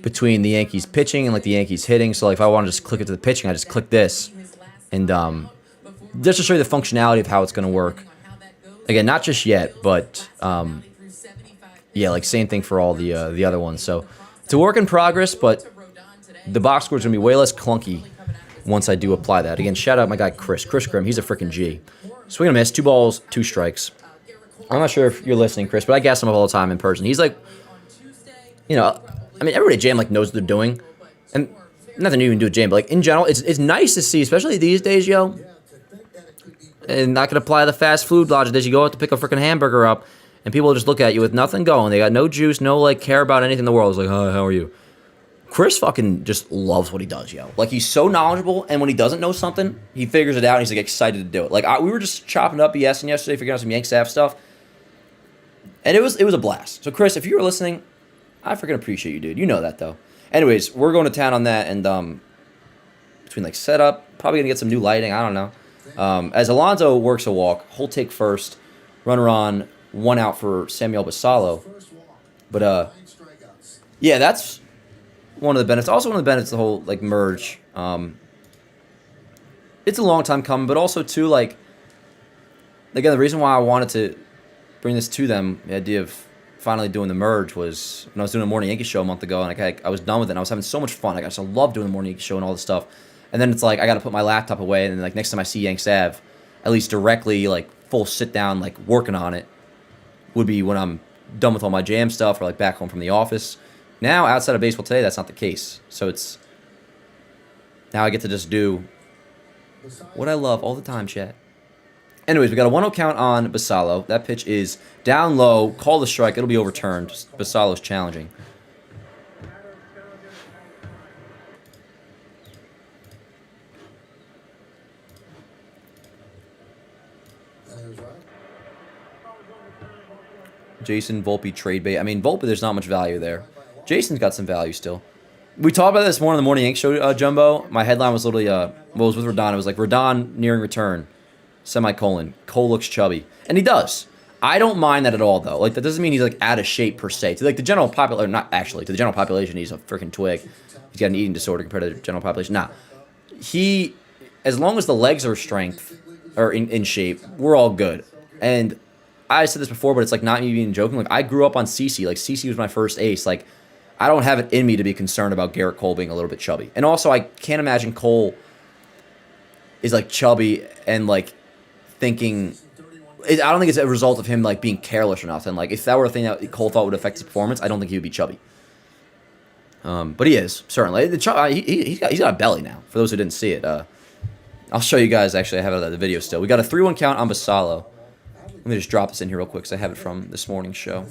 between the Yankees pitching and like the Yankees hitting. So like if I want to just click it to the pitching, I just click this. And just to show you the functionality of how it's going to work. Again, not just yet, but yeah, like same thing for all the other ones. So it's a work in progress, but the box score is going to be way less clunky once I do apply that. Again, shout out my guy Chris Grimm. He's a freaking G. Swing and a miss, 2 balls, 2 strikes. I'm not sure if you're listening, Chris, but I gas him up all the time in person. He's like, you know, I mean, everybody at Jam like knows what they're doing, and nothing to even do with Jam, but like in general, it's nice to see, especially these days, yo. And not gonna apply the fast food logic that you go out to pick a freaking hamburger up, and people just look at you with nothing going. They got no juice, no like care about anything in the world. It's like, hi, how are you? Chris fucking just loves what he does, yo. Like, he's so knowledgeable, and when he doesn't know something, he figures it out, and he's, like, excited to do it. Like, we were just chopping up BS yesterday, figuring out some Yank staff stuff, and it was a blast. So, Chris, if you were listening, I freaking appreciate you, dude. You know that, though. Anyways, we're going to town on that, and between, like, setup, probably going to get some new lighting, I don't know. As Alonso works a walk, whole take first, runner on, 1 out for Samuel Basallo. But, yeah, that's one of the benefits. Also, one of the benefits of the whole like merge. It's a long time coming, but also too like again the reason why I wanted to bring this to them, the idea of finally doing the merge, was when I was doing a morning Yankee show a month ago, and I was done with it. And I was having so much fun. Like, I just love doing the morning Yankee show and all this stuff. And then it's like I got to put my laptop away, and then like next time I see Yanks Ave, at least directly like full sit down like working on it, would be when I'm done with all my Jam stuff or like back home from the office. Now, outside of baseball today, that's not the case. So it's now I get to just do what I love all the time, chat. Anyways, we got a 1-0 count on Basallo. That pitch is down low. Call the strike. It'll be overturned. Basallo's challenging. Jason Volpe trade bait. I mean, Volpe, there's not much value there. Jason's got some value still. We talked about this more in the morning Yank show, Jumbo. My headline was literally, was with Rodon. It was like, Rodon nearing return, semicolon. Cole looks chubby. And he does. I don't mind that at all, though. Like, that doesn't mean he's, like, out of shape, per se. To, like, the general population, not actually, to the general population, he's a freaking twig. He's got an eating disorder compared to the general population. Nah. He, as long as the legs are in shape, we're all good. And I said this before, but it's, like, not me even joking. Like, I grew up on CC. Like, CC was my first ace. Like, I don't have it in me to be concerned about Garrett Cole being a little bit chubby. And also, I can't imagine Cole is, like, chubby and, like, thinking... I don't think it's a result of him, like, being careless or nothing. Like, if that were a thing that Cole thought would affect his performance, I don't think he would be chubby. But he is, certainly. He's got a belly now, for those who didn't see it. I'll show you guys, actually. I have the video still. We got a 3-1 count on Basallo. Let me just drop this in here real quick, because I have it from this morning's show.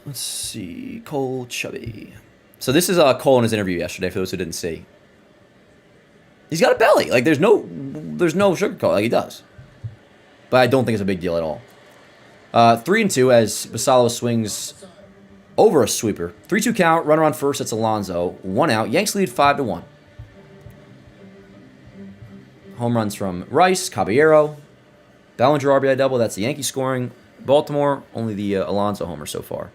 Let's see. Cole chubby. So this is Cole in his interview yesterday, for those who didn't see. He's got a belly. Like, there's no sugarcoat. Like, he does. But I don't think it's a big deal at all. 3-2 as Basallo swings over a sweeper. 3-2 count. Runner on first. It's Alonso. 1 out. Yanks lead 5-1. Home runs from Rice, Caballero, Bellinger RBI double. That's the Yankee scoring. Baltimore, only the Alonso homer so far.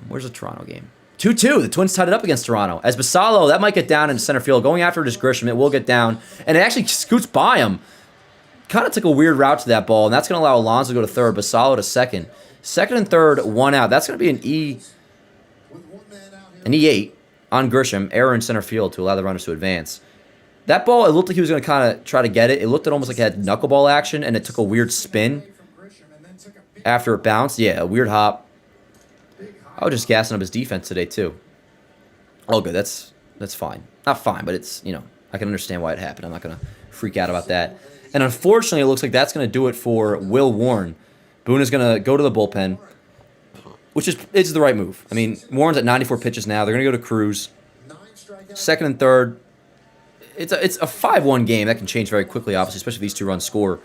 Where's the Toronto game? 2-2. The Twins tied it up against Toronto. As Basallo, that might get down in center field. Going after it is Grisham. It will get down. And it actually scoots by him. Kind of took a weird route to that ball. And that's going to allow Alonso to go to third. Basallo to second. Second and third, 1 out. That's going to be an E8 on Grisham. Error in center field to allow the runners to advance. That ball, it looked like he was going to kind of try to get it. It looked almost like it had knuckleball action, and it took a weird spin after it bounced. Yeah, a weird hop. I was just gassing up his defense today, too. Oh, good. That's fine. Not fine, but it's, I can understand why it happened. I'm not going to freak out about that. And unfortunately, it looks like that's going to do it for Will Warren. Boone is going to go to the bullpen, which is the right move. I mean, Warren's at 94 pitches now. They're going to go to Cruz. Second and third. It's a 5-1 game. That can change very quickly, obviously, especially if these 2 runs score.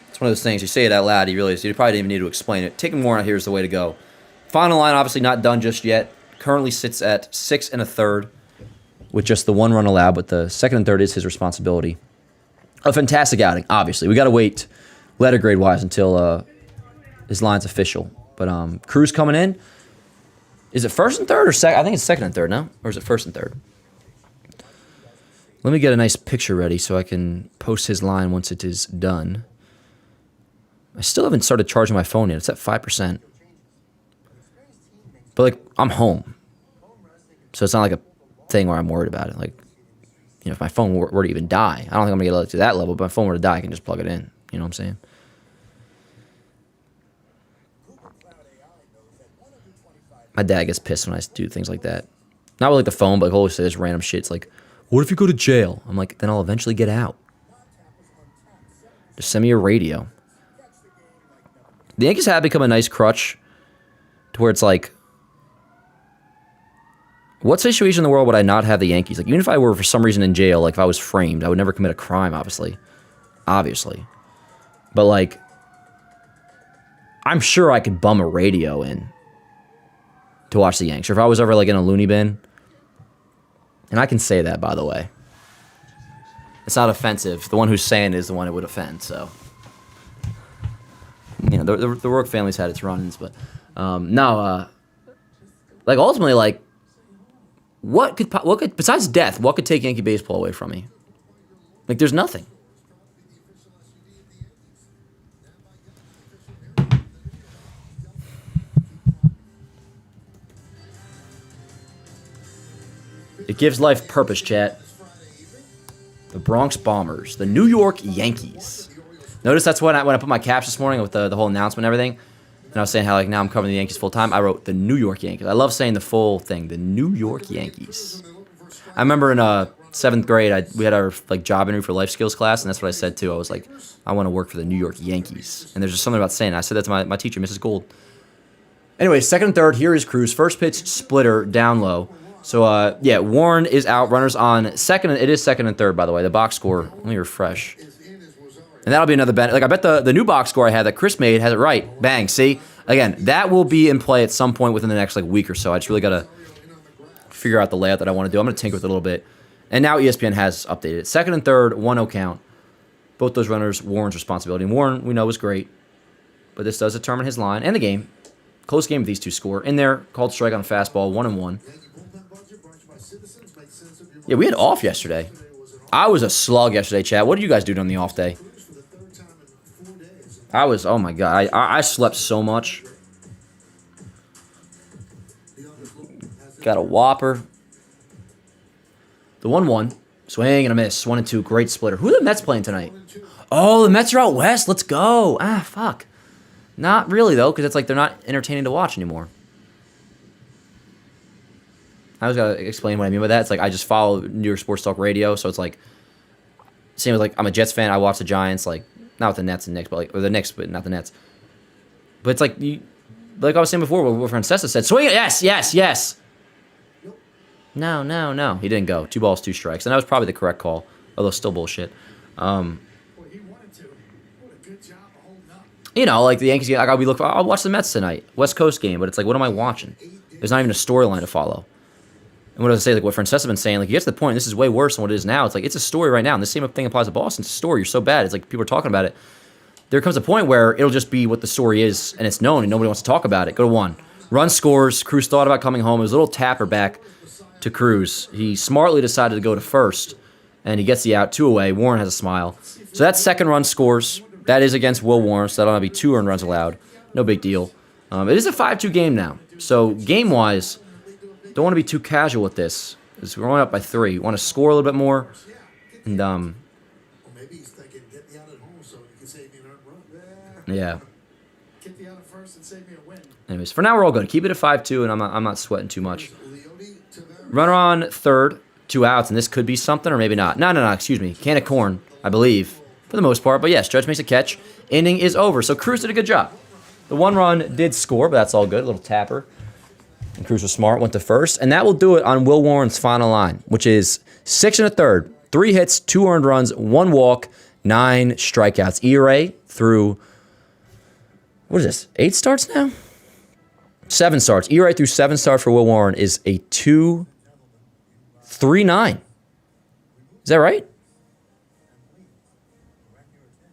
It's one of those things. You say it out loud, you probably didn't even need to explain it. Taking Warren out here is the way to go. Final line, obviously not done just yet. Currently sits at 6 1/3 with just the 1 run allowed, but the second and third is his responsibility. A fantastic outing, obviously. We got to wait letter grade-wise until his line's official. But Cruz coming in. Is it first and third or second? I think it's second and third, no? Or is it first and third? Let me get a nice picture ready so I can post his line once it is done. I still haven't started charging my phone yet. It's at 5%. But, I'm home. So it's not like a thing where I'm worried about it. If my phone were to even die, I don't think I'm going to get to that level, but if my phone were to die, I can just plug it in. You know what I'm saying? My dad gets pissed when I do things like that. Not with the phone, but he'll always say this random shit. It's like, what if you go to jail? I'm like, then I'll eventually get out. Just send me a radio. The Yankees have become a nice crutch to where it's like, what situation in the world would I not have the Yankees? Even if I were for some reason in jail, if I was framed, I would never commit a crime, obviously. But I'm sure I could bum a radio in to watch the Yanks. Or if I was ever in a loony bin. And I can say that, by the way. It's not offensive. The one who's saying it is the one it would offend, so. The Rourke family's had its run-ins, but no, ultimately, what could besides death, what could take Yankee baseball away from me? There's nothing. It gives life purpose, chat. The Bronx Bombers, the New York Yankees. Notice that's when I put my caps this morning with the whole announcement and everything. And I was saying how now I'm covering the Yankees full time. I wrote the New York Yankees. I love saying the full thing, the New York Yankees. I remember in 7th grade, we had our job interview for life skills class, and that's what I said too. I was like, I want to work for the New York Yankees. And there's just something about saying it. I said that to my teacher, Mrs. Gould. Anyway, second and third, here is Cruz. First pitch, splitter, down low. So, Warren is out. Runners on second. It is second and third, by the way. The box score, let me refresh. And that'll be another benefit. I bet the new box score I had that Chris made has it right. Bang, see? Again, that will be in play at some point within the next week or so. I just really got to figure out the layout that I want to do. I'm going to tinker with it a little bit. And now ESPN has updated it. Second and third, 1-0 count. Both those runners, Warren's responsibility. And Warren, we know, was great. But this does determine his line and the game. Close game if these two score. In there, called strike on a fastball, 1-1. Yeah, we had off yesterday. I was a slug yesterday, Chad. What did you guys do on the off day? Oh my God, I slept so much. Got a whopper. The 1-1. Swing and a miss. 1-2. Great splitter. Who are the Mets playing tonight? Oh, the Mets are out west. Let's go. Fuck. Not really, though, because it's they're not entertaining to watch anymore. I always got to explain what I mean by that. It's I just follow New York Sports Talk Radio, so it's same with I'm a Jets fan. I watch the Giants, not with the Nets and Knicks, but or the Knicks, but not the Nets. But it's like I was saying before, what Francesa said, swing it, yes. No. He didn't go. 2 balls, 2 strikes. And that was probably the correct call, although still bullshit. The Yankees, I'll watch the Mets tonight. West Coast game, but it's what am I watching? There's not even a storyline to follow. And what I say, what Francesa's been saying, you get to the point, this is way worse than what it is now. It's it's a story right now. And the same thing applies to Boston. It's a story. You're so bad. It's people are talking about it. There comes a point where it'll just be what the story is, and it's known, and nobody wants to talk about it. Go to 1. Run scores. Cruz thought about coming home. It was a little tapper back to Cruz. He smartly decided to go to first, and he gets the out. 2 away. Warren has a smile. So that second run scores. That is against Will Warren, so that'll be 2 earned runs allowed. No big deal. It is a 5-2 game now. So game-wise, don't want to be too casual with this. We're going up by 3. Want to score a little bit more. And Well, maybe he's thinking, get me out at home so you can save me an earned run. yeah. Get the out at first and save me a win. Anyways, for now we're all good. Keep it at 5-2, and I'm not sweating too much. Leone Taveras. Runner on third, 2 outs, and this could be something or maybe not. No, excuse me. Can of corn, I believe, for the most part. But yes, Judge makes a catch. Inning is over. So Cruz did a good job. The 1 run did score, but that's all good. A little tapper. And Cruz was smart, went to first. And that will do it on Will Warren's final line, which is 6 1/3, 3 hits, 2 earned runs, 1 walk, 9 strikeouts. ERA through, what is this, 8 starts now? 7 starts. ERA through 7 starts for Will Warren is a 2.39. Is that right?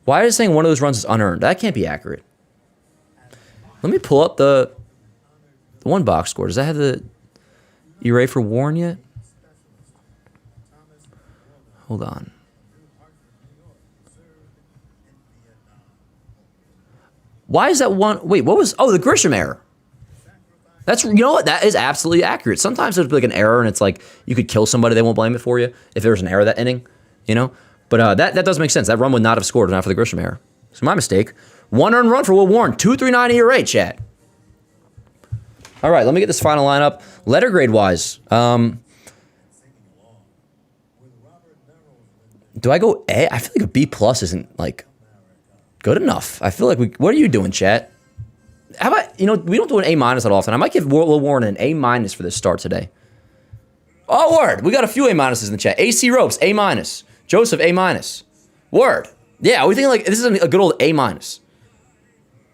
Why is it saying one of those runs is unearned? That can't be accurate. Let me pull up the one box score. Does that have the ERA for Warren yet? Hold on. Why is that one? Wait, what was? Oh, the Grisham error. That's, you know what? That is absolutely accurate. Sometimes there's like an error and it's like you could kill somebody. They won't blame it for you if there's an error that inning, you know? But that does make sense. That run would not have scored if not for the Grisham error. So my mistake. 1 earned run for Will Warren. 2.39 ERA, chat. All right, let me get this final lineup. Letter grade wise. Do I go A? I feel like a B plus isn't like good enough. I feel like what are you doing, chat? How about, we don't do an A minus that often. I might give Will Warren an A minus for this start today. Oh, word. We got a few A minuses in the chat. AC Ropes, A minus. Joseph, A minus. Word. Yeah, we think like this is a good old A minus.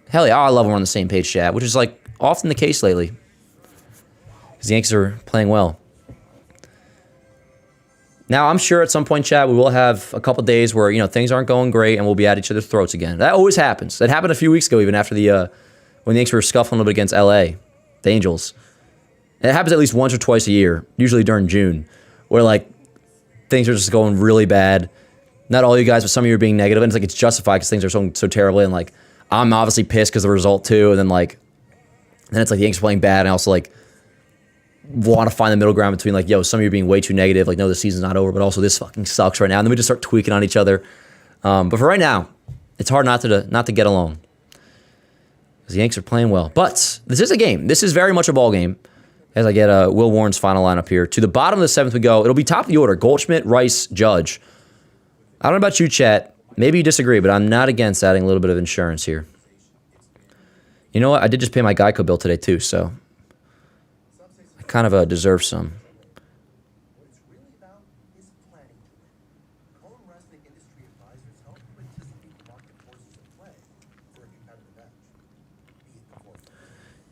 Hell yeah. Oh, I love when we're on the same page, chat, which is like often the case lately. Because the Yankees are playing well. Now, I'm sure at some point, chat, we will have a couple days where, things aren't going great and we'll be at each other's throats again. That always happens. That happened a few weeks ago, even after when the Yankees were scuffling a little bit against LA, the Angels. And it happens at least once or twice a year, usually during June, where like things are just going really bad. Not all you guys, but some of you are being negative, and it's like it's justified because things are so terribly, and like I'm obviously pissed because of the result too, and then it's like the Yankees playing bad, and I also like want to find the middle ground between like, yo, some of you are being way too negative, like no, the season's not over, but also this fucking sucks right now, and then we just start tweaking on each other. But for right now, it's hard not to get along. Because the Yankees are playing well. But this is a game. This is very much a ball game. As I get Will Warren's final lineup here. To the bottom of the 7th we go. It'll be top of the order. Goldschmidt, Rice, Judge. I don't know about you, chat. Maybe you disagree, but I'm not against adding a little bit of insurance here. You know what? I did just pay my Geico bill today, too, so I kind of deserve some.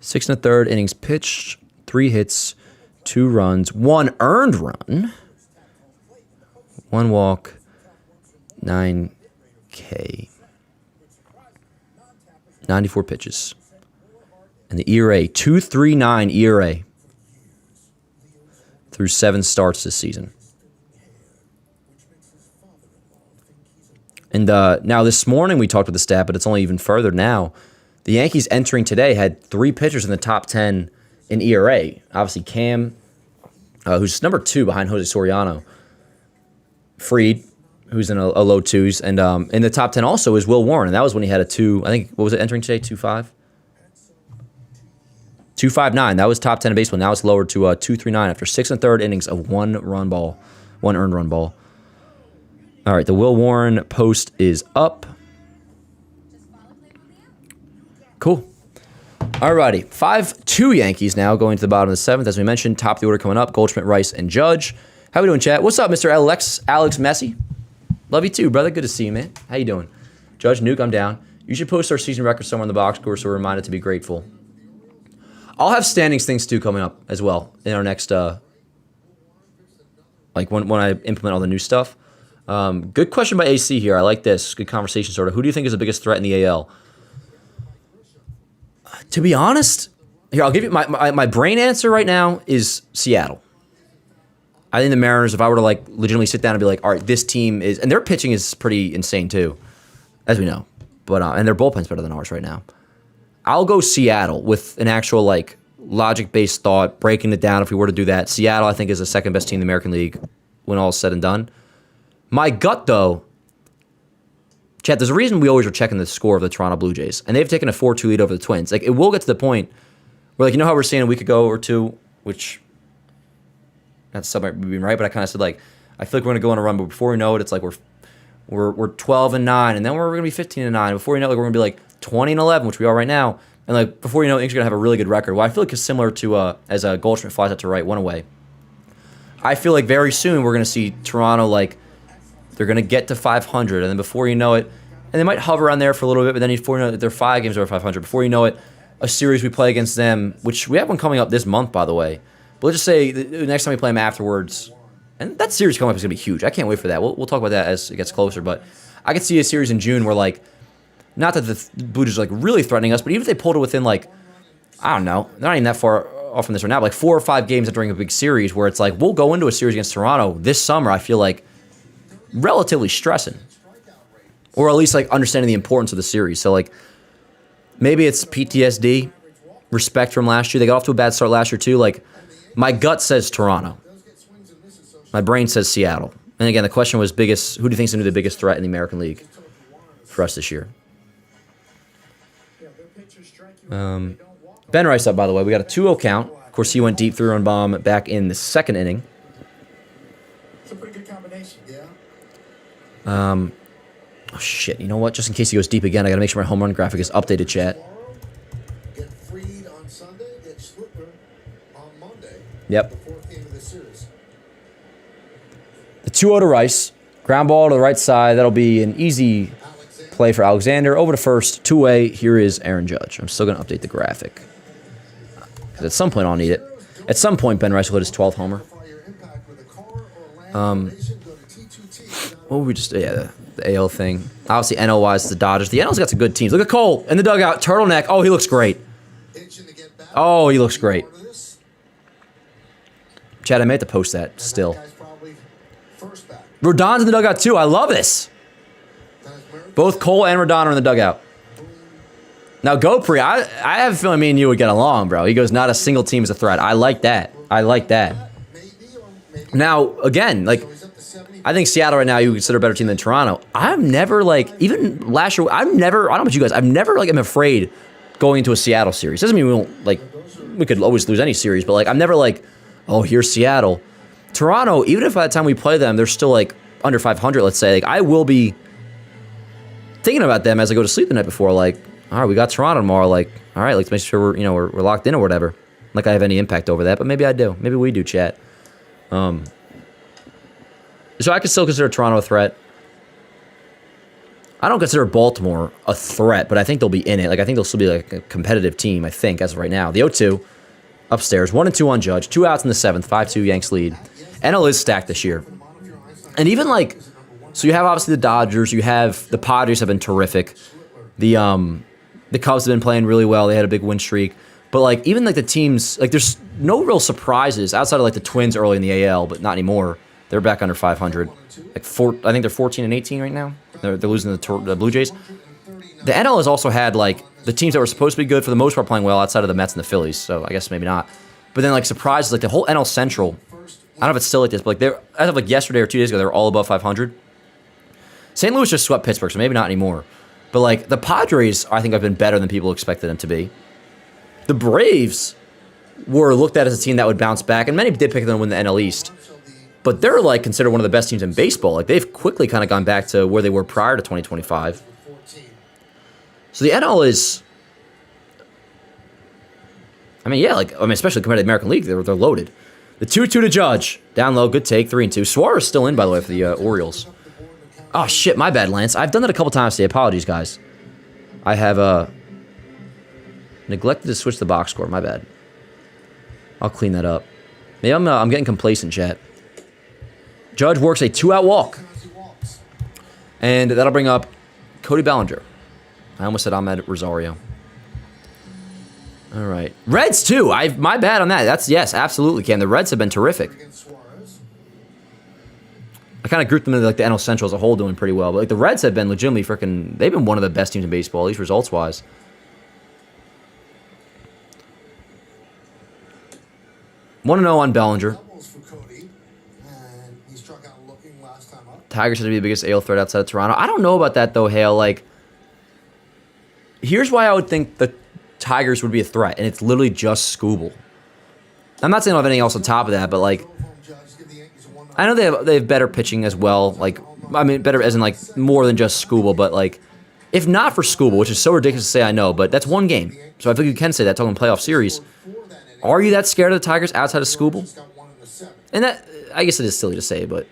Six and a third innings pitched, 3 hits, 2 runs, 1 earned run, 1 walk, 9 K, 94 pitches, and the ERA 2.39 ERA through 7 starts this season. And now this morning we talked about the stat, but it's only even further now. The Yankees entering today had 3 pitchers in the top 10 in ERA. Obviously, Cam, who's number 2 behind Jose Soriano. Fried, who's in a low 2s. And in the top 10 also is Will Warren. And that was when he had a 2, I think, what was it entering today? 2.5? 2.59. That was top 10 in baseball. Now it's lowered to 2.39 after 6 1/3 innings of 1 earned run ball. All right, the Will Warren post is up. Cool. Alrighty. 5-2 Yankees now going to the bottom of the 7th. As we mentioned, top of the order coming up. Goldschmidt, Rice, and Judge. How we doing, chat? What's up, Mr. Alex Messi? Love you too, brother. Good to see you, man. How you doing? Judge, Nuke, I'm down. You should post our season record somewhere in the box score so we're reminded to be grateful. I'll have standings things too coming up as well in our next, like when I implement all the new stuff. Good question by AC here. I like this. Good conversation, sort of. Who do you think is the biggest threat in the AL? To be honest, here, I'll give you my brain answer right now is Seattle. I think the Mariners, if I were to like legitimately sit down and be like, all right, this team is, and their pitching is pretty insane too, as we know, but and their bullpen's better than ours right now. I'll go Seattle with an actual like logic-based thought, breaking it down if we were to do that. Seattle, I think, is the second best team in the American League when all is said and done. My gut, though, Chad, there's a reason we always are checking the score of the Toronto Blue Jays, and they've taken a 4-2 lead over the Twins. Like, it will get to the point where, like, you know how we're saying a week ago or two, which, that's something being right, but I kind of said, like, I feel like we're going to go on a run, but before we know it, it's like we're 12-9, and then we're going to be 15-9. Before you know it, like, we're going to be like 20-11, which we are right now, and like before you know it, Ink's going to have a really good record. Well, I feel like it's similar to as Goldschmidt flies out to right, one away. I feel like very soon we're going to see Toronto, like, they're going to get to 500, and then before you know it, and they might hover around there for a little bit, but then before you know it, they're 5 games over 500. Before you know it, a series we play against them, which we have one coming up this month, by the way. But let's just say the next time we play them afterwards, and that series coming up is going to be huge. I can't wait for that. We'll talk about that as it gets closer, but I could see a series in June where, like, not that the Blue Jays are, like, really threatening us, but even if they pulled it within, like, I don't know, they're not even that far off from this right now, but like 4 or 5 games during a big series where it's like, we'll go into a series against Toronto this summer, I feel like, relatively stressing. Or at least, like, understanding the importance of the series. So, like, maybe it's PTSD, respect from last year. They got off to a bad start last year, too. Like, my gut says Toronto. My brain says Seattle. And again, the question was who do you think is going to be the biggest threat in the American League for us this year? Ben Rice up, by the way. We got a 2-0 count. Of course, he went deep 3-run bomb back in the second inning. It's a pretty good combination, yeah. Oh, shit. You know what? Just in case he goes deep again, I got to make sure my home run graphic is updated, chat. Get Freed on Sunday, get Slipper on Monday. Yep. The 4th game of the series. The 2-0 to Rice. Ground ball to the right side. That'll be an easy play for Alexander. Over to first. 2-way. Here is Aaron Judge. I'm still going to update the graphic. Because at some point I'll need it. At some point, Ben Rice will hit his 12th homer. What were we just... Yeah, the AL thing. Obviously, NL-wise, the Dodgers. The NL's got some good teams. Look at Cole in the dugout. Turtleneck. Oh, he looks great. Oh, he looks great. Chad, I may have to post that still. Rodon's in the dugout, too. I love this. Both Cole and Rodon are in the dugout. Now, Gopri, I have a feeling me and you would get along, bro. He goes, not a single team is a threat. I like that. I like that. Now, again, like, I think Seattle right now, you consider a better team than Toronto. I'm never, like, even last year, I don't know about you guys, I'm never, like, am afraid going into a Seattle series. Doesn't mean we won't, like, we could always lose any series, but, like, I'm never like, oh, here's Seattle. Toronto, even if by the time we play them, they're still, like, under 500, let's say, like, I will be thinking about them as I go to sleep the night before, like, all right, we got Toronto tomorrow, like, all right, let's make sure we're locked in or whatever. Like I have any impact over that, but maybe I do. Maybe we do, chat. So I could still consider Toronto a threat. I don't consider Baltimore a threat, but I think they'll be in it. Like, I think they'll still be like a competitive team, I think, as of right now. The 0-2, upstairs, 1-2 on Judge, 2 outs in the 7th, 5-2 Yanks lead. NL is stacked this year. And even like, so you have obviously the Dodgers, you have the Padres have been terrific. The Cubs have been playing really well. They had a big win streak. But like, even like the teams, like there's no real surprises outside of like the Twins early in the AL, but not anymore. They're back under 500. Like I think they're 14-18 right now. They're losing the Blue Jays. The NL has also had like the teams that were supposed to be good for the most part playing well outside of the Mets and the Phillies. So I guess maybe not. But then like surprises, like the whole NL Central. I don't know if it's still like this, but like they're as of like yesterday or 2 days ago, they were all above 500. St. Louis just swept Pittsburgh, so maybe not anymore. But like the Padres, I think have been better than people expected them to be. The Braves were looked at as a team that would bounce back, and many did pick them to win the NL East. But they're like considered one of the best teams in baseball. Like they've quickly kind of gone back to where they were prior to 2025. So the NL is, especially compared to the American League, they're loaded. The 2-2 to Judge, down low, good take, 3-2. Suarez still in, by the way, for the Orioles. Oh shit, my bad, Lance. I've done that a couple times today. Apologies, guys. I have neglected to switch the box score. My bad. I'll clean that up. Maybe I'm getting complacent, chat. Judge works a 2-out walk. And that'll bring up Cody Bellinger. I almost said Ahmed Rosario. All right. Reds, too. My bad on that. Yes, absolutely, Cam. The Reds have been terrific. I kind of grouped them into like the NL Central as a whole doing pretty well. But like the Reds have been legitimately they've been one of the best teams in baseball, at least results-wise. Want to know on Bellinger. Tigers are to be the biggest AL threat outside of Toronto. I don't know about that, though, Hale. Like, here's why I would think the Tigers would be a threat, and it's literally just Skubal. I'm not saying I have anything else on top of that, but, like, I know they have better pitching as well. Like, I mean, better as in, like, more than just Skubal, but, like, if not for Skubal, which is so ridiculous to say, I know, but that's one game. So I think you can say that talking playoff series. Are you that scared of the Tigers outside of Skubal? And that, I guess it is silly to say, but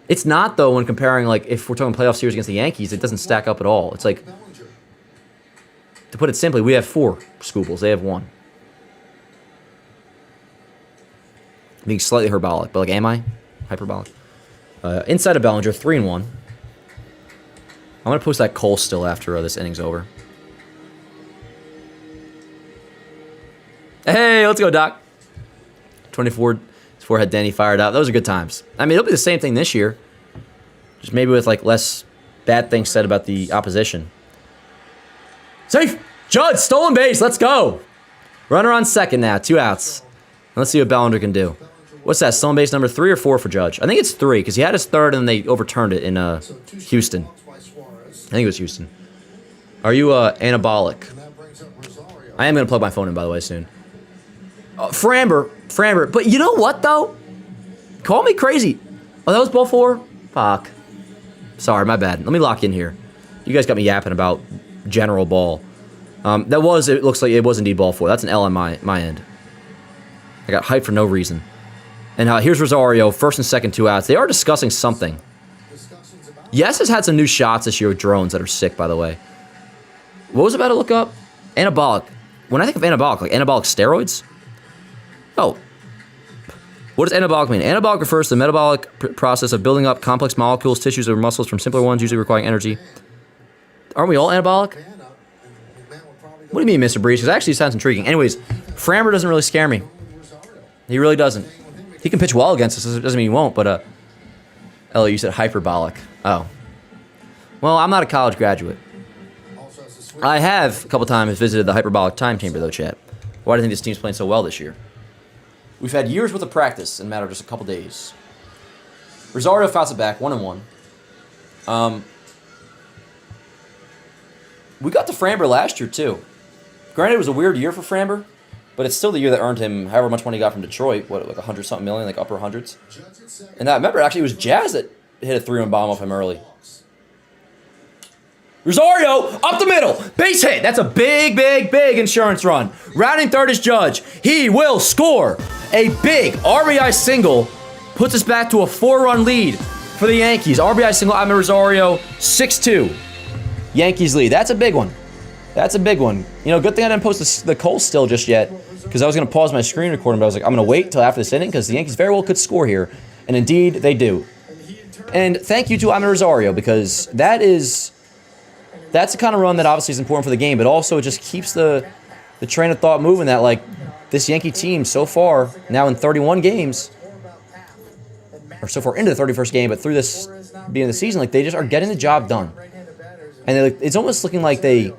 it's not, though, when comparing, like, if we're talking playoff series against the Yankees, it doesn't stack up at all. It's like, to put it simply, we have 4 Skubals. They have 1. Being slightly hyperbolic, but, like, am I? Hyperbolic. Inside of Bellinger, 3-1. I'm going to post that Cole still after this inning's over. Hey, let's go, Doc. 24, his forehead Danny fired up. Those are good times. I mean, it'll be the same thing this year. Just maybe with, like, less bad things said about the opposition. Safe! Judge, stolen base, let's go! Runner on second now, 2 outs. Let's see what Bellinger can do. What's that, stolen base number 3 or 4 for Judge? I think it's 3, because he had his third and they overturned it in Houston. I think it was Houston. Are you anabolic? I am going to plug my phone in, by the way, soon. Framber. But you know what, though? Call me crazy. Oh, that was ball 4? Fuck. Sorry, my bad. Let me lock in here. You guys got me yapping about general ball. It looks like it was indeed ball 4. That's an L on my end. I got hyped for no reason. And here's Rosario, first and second, 2 outs. They are discussing something. Yes has had some new shots this year with drones that are sick, by the way. What was I about to look up? Anabolic. When I think of anabolic, like anabolic steroids? Oh. What does anabolic mean? Anabolic refers to the metabolic process of building up complex molecules, tissues, or muscles from simpler ones, usually requiring energy. Aren't we all anabolic? What do you mean, Mr. Breeze? Because actually it sounds intriguing. Anyways, Framber doesn't really scare me. He really doesn't. He can pitch well against us. It doesn't mean he won't, but, Ellie, you said hyperbolic. Oh. Well, I'm not a college graduate. I have, a couple times, visited the hyperbolic time chamber, though, chat. Why do you think this team's playing so well this year? We've had years worth of practice in a matter of just a couple days. Rosario fouls it back, 1-1. We got to Framber last year, too. Granted, it was a weird year for Framber, but it's still the year that earned him however much money he got from Detroit. What, like 100-something million, like upper hundreds? And I remember, actually, it was Jazz that hit a 3-run bomb off him early. Rosario, up the middle, base hit. That's a big, big, big insurance run. Rounding third is Judge. He will score a big RBI single. Puts us back to a 4-run lead for the Yankees. RBI single, I'm Rosario, 6-2. Yankees lead. That's a big one. That's a big one. You know, good thing I didn't post the Cole still just yet, because I was going to pause my screen recording, but I was like, I'm going to wait till after this inning, because the Yankees very well could score here. And indeed, they do. And thank you to Amin Rosario, because that's the kind of run that obviously is important for the game, but also it just keeps the train of thought moving that, like, this Yankee team so far, now in 31 games, or so far into the 31st game, but through this beginning of the season, like, they just are getting the job done. And it's almost looking like they,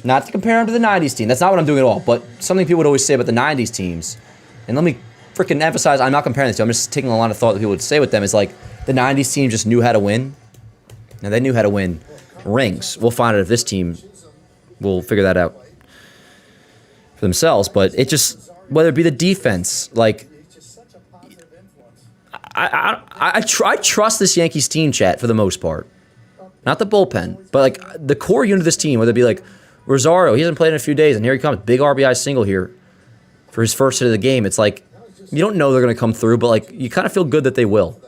not to compare them to the 90s team, that's not what I'm doing at all, but something people would always say about the 90s teams, and let me freaking emphasize, I'm not comparing this to, I'm just taking a lot of thought that people would say with them, is like, the 90s team just knew how to win. Now, they knew how to win rings. We'll find out if this team will figure that out for themselves, but it just, whether it be the defense, like, I trust this Yankees team, chat, for the most part. Not the bullpen, but, like, the core unit of this team, whether it be, like, Rosario, he hasn't played in a few days, and here he comes, big RBI single here for his first hit of the game. It's like, you don't know they're going to come through, but, like, you kind of feel good that they will.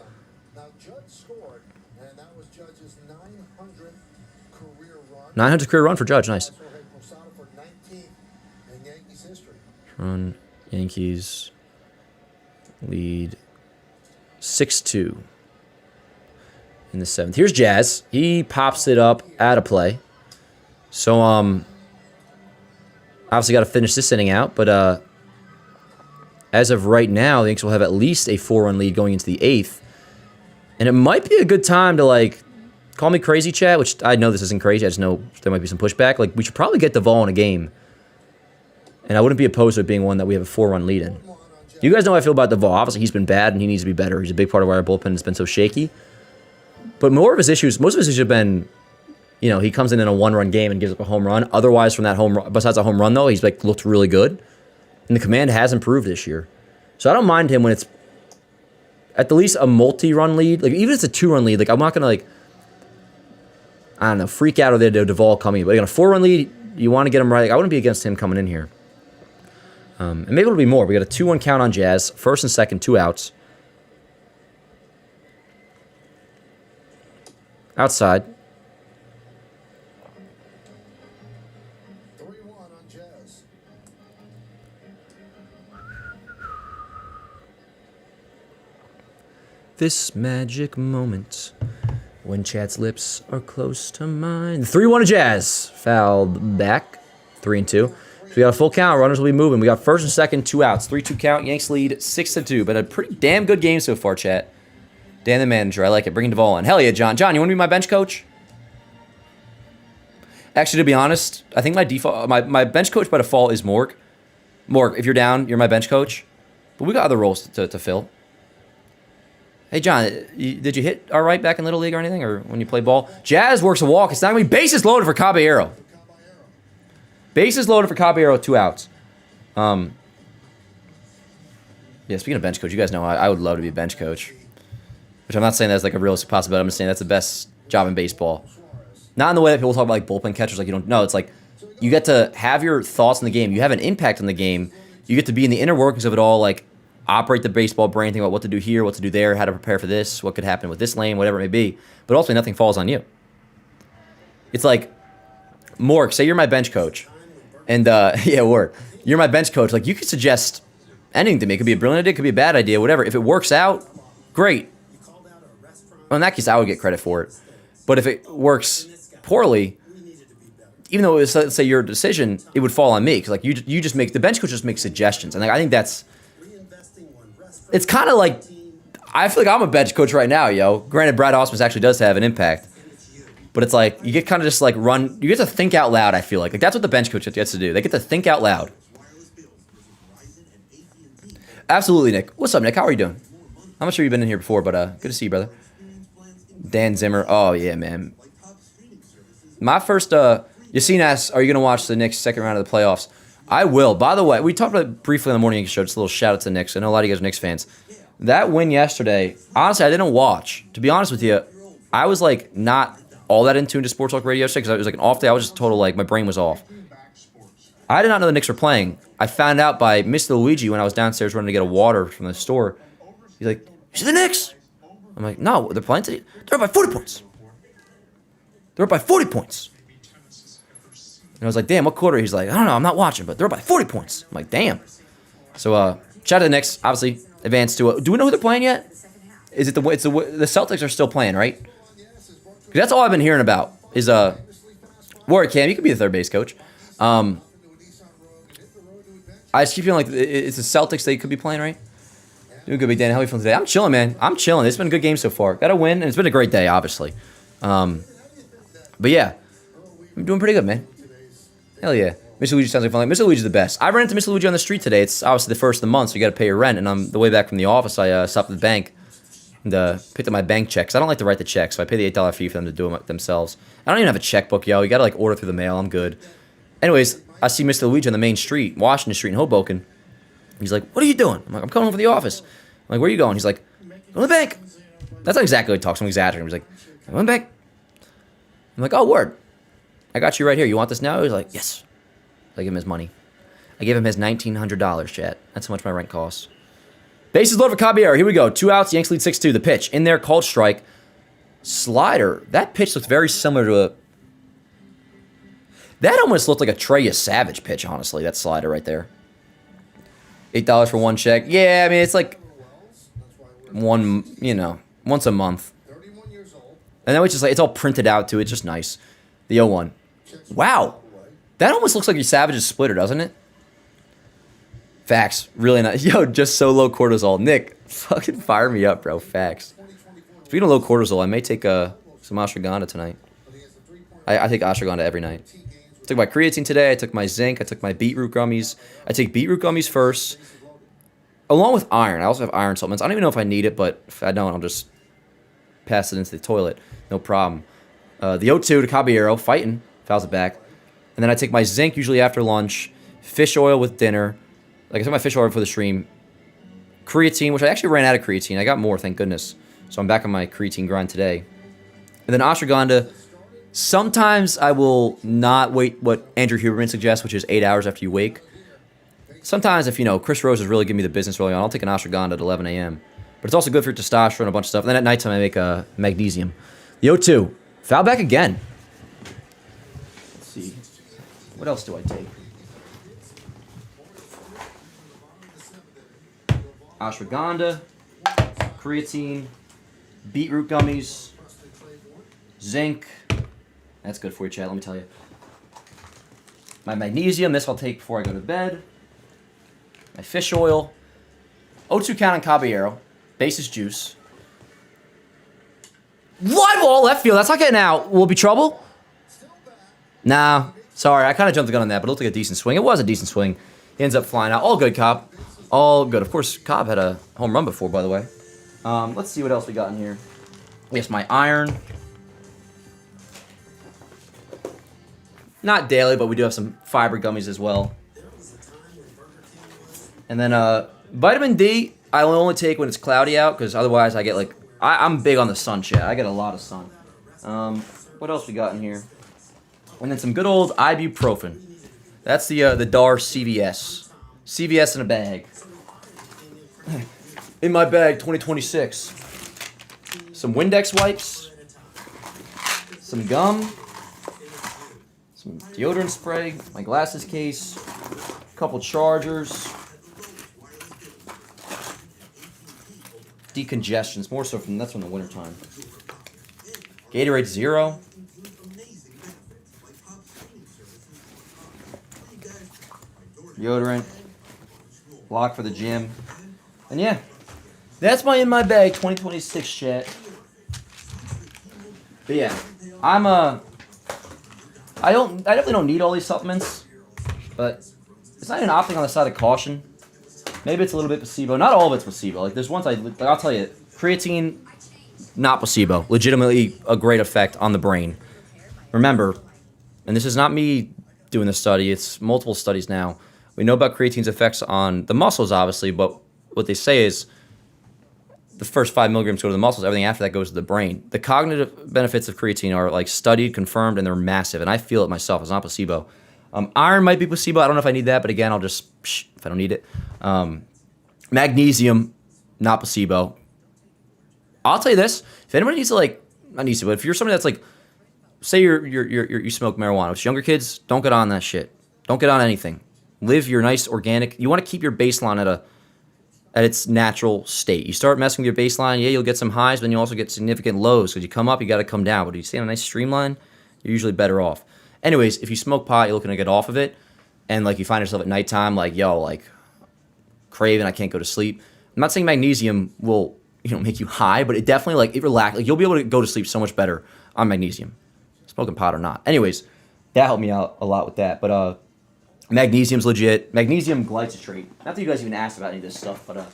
900th career run for Judge, nice. Run, Yankees lead 6-2 in the 7th. Here's Jazz. He pops it up out of play. So, obviously got to finish this inning out, but as of right now, the Yankees will have at least a 4-run lead going into the 8th. And it might be a good time to, like, call me crazy, chat, which I know this isn't crazy. I just know there might be some pushback. Like, we should probably get Duvall in a game. And I wouldn't be opposed to it being one that we have a 4-run lead in. You guys know how I feel about Duvall. Obviously, he's been bad, and he needs to be better. He's a big part of why our bullpen has been so shaky. But most of his issues have been, he comes in a one-run game and gives up a home run. Otherwise, from that home run, besides a home run, though, he's looked really good. And the command has improved this year. So I don't mind him when it's at the least a multi-run lead. Even if it's a 2-run lead, I'm not going to, I don't know, freak out over the Duvall coming. But a 4-run lead, you want to get him right. I wouldn't be against him coming in here. And maybe it'll be more. We got a 2-1 count on Jazz. First and second, 2 outs. Outside. 3-1 on Jazz. This magic moment when Chad's lips are close to mine. 3-1 Jazz. Fouled back. 3-2. So we got a full count. Runners will be moving. We got first and second, 2 outs. 3-2 count. Yanks lead 6-2. But a pretty damn good game so far, chat. Dan the manager. I like it. Bringing Duvall in. Hell yeah, John. John, you want to be my bench coach? Actually, to be honest, I think my bench coach by default is Morg. Morg, if you're down, you're my bench coach. But we got other roles to fill. Hey, John, did you hit all right back in Little League or anything? Or when you play ball? Jazz works a walk. It's not going to be bases loaded for Caballero. Bases loaded for Caballero, 2 outs. Yeah, speaking of bench coach, you guys know I would love to be a bench coach. Which I'm not saying that's a realistic possibility. I'm just saying that's the best job in baseball. Not in the way that people talk about bullpen catchers, you don't know. It's you get to have your thoughts in the game. You have an impact on the game. You get to be in the inner workings of it all, operate the baseball brain, think about what to do here, what to do there, how to prepare for this, what could happen with this lane, whatever it may be. But ultimately, nothing falls on you. It's Mork, say you're my bench coach. And, you're my bench coach. You could suggest anything to me. It could be a brilliant idea, it could be a bad idea, whatever. If it works out, great. Well, in that case, I would get credit for it. But if it works poorly, even though it was, let's say, your decision, it would fall on me. Because, you just make, the bench coach just makes suggestions. And, I think that's, it's kind of I feel like I'm a bench coach right now, yo. Granted, Brad Ausmus actually does have an impact. But it's you get kind of just run, you get to think out loud, I feel like. That's what the bench coach gets to do. They get to think out loud. Absolutely, Nick. What's up, Nick? How are you doing? I'm not sure you've been in here before, but good to see you, brother. Dan Zimmer. Oh, yeah, man. My first, Yassine asks, are you going to watch the Knicks second round of the playoffs? I will. By the way, we talked about it briefly on the Morning Yankees show. Just a little shout out to the Knicks. I know a lot of you guys are Knicks fans. That win yesterday, honestly, I didn't watch. To be honest with you, I was not all that in tune to Sports Talk Radio yesterday because it was an off day. I was just total, my brain was off. I did not know the Knicks were playing. I found out by Mr. Luigi when I was downstairs running to get a water from the store. He's like, you see the Knicks? I'm like, no, they're playing today. They're up by 40 points. They're up by 40 points. And I was like, damn, what quarter? He's like, I don't know, I'm not watching, but they're up by 40 points. I'm like, damn. So, shout out to the Knicks. Obviously, advanced to do we know who they're playing yet? Is it the Celtics are still playing, right? That's all I've been hearing about is Warwick Cam. You could be the third base coach. I just keep feeling it's the Celtics they could be playing, right? Doing good, Big Dan. How are you feeling today? I'm chilling, man. I'm chilling. It's been a good game so far. Got a win, and it's been a great day, obviously. But yeah, I'm doing pretty good, man. Hell yeah. Mr. Luigi sounds like fun. Mr. Luigi's the best. I ran into Mr. Luigi on the street today. It's obviously the first of the month, so you got to pay your rent. And on the way back from the office, I stopped at the bank and picked up my bank check. Because I don't like to write the check, so I pay the $8 fee for them to do them themselves. I don't even have a checkbook, yo. You got to order through the mail. I'm good. Anyways, I see Mr. Luigi on the main street, Washington Street in Hoboken. He's like, what are you doing? I'm like, I'm coming home from the office. I'm like, where are you going? He's like, go to the bank. That's not exactly how he talks. I'm exaggerating. He's like, I'm going to the bank. I'm like, oh, word. I got you right here. You want this now? He's like, yes. I give him his money. I gave him his $1,900, chat. That's how much my rent costs. Bases loaded for Caballero. Here we go. 2 outs. Yanks lead 6-2. The pitch. In there, called strike. Slider. That pitch looks very similar to a... That almost looked like a Treya Savage pitch, honestly. That slider right there. $8 for one check. Yeah, I mean, it's once a month. And then it's just it's all printed out, too. It's just nice. The 0-1. Wow. That almost looks like your Savage's splitter, doesn't it? Facts. Really nice. Yo, just so low cortisol. Nick, fucking fire me up, bro. Facts. Speaking of low cortisol, I may take some ashwagandha tonight. I take ashwagandha every night. I took my creatine today. I took my zinc. I took my beetroot gummies. I take beetroot gummies first. along with iron. I also have iron supplements. I don't even know if I need it, but if I don't, I'll just pass it into the toilet. No problem. The O2 to Caballero, fighting, fouls it back. And then I take my zinc usually after lunch, fish oil with dinner. Like I took my fish oil for the stream. Creatine, which I actually ran out of creatine. I got more, thank goodness. So I'm back on my creatine grind today. And then ashwagandha. Sometimes I will not wait what Andrew Huberman suggests, which is 8 hours after you wake. Sometimes if, Chris Rose is really giving me the business early on, I'll take an ashwagandha at 11 a.m. But it's also good for your testosterone, a bunch of stuff. And then at nighttime I make magnesium. The O2. Foul back again. Let's see. What else do I take? Ashwagandha, creatine, beetroot gummies, zinc. That's good for you, Chad, let me tell you. My magnesium, this I'll take before I go to bed. My fish oil. O2 count on Caballero. Basis juice. Wide ball, left field. That's not getting out. Will it be trouble? Nah. Sorry, I kind of jumped the gun on that, but it looked like a decent swing. It was a decent swing. He ends up flying out. All good, Cobb. All good. Of course, Cobb had a home run before, by the way. Let's see what else we got in here. Yes, my iron. Not daily, but we do have some fiber gummies as well. And then vitamin D, I only take when it's cloudy out, because otherwise I get like... I'm big on the sun, chat. I get a lot of sun. What else we got in here? And then some good old ibuprofen. That's the DAR CVS. CVS in a bag. In my bag, 2026. Some Windex wipes. Some gum. Some deodorant spray. My glasses case. A couple chargers. Decongestions, more so that's from the wintertime. Gatorade Zero. Deodorant. Lock for the gym. And yeah, that's my in my bag 2026 shit. But yeah, I definitely don't need all these supplements, but it's not even opting on the side of caution. Maybe it's a little bit placebo. Not all of it's placebo. Like there's ones I'll tell you, creatine, not placebo. Legitimately a great effect on the brain. Remember, and this is not me doing the study, it's multiple studies now. We know about creatine's effects on the muscles, obviously, but what they say is the first 5 milligrams go to the muscles, everything after that goes to the brain. The cognitive benefits of creatine are like studied, confirmed, and they're massive, and I feel it myself. It's not placebo. Iron might be placebo. I don't know if I need that, but again, I'll just, if I don't need it. Magnesium, not placebo. I'll tell you this. If anybody needs to not needs to, but if you're somebody that's like, say you smoke marijuana, which younger kids, don't get on that shit. Don't get on anything. Live your nice organic. You want to keep your baseline at its natural state. You start messing with your baseline, yeah, you'll get some highs, but then you also get significant lows. Because you come up, you got to come down. But if you stay on a nice streamline, you're usually better off. Anyways, if you smoke pot, you're looking to get off of it, and you find yourself at nighttime, craving, I can't go to sleep. I'm not saying magnesium will, make you high, but it definitely, it relax. You'll be able to go to sleep so much better on magnesium, smoking pot or not. Anyways, that helped me out a lot with that. But magnesium's legit. Magnesium glycitrate. Not that you guys even asked about any of this stuff, but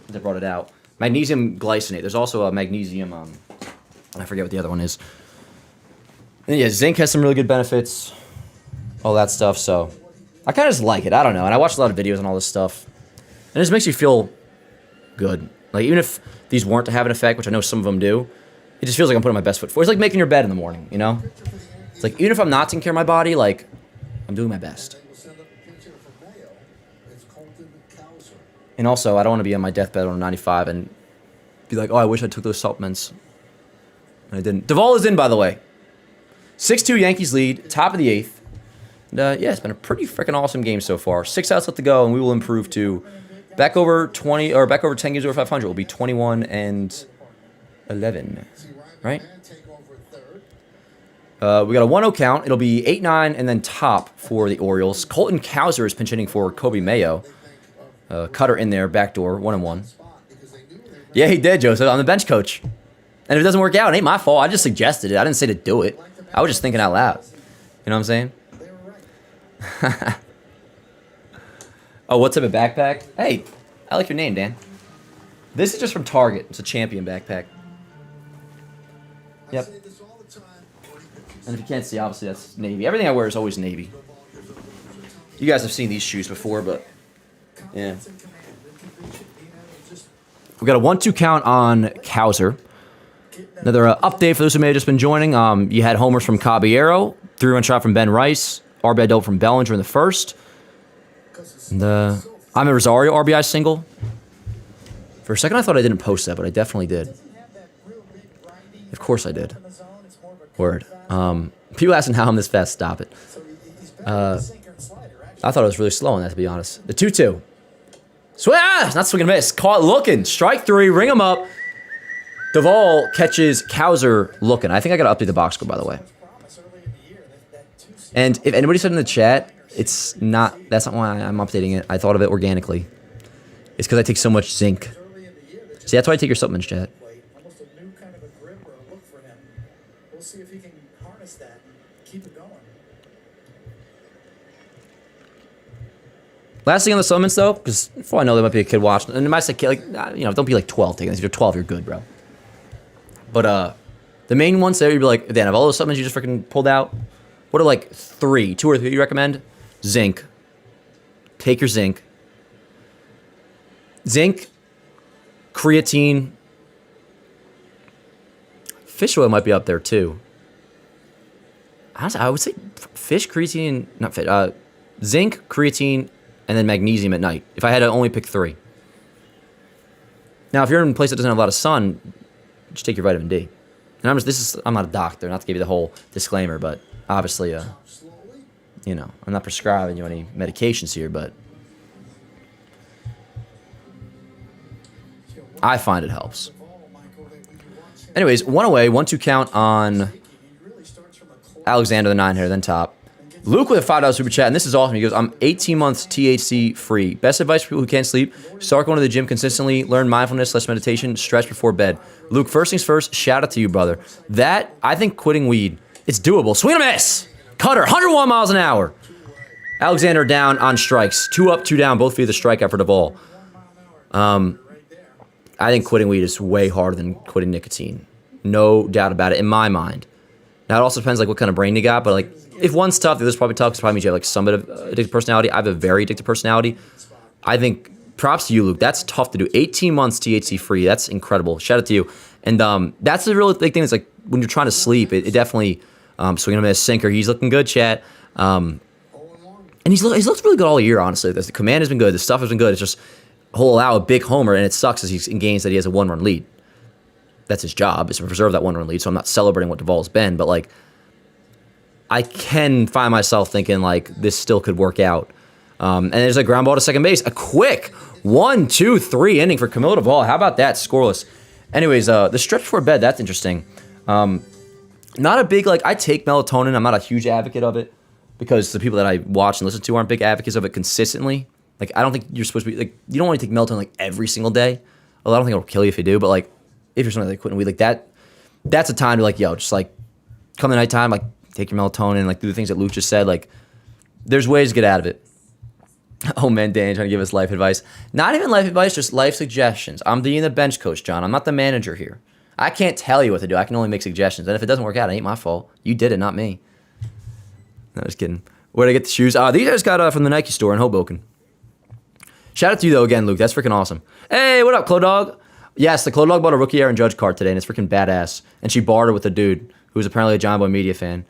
they brought it out. Magnesium glycinate. There's also a magnesium. I forget what the other one is. And yeah, zinc has some really good benefits, all that stuff, so I kind of just like it. I don't know, and I watch a lot of videos on all this stuff, and it just makes you feel good. Even if these weren't to have an effect, which I know some of them do, it just feels like I'm putting my best foot forward. It's like making your bed in the morning, It's like, even if I'm not taking care of my body, I'm doing my best. And also, I don't want to be on my deathbed when I'm 95 and be like, oh, I wish I took those supplements. And I didn't. Duvall is in, by the way. 6-2 Yankees lead, top of the 8th. And, yeah, it's been a pretty freaking awesome game so far. 6 outs left to go, and we will improve to back over 10 games over 500. We'll be 21-11, right? We got a 1-0 count. It'll be 8-9 and then top for the Orioles. Colton Cowser is pinch hitting for Kobe Mayo. Cutter in there, backdoor, 1-1. Yeah, he did, Joseph. I'm the bench coach. And if it doesn't work out, it ain't my fault. I just suggested it. I didn't say to do it. I was just thinking out loud. You know what I'm saying? Oh, what type of backpack? Hey, I like your name, Dan. This is just from Target. It's a Champion backpack. Yep. And if you can't see, obviously that's navy. Everything I wear is always navy. You guys have seen these shoes before, but yeah. We got a 1-2 count on Cowser. Another update for those who may have just been joining. You had homers from Caballero, 3-run shot from Ben Rice, RBI double from Bellinger in the first. And I'm a Rosario RBI single. For a second, I thought I didn't post that, but I definitely did. Of course I did. Word. People asking how I'm this fast. Stop it. I thought it was really slow on that, to be honest. The 2-2. It's not swing and miss. Caught looking. Strike 3. Ring him up. Duvall catches Cowser looking. I think I got to update the box score, by the way. And if anybody said in the chat, that's not why I'm updating it. I thought of it organically. It's because I take so much zinc. See, that's why I take your supplements, chat. Almost a new kind of a grip or a look for him. We'll see if he can harness that and keep it going. Last thing on the supplements, though, because before I know there might be a kid watching, and it might say, like, don't be like 12 taking this. If you're 12, you're good, bro. But the main ones there, you'd be like, Dan, of all those supplements you just freaking pulled out, what are like 2 or 3 you recommend? Zinc. Take your zinc. Zinc, creatine, fish oil might be up there too. Honestly, I would say fish, creatine, not fish, zinc, creatine, and then magnesium at night. If I had to only pick 3. Now, if you're in a place that doesn't have a lot of sun, just take your vitamin D. And I'm not a doctor, not to give you the whole disclaimer, but obviously, I'm not prescribing you any medications here, but I find it helps. Anyways, 1 away, 1-2 count on Alexander the 9-hitter, then top. Luke with a $5 super chat, and this is awesome. He goes, I'm 18 months THC free. Best advice for people who can't sleep: start going to the gym consistently, learn mindfulness/meditation, stretch before bed. Luke, first things first, shout out to you, brother. That, I think quitting weed, it's doable. Swing and a miss! Cutter, 101 miles an hour. Alexander down on strikes. 2 up, 2 down, both via the strikeout for Duvall. I think quitting weed is way harder than quitting nicotine. No doubt about it, in my mind. Now, it also depends like what kind of brain you got, but like, if one's tough, the other's probably tough, because it probably means you have like some bit of addictive personality. I have a very addictive personality. I think props to you, Luke. That's tough to do. 18 months THC free. That's incredible. Shout out to you. And that's the real big thing. Is like when you're trying to sleep, it definitely swinging him a sinker. He's looking good, chat. And he's looked really good all year, honestly. The command has been good. The stuff has been good. It's just he'll allow a big homer, and it sucks as he's in games that he has a 1-run lead. That's his job, is to preserve that 1-run lead. So I'm not celebrating what Duvall's been, but like, I can find myself thinking like this still could work out. And there's a ground ball to second base. A quick 1-2-3 inning for Camilo Duvall. How about that? Scoreless. Anyways, the stretch before bed, that's interesting. Not a big, like, I take melatonin. I'm not a huge advocate of it because the people that I watch and listen to aren't big advocates of it consistently. Like, I don't think you're supposed to be, like, you don't want to take melatonin like every single day. Well, I don't think it'll kill you if you do, but like, if you're somebody like quitting weed, like that's a time to like, yo, just like come the nighttime, like take your melatonin, like do the things that Luke just said. Like, there's ways to get out of it. Oh man, Dan trying to give us life advice. Not even life advice, just life suggestions. I'm being the bench coach, John. I'm not the manager here. I can't tell you what to do. I can only make suggestions. And if it doesn't work out, it ain't my fault. You did it, not me. No, just kidding. Where'd I get the shoes? These I just got from the Nike store in Hoboken. Shout out to you though again, Luke. That's freaking awesome. Hey, what up, Clo Dog? Yes, the Clo Dog bought a rookie Aaron Judge card today, and it's freaking badass. And she bartered with a dude who's apparently a John Boy Media fan.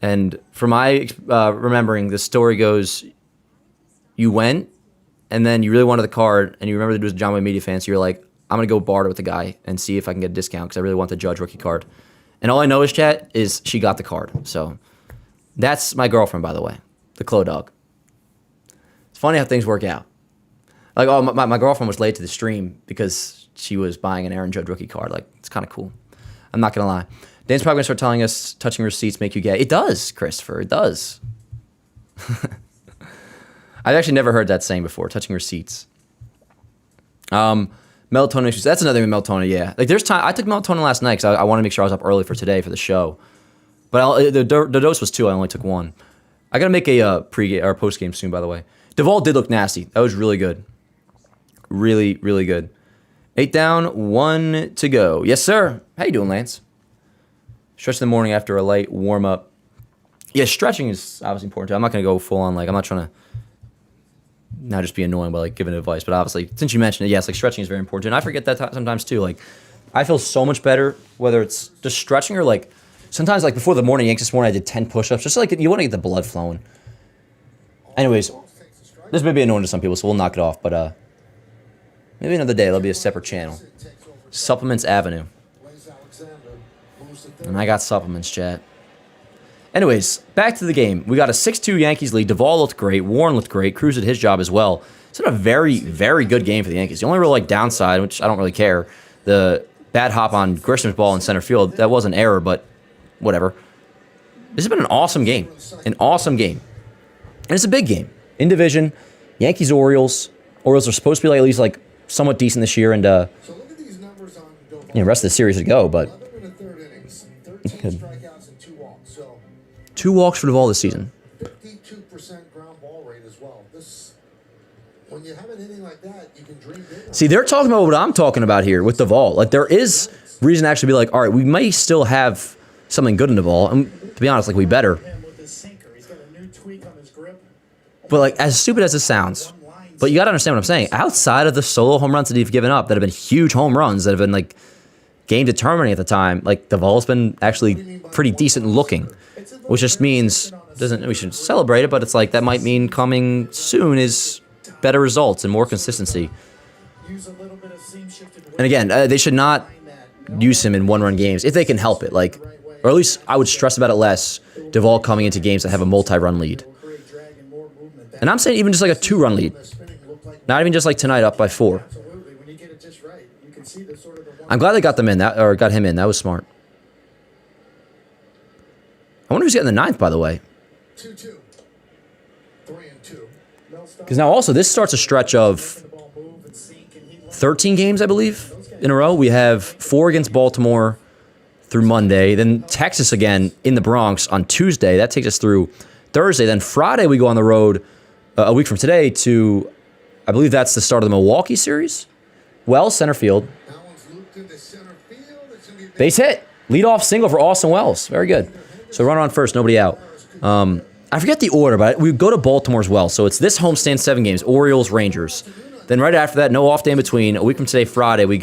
And from my remembering, the story goes, you went, and then you really wanted the card, and you remember the dude was a John Boy Media fan, so you're like, I'm going to go barter with the guy and see if I can get a discount, because I really want the Judge rookie card. And all I know is, chat, is she got the card. So that's my girlfriend, by the way, the Clo Dog. It's funny how things work out. Like, oh, my girlfriend was late to the stream because she was buying an Aaron Judge rookie card. Like, it's kind of cool. I'm not going to lie. Dan's probably going to start telling us touching receipts make you gay. It does, Christopher. It does. I've actually never heard that saying before, touching receipts. Melatonin issues. That's another thing with melatonin, yeah. Like, there's time. I took melatonin last night because I wanted to make sure I was up early for today for the show. But the dose was 2. I only took 1. I got to make a pre-game or post-game soon, by the way. Duvall did look nasty. That was really good. Really, really good. 8 down, 1 to go. Yes, sir. How you doing, Lance? Stretch in the morning after a light warm-up. Yeah, stretching is obviously important too. I'm not going to go full on, like, I'm not trying to not just be annoying by, like, giving advice, but obviously, since you mentioned it, yes, like, stretching is very important. And I forget that sometimes too. Like, I feel so much better, whether it's just stretching or, like, sometimes, like, before the morning Yanks this morning, I did 10 push-ups. Just, like, you want to get the blood flowing. Anyways, this may be annoying to some people, so we'll knock it off. But maybe another day, there'll be a separate channel. Supplements Avenue. And I got supplements, chat. Anyways, back to the game. We got a 6-2 Yankees lead. Duvall looked great. Warren looked great. Cruz did his job as well. It's been a very, very good game for the Yankees. The only real, like, downside, which I don't really care, the bad hop on Grisham's ball in center field, that was an error, but whatever. This has been an awesome game. An awesome game. And it's a big game. In division, Yankees, Orioles. Orioles are supposed to be, like, at least, like, somewhat decent this year, and the rest of the series to go, but 2 walks for Duvall this season. 52% ground ball rate as well. When you have an inning like that, you can dream big. See, they're talking about what I'm talking about here with Duvall. Like, there is reason to actually be like, all right, we may still have something good in Duvall. And to be honest, like, we better. But, like, as stupid as this sounds, but you got to understand what I'm saying. Outside of the solo home runs that he's given up that have been huge home runs that have been, like, game determining at the time, like, Duvall's been actually pretty decent looking, which just means we should celebrate it, but it's like that might mean coming soon is better results and more consistency. And again, they should not use him in one-run games if they can help it, like, or at least I would stress about it less. Duvall coming into games that have a multi-run lead, and I'm saying even just like a 2-run lead, not even just like tonight up by 4. I'm glad they got them in got him in. That was smart. I wonder who's getting the 9th, by the way. 2-2. 3-2. Because now also this starts a stretch of 13 games, I believe, in a row. We have 4 against Baltimore through Monday, then Texas again in the Bronx on Tuesday. That takes us through Thursday. Then Friday we go on the road a week from today to, I believe that's the start of the Milwaukee series. Wells, center field. Base hit. Leadoff single for Austin Wells. Very good. So runner on first, nobody out. I forget the order, but we go to Baltimore as well. So it's this homestand 7 games, Orioles, Rangers. Then right after that, no off day in between. A week from today, Friday, we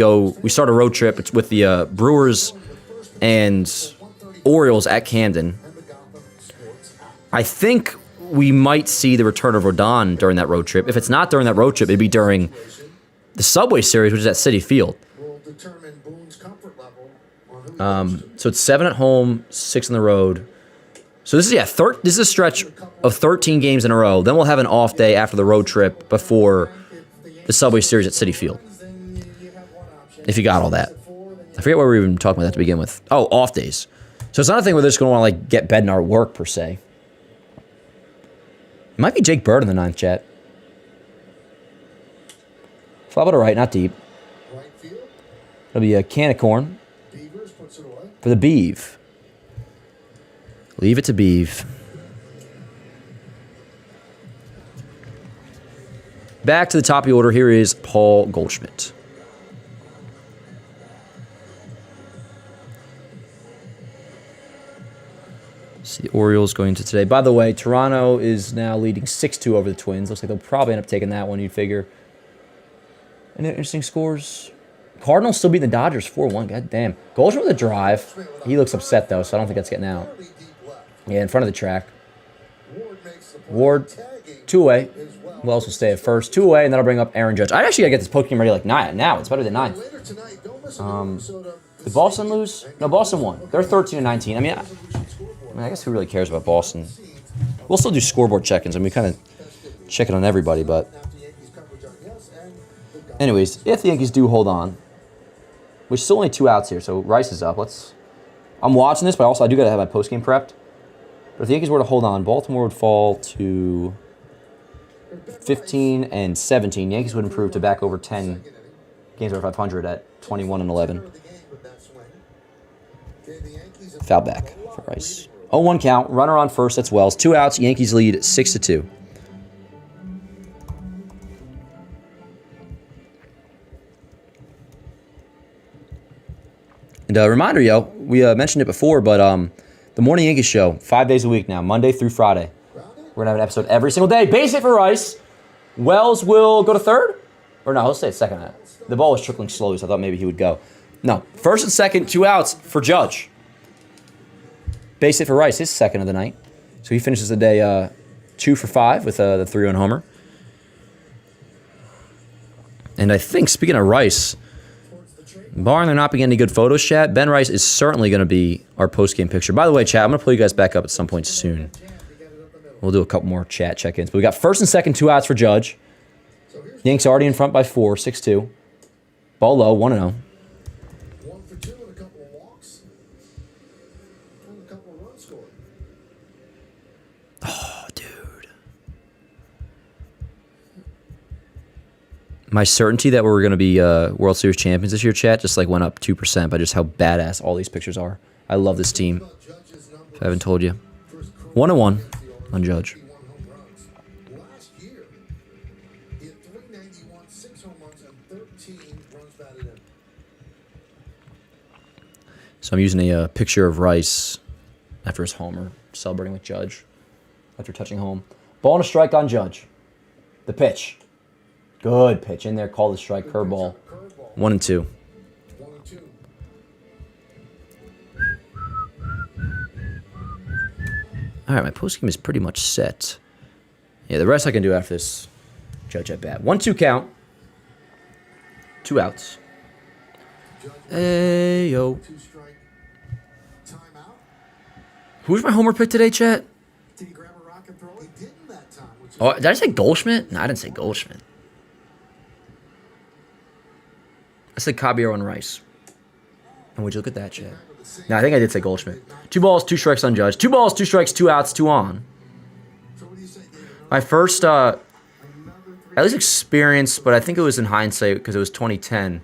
start a road trip. It's with the Brewers and Orioles at Camden. I think we might see the return of Rodon during that road trip. If it's not during that road trip, it'd be during the Subway Series, which is at Citi Field. So it's 7 at home, 6 on the road. So this is this is a stretch of 13 games in a row. Then we'll have an off day after the road trip before the Subway Series at Citi Field. If you got all that. I forget what we were even talking about that to begin with. Oh, off days. So it's not a thing where they're just going to want to like get Bednar work per se. It might be Jake Bird in the 9th, chat. Fly ball to right, not deep. It'll be a can of corn for the Beeve. Leave it to Beeve. Back to the top of the order. Here is Paul Goldschmidt. See the Orioles going to today. By the way, Toronto is now leading 6-2 over the Twins. Looks like they'll probably end up taking that one, you'd figure. Any interesting scores? Cardinals still beating the Dodgers 4-1. God damn. Goldschmidt with a drive. He looks upset, though, so I don't think that's getting out. Yeah, in front of the track. Ward, 2 away. Wells will stay at first. 2 away, and that'll bring up Aaron Judge. I actually got to get this post game ready like now. It's better than 9. Did Boston lose? No, Boston won. They're 13-19. I mean, I guess who really cares about Boston? We'll still do scoreboard check-ins. I mean, we kind of check it on everybody, but... Anyways, if the Yankees do hold on, which is still only 2 outs here, so Rice is up. I'm watching this, but also I do got to have my post-game prepped. But if the Yankees were to hold on, Baltimore would fall to 15-17. Yankees would improve to back over 10 games over 500 at 21-11. Foul back for Rice. 0-1 count. Runner on first. That's Wells. 2 outs. Yankees lead 6-2. And reminder, yo, we mentioned it before, but the Morning Yankees show, 5 days a week now, Monday through Friday. We're going to have an episode every single day. Base hit for Rice. Wells will go to third? Or no, he'll stay at second. The ball was trickling slowly, so I thought maybe he would go. No, first and second, 2 outs for Judge. Base hit for Rice, his second of the night. So he finishes the day 2 for 5 with the 3-run homer. And I think, speaking of Rice, barring there not being any good photos, chat, Ben Rice is certainly going to be our post-game picture. By the way, chat, I'm going to pull you guys back up at some point soon. We'll do a couple more chat check-ins. But we got first and second, 2 outs for Judge. Yanks already in front by 4, 6-2. Ball low, 1-0. 1 for 2 and a couple of walks. And a couple of runs scored. Oh, dude. My certainty that we're going to be World Series champions this year, chat, just like went up 2% by just how badass all these pictures are. I love this team. If I haven't told you. 1-1 on Judge. Last year, he had 391, 6 home runs, and 13 runs batted in. So I'm using a picture of Rice after his homer, celebrating with Judge after touching home. Ball and a strike on Judge. The pitch. Good pitch in there. Call the strike. Curveball. 1-2. 1 and 2. All right, my postgame is pretty much set. Yeah, the rest I can do after this Judge at bat. 1-2 count. 2 outs. Hey, yo. 2 strike. Timeout. Who's my homer pick today, chat? Did he grab a rock and throw it? He didn't that time. Which is Oh, did I say Goldschmidt? No, I didn't say Goldschmidt. I said Caballero and Rice. And would you look at that, chat? No, I think I did say Goldschmidt. 2 balls, 2 strikes on Judge. 2 balls, 2 strikes, 2 outs, 2 on. So what do you say, David? My first, at least experience, but I think it was in hindsight because it was 2010.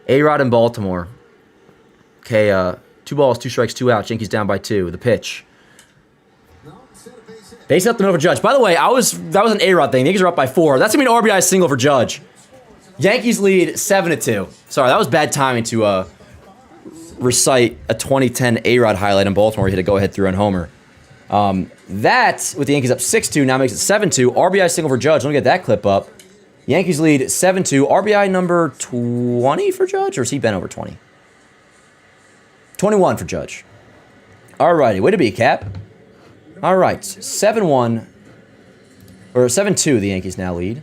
A-Rod in Baltimore. Okay, 2 balls, 2 strikes, 2 outs. Yankees down by 2. The pitch. No, instead of base hit. Base up the middle for Judge. By the way, that was an A-Rod thing. The Yankees are up by 4. That's going to be an RBI single for Judge. Yankees lead 7-2. Sorry, that was bad timing to recite a 2010 A-Rod highlight in Baltimore. He hit a go-ahead 3-run homer. That, with the Yankees up 6-2, now makes it 7-2. RBI single for Judge. Let me get that clip up. Yankees lead 7-2. RBI number 20 for Judge? Or has he been over 20? 21 for Judge. All righty. Way to be, Cap. All right. 7-1. Or 7-2, the Yankees now lead.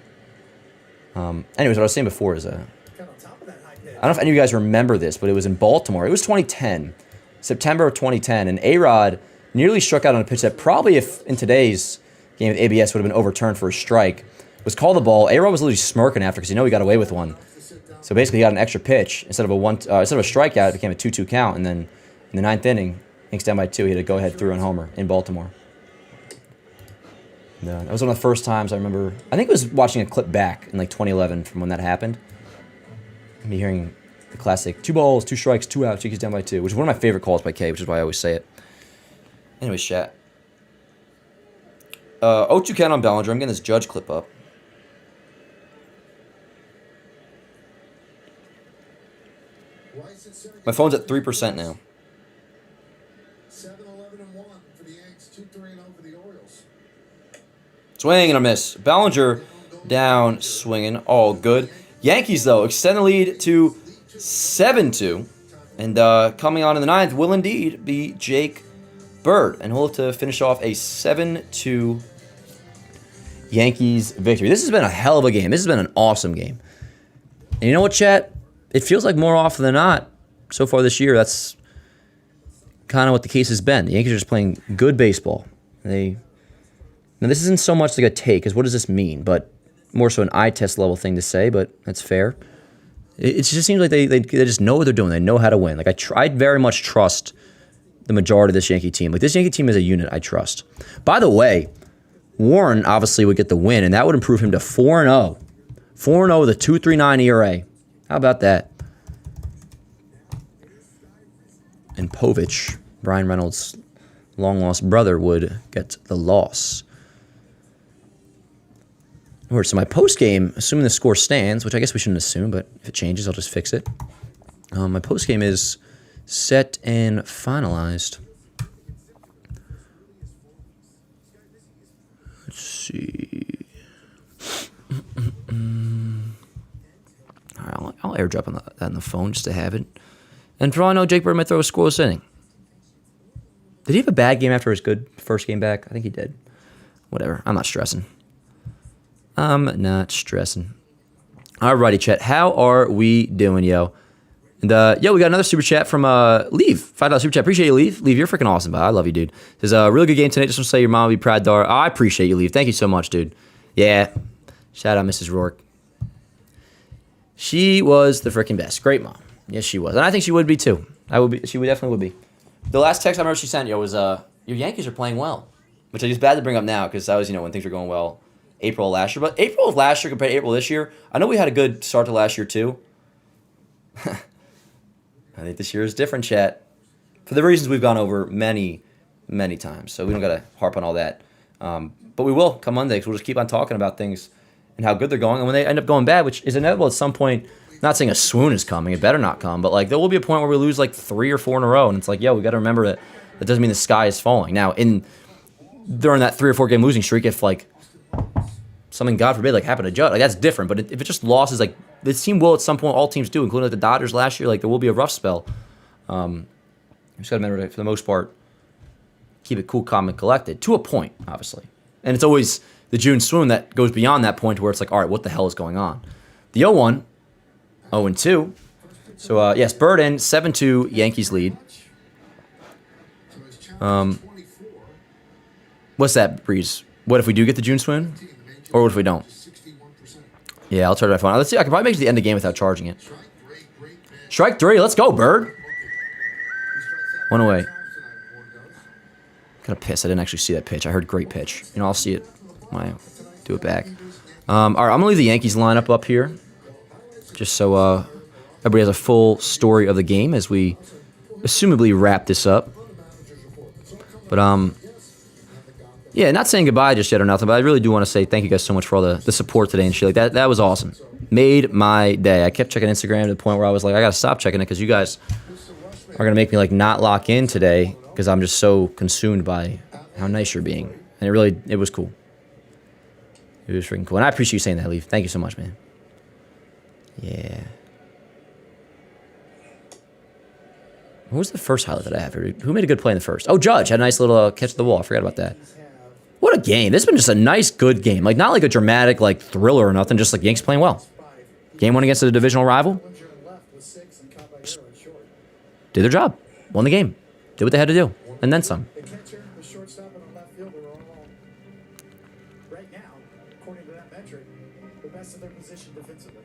Anyways, what I was saying before is... I don't know if any of you guys remember this, but it was in Baltimore. It was 2010, September of 2010, and A-Rod nearly struck out on a pitch that probably, if in today's game of ABS, would have been overturned for a strike. Was called the ball. A-Rod was literally smirking after because he he got away with one. So basically, he got an extra pitch instead of a strikeout. It became a 2-2 count, and then in the 9th inning, Yankees down by 2. He had a go-ahead 3-run homer in Baltimore. And, that was one of the first times I remember. I think it was watching a clip back in like 2011 from when that happened. Me hearing the classic 2 balls, 2 strikes, 2 outs, Yankees down by 2, which is one of my favorite calls by K, which is why I always say it. Anyways, chat. 0-2 count on Bellinger. I'm getting this Judge clip up. My phone's at 3% now. 7-11-1 for the Yanks. 2-3-0 for the Orioles. Swing and a miss. Bellinger down, swinging. All good. Yankees, though, extend the lead to 7-2. And coming on in the 9th will indeed be Jake Bird. And he'll have to finish off a 7-2 Yankees victory. This has been a hell of a game. This has been an awesome game. And you know what, chat? It feels like more often than not, so far this year, that's kind of what the case has been. The Yankees are just playing good baseball. Now, this isn't so much like a take, because what does this mean? But more so an eye test level thing to say, but that's fair. It just seems like they just know what they're doing. They know how to win. Like I very much trust the majority of this Yankee team. Like this Yankee team is a unit I trust. By the way, Warren obviously would get the win, and that would improve him to 4-0. 4-0 with a 2.39 ERA. How about that? And Povich, Brian Reynolds' long-lost brother, would get the loss. All right, so my post-game, assuming the score stands, which I guess we shouldn't assume, but if it changes, I'll just fix it. My post-game is set and finalized. Let's see. All right, I'll airdrop that on the phone just to have it. And for all I know, Jake Bird might throw a scoreless inning. Did he have a bad game after his good first game back? I think he did. Whatever. I'm not stressing. Alrighty, chat. How are we doing, yo? And we got another super chat from Leave. $5 super chat. Appreciate you, Leave. Leave, you're freaking awesome, bud. I love you, dude. There's a really good game tonight. Just want to say your mom will be proud, Dar. Oh, I appreciate you, Leave. Thank you so much, dude. Yeah. Shout out Mrs. Rourke. She was the freaking best. Great mom. Yes, she was. And I think she would be too. She would definitely would be. The last text I remember she sent, yo, was your Yankees are playing well. Which I just bad to bring up now because that was, when things were going well April of last year. But April of last year compared to April this year, I know we had a good start to last year too. I think this year is different, chat. For the reasons we've gone over many, many times. So we don't got to harp on all that. But we will come Monday because we'll just keep on talking about things and how good they're going. And when they end up going bad, which is inevitable at some point, not saying a swoon is coming, it better not come, but there will be a point where we lose 3 or 4 in a row. And it's we got to remember that doesn't mean the sky is falling. Now, during that 3 or 4 game losing streak, if something, God forbid, happened to Judd, that's different. But if it just losses, this team will at some point, all teams do, including the Dodgers last year, there will be a rough spell. You just got to remember that for the most part, keep it cool, calm, and collected to a point, obviously. And it's always the June swoon that goes beyond that point where it's all right, what the hell is going on? The 0-1, 0-2. So, yes, Bird in, 7-2, Yankees lead. What's that, Breeze? What if we do get the June swoon? Or what if we don't? Yeah, I'll charge my phone. Let's see, I can probably make it to the end of the game without charging it. Strike 3, let's go, Bird. 1 away. Kind of pissed I didn't actually see that pitch. I heard great pitch. I'll see it when I do it back. All right, I'm going to leave the Yankees lineup up here. Just so everybody has a full story of the game as we assumably wrap this up. But, yeah, not saying goodbye just yet or nothing, but I really do want to say thank you guys so much for all the support today and shit like that. That was awesome. Made my day. I kept checking Instagram to the point where I was I got to stop checking it because you guys are going to make me, not lock in today because I'm just so consumed by how nice you're being. And it was cool. It was freaking cool. And I appreciate you saying that, Leaf. Thank you so much, man. Yeah. What was the first highlight that I have here? Who made a good play in the first? Oh, Judge had a nice little catch to the wall. I forgot about that. What a game. This has been just a nice, good game. Not a dramatic, thriller or nothing. Just Yankees playing well. Game 1 against a divisional rival. Just did their job. Won the game. Did what they had to do. And then some. The catcher, the shortstop, and the left fielder are all, right now, according to that metric, the best of their position defensively.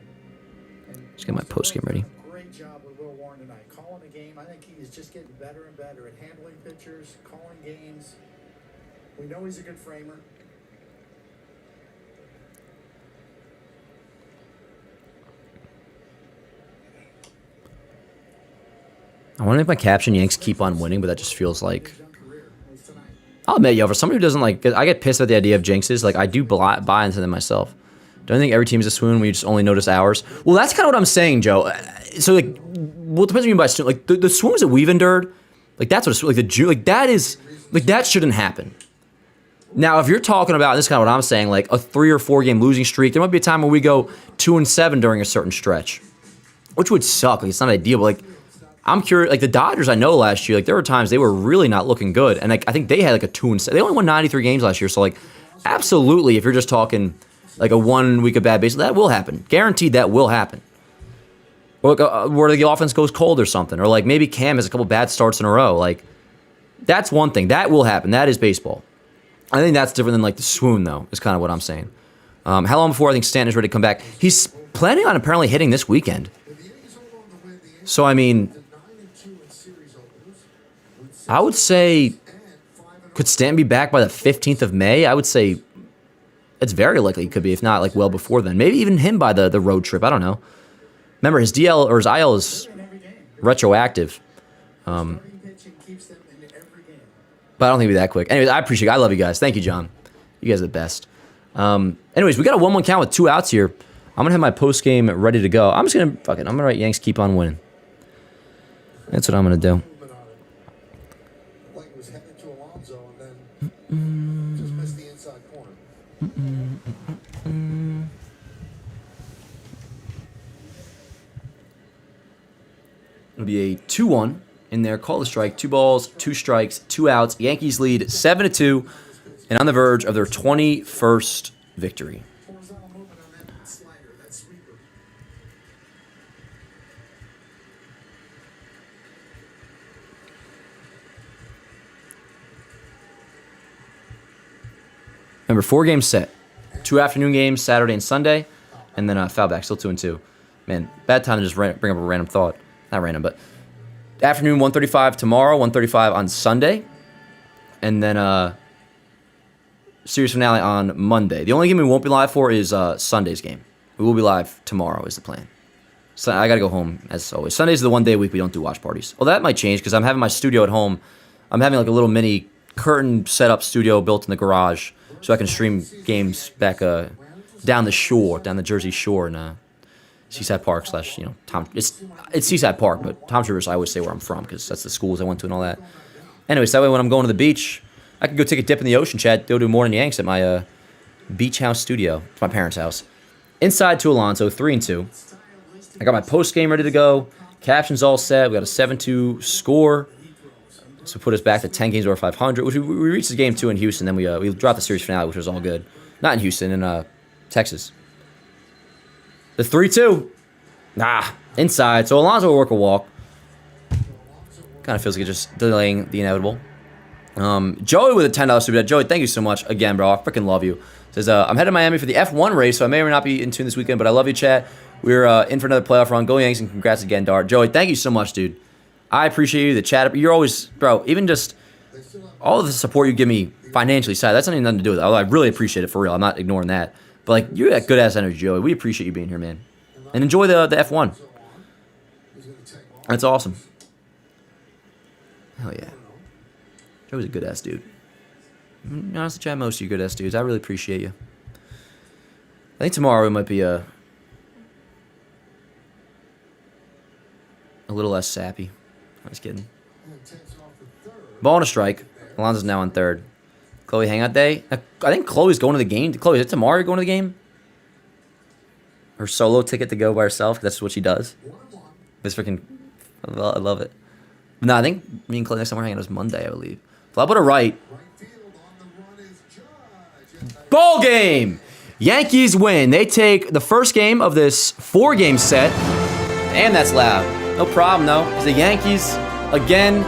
Just get my post game ready. Great job with Will Warren tonight. Calling a game. I think he is just getting better and better at handling pitchers, calling games. We know he's a good framer. I want to make my caption Yanks keep on winning, but that just feels I'll admit, for somebody who doesn't I get pissed at the idea of jinxes. I do buy into them myself. Don't think every team is a swoon when you just only notice ours. Well, that's kind of what I'm saying, Joe. So, what depends what you mean by swoon. The swoons that we've endured, that's what that shouldn't happen. Now, if you're talking about, this is kind of what I'm saying, a 3 or 4 game losing streak, there might be a time where we go 2-7 during a certain stretch, which would suck. It's not ideal, but I'm curious. The Dodgers, I know last year, there were times they were really not looking good, and I think they had a 2-7. They only won 93 games last year, so absolutely, if you're just talking a 1 week of bad baseball, that will happen. Guaranteed, that will happen. Or where the offense goes cold or something, or maybe Cam has a couple bad starts in a row. That's one thing that will happen. That is baseball. I think that's different than the swoon, though, is kind of what I'm saying. How long before I think Stanton is ready to come back? He's planning on apparently hitting this weekend. So, I mean, I would say, could Stanton be back by the 15th of May? I would say it's very likely he could be, if not well before then. Maybe even him by the road trip. I don't know. Remember, his DL or his IL is retroactive. But I don't think it'll be that quick. Anyways, I appreciate it. I love you guys. Thank you, John. You guys are the best. Anyways, we got a 1-1 count with 2 outs here. I'm going to have my post game ready to go. I'm just going to, I'm going to write Yanks keep on winning. That's what I'm going to do. Like it was headed to Alonso and then just missed the inside corner. It'll be a 2-1 in there. Call the strike. 2 balls, 2 strikes, 2 outs. Yankees lead 7-2 and on the verge of their 21st victory. Horizontal movement on that slider, that sweeper. Remember, 4 games set. 2 afternoon games, Saturday and Sunday, and then foul back, still 2-2. Man, bad time to just bring up a random thought. Not random, but afternoon 1:35 tomorrow, 1:35 on Sunday, and then series finale on Monday. The only game we won't be live for is Sunday's game. We will be live tomorrow is the plan. So I got to go home, as always. Sunday's the one day a week we don't do watch parties. Well, that might change because I'm having my studio at home. I'm having like a little mini curtain setup studio built in the garage so I can stream games back down the shore, down the Jersey Shore in Seaside Park / Tom. It's Seaside Park, but Tom's Rivers, I always say where I'm from because that's the schools I went to and all that. Anyway, so that way when I'm going to the beach, I can go take a dip in the ocean, Chad. Go do Morning Yanks at my beach house studio. It's my parents' house. Inside to Alonso, 3-2. I got my post game ready to go. Captions all set. We got a 7-2 score. So put us back to 10 games over 500, which we reached the game 2 in Houston. Then we dropped the series finale, which was all good. Not in Houston, in Texas. The 3-2. Inside. So Alonso will work a walk. Kind of feels like it's just delaying the inevitable. Joey with a $10 super chat. Joey, thank you so much again, bro. I freaking love you. Says, I'm headed to Miami for the F1 race, so I may or may not be in tune this weekend, but I love you, chat. We're in for another playoff run. Go Yanks, and congrats again, Dart. Joey, thank you so much, dude. I appreciate you. The chat, you're always, bro, even just all of the support you give me financially, side, that's not even nothing to do with it. Although I really appreciate it for real. I'm not ignoring that. But, like, you're that good-ass energy, Joey. We appreciate you being here, man. And enjoy the F1. That's awesome. Hell yeah. Joey's a good-ass dude. Honestly, chat, most of you good-ass dudes. I really appreciate you. I think tomorrow it might be a little less sappy. I'm just kidding. Ball on a strike. Alonso's now on third. Chloe hangout day. I think Chloe's going to the game. Chloe, is it tomorrow you're going to the game? Her solo ticket to go by herself. That's what she does. It's freaking... I love it. No, I think me and Chloe next time we're hanging out is Monday, I believe. Flop to right. Ball game! Yankees win. They take the first game of this 4-game set. And that's loud. No problem, though. Because the Yankees, again,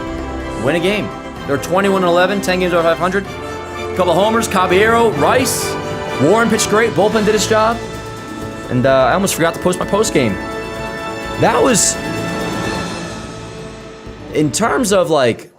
win a game. They're 21-11, 10 games over 500. A couple homers, Caballero, Rice. Warren pitched great. Bullpen did its job. And I almost forgot to post my post game. That was... In terms of, like,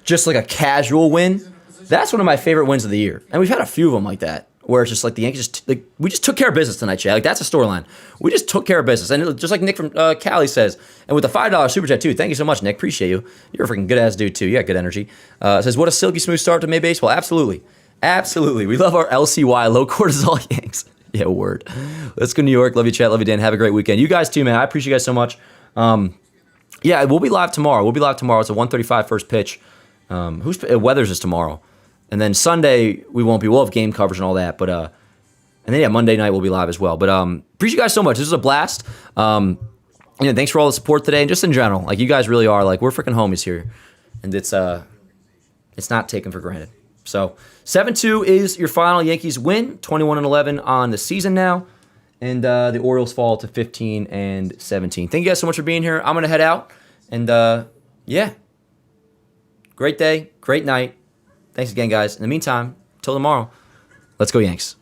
just like a casual win, that's one of my favorite wins of the year. And we've had a few of them like that, where it's just like the Yankees we just took care of business tonight, Chad. Like, that's a storyline. We just took care of business. And just like Nick from Cali says, and with the $5 super chat, too. Thank you so much, Nick. Appreciate you. You're a freaking good-ass dude, too. You got good energy. Says, what a silky smooth start to May baseball. Absolutely. Absolutely. We love our LCY, low cortisol Yanks. Yeah, word. Let's go New York. Love you, chat. Love you, Dan. Have a great weekend. You guys, too, man. I appreciate you guys so much. Yeah, we'll be live tomorrow. It's a 1:35 first pitch. Weathers is tomorrow. And then Sunday, we won't be. We'll have game coverage and all that. But and then, yeah, Monday night we'll be live as well. But appreciate you guys so much. This was a blast. Thanks for all the support today. And just in general, like, you guys really are, like, we're freaking homies here. And it's not taken for granted. So 7-2 is your final. Yankees win, 21-11 on the season now. And the Orioles fall to 15-17. Thank you guys so much for being here. I'm going to head out. And, yeah. Great day. Great night. Thanks again, guys. In the meantime, till tomorrow, let's go Yanks.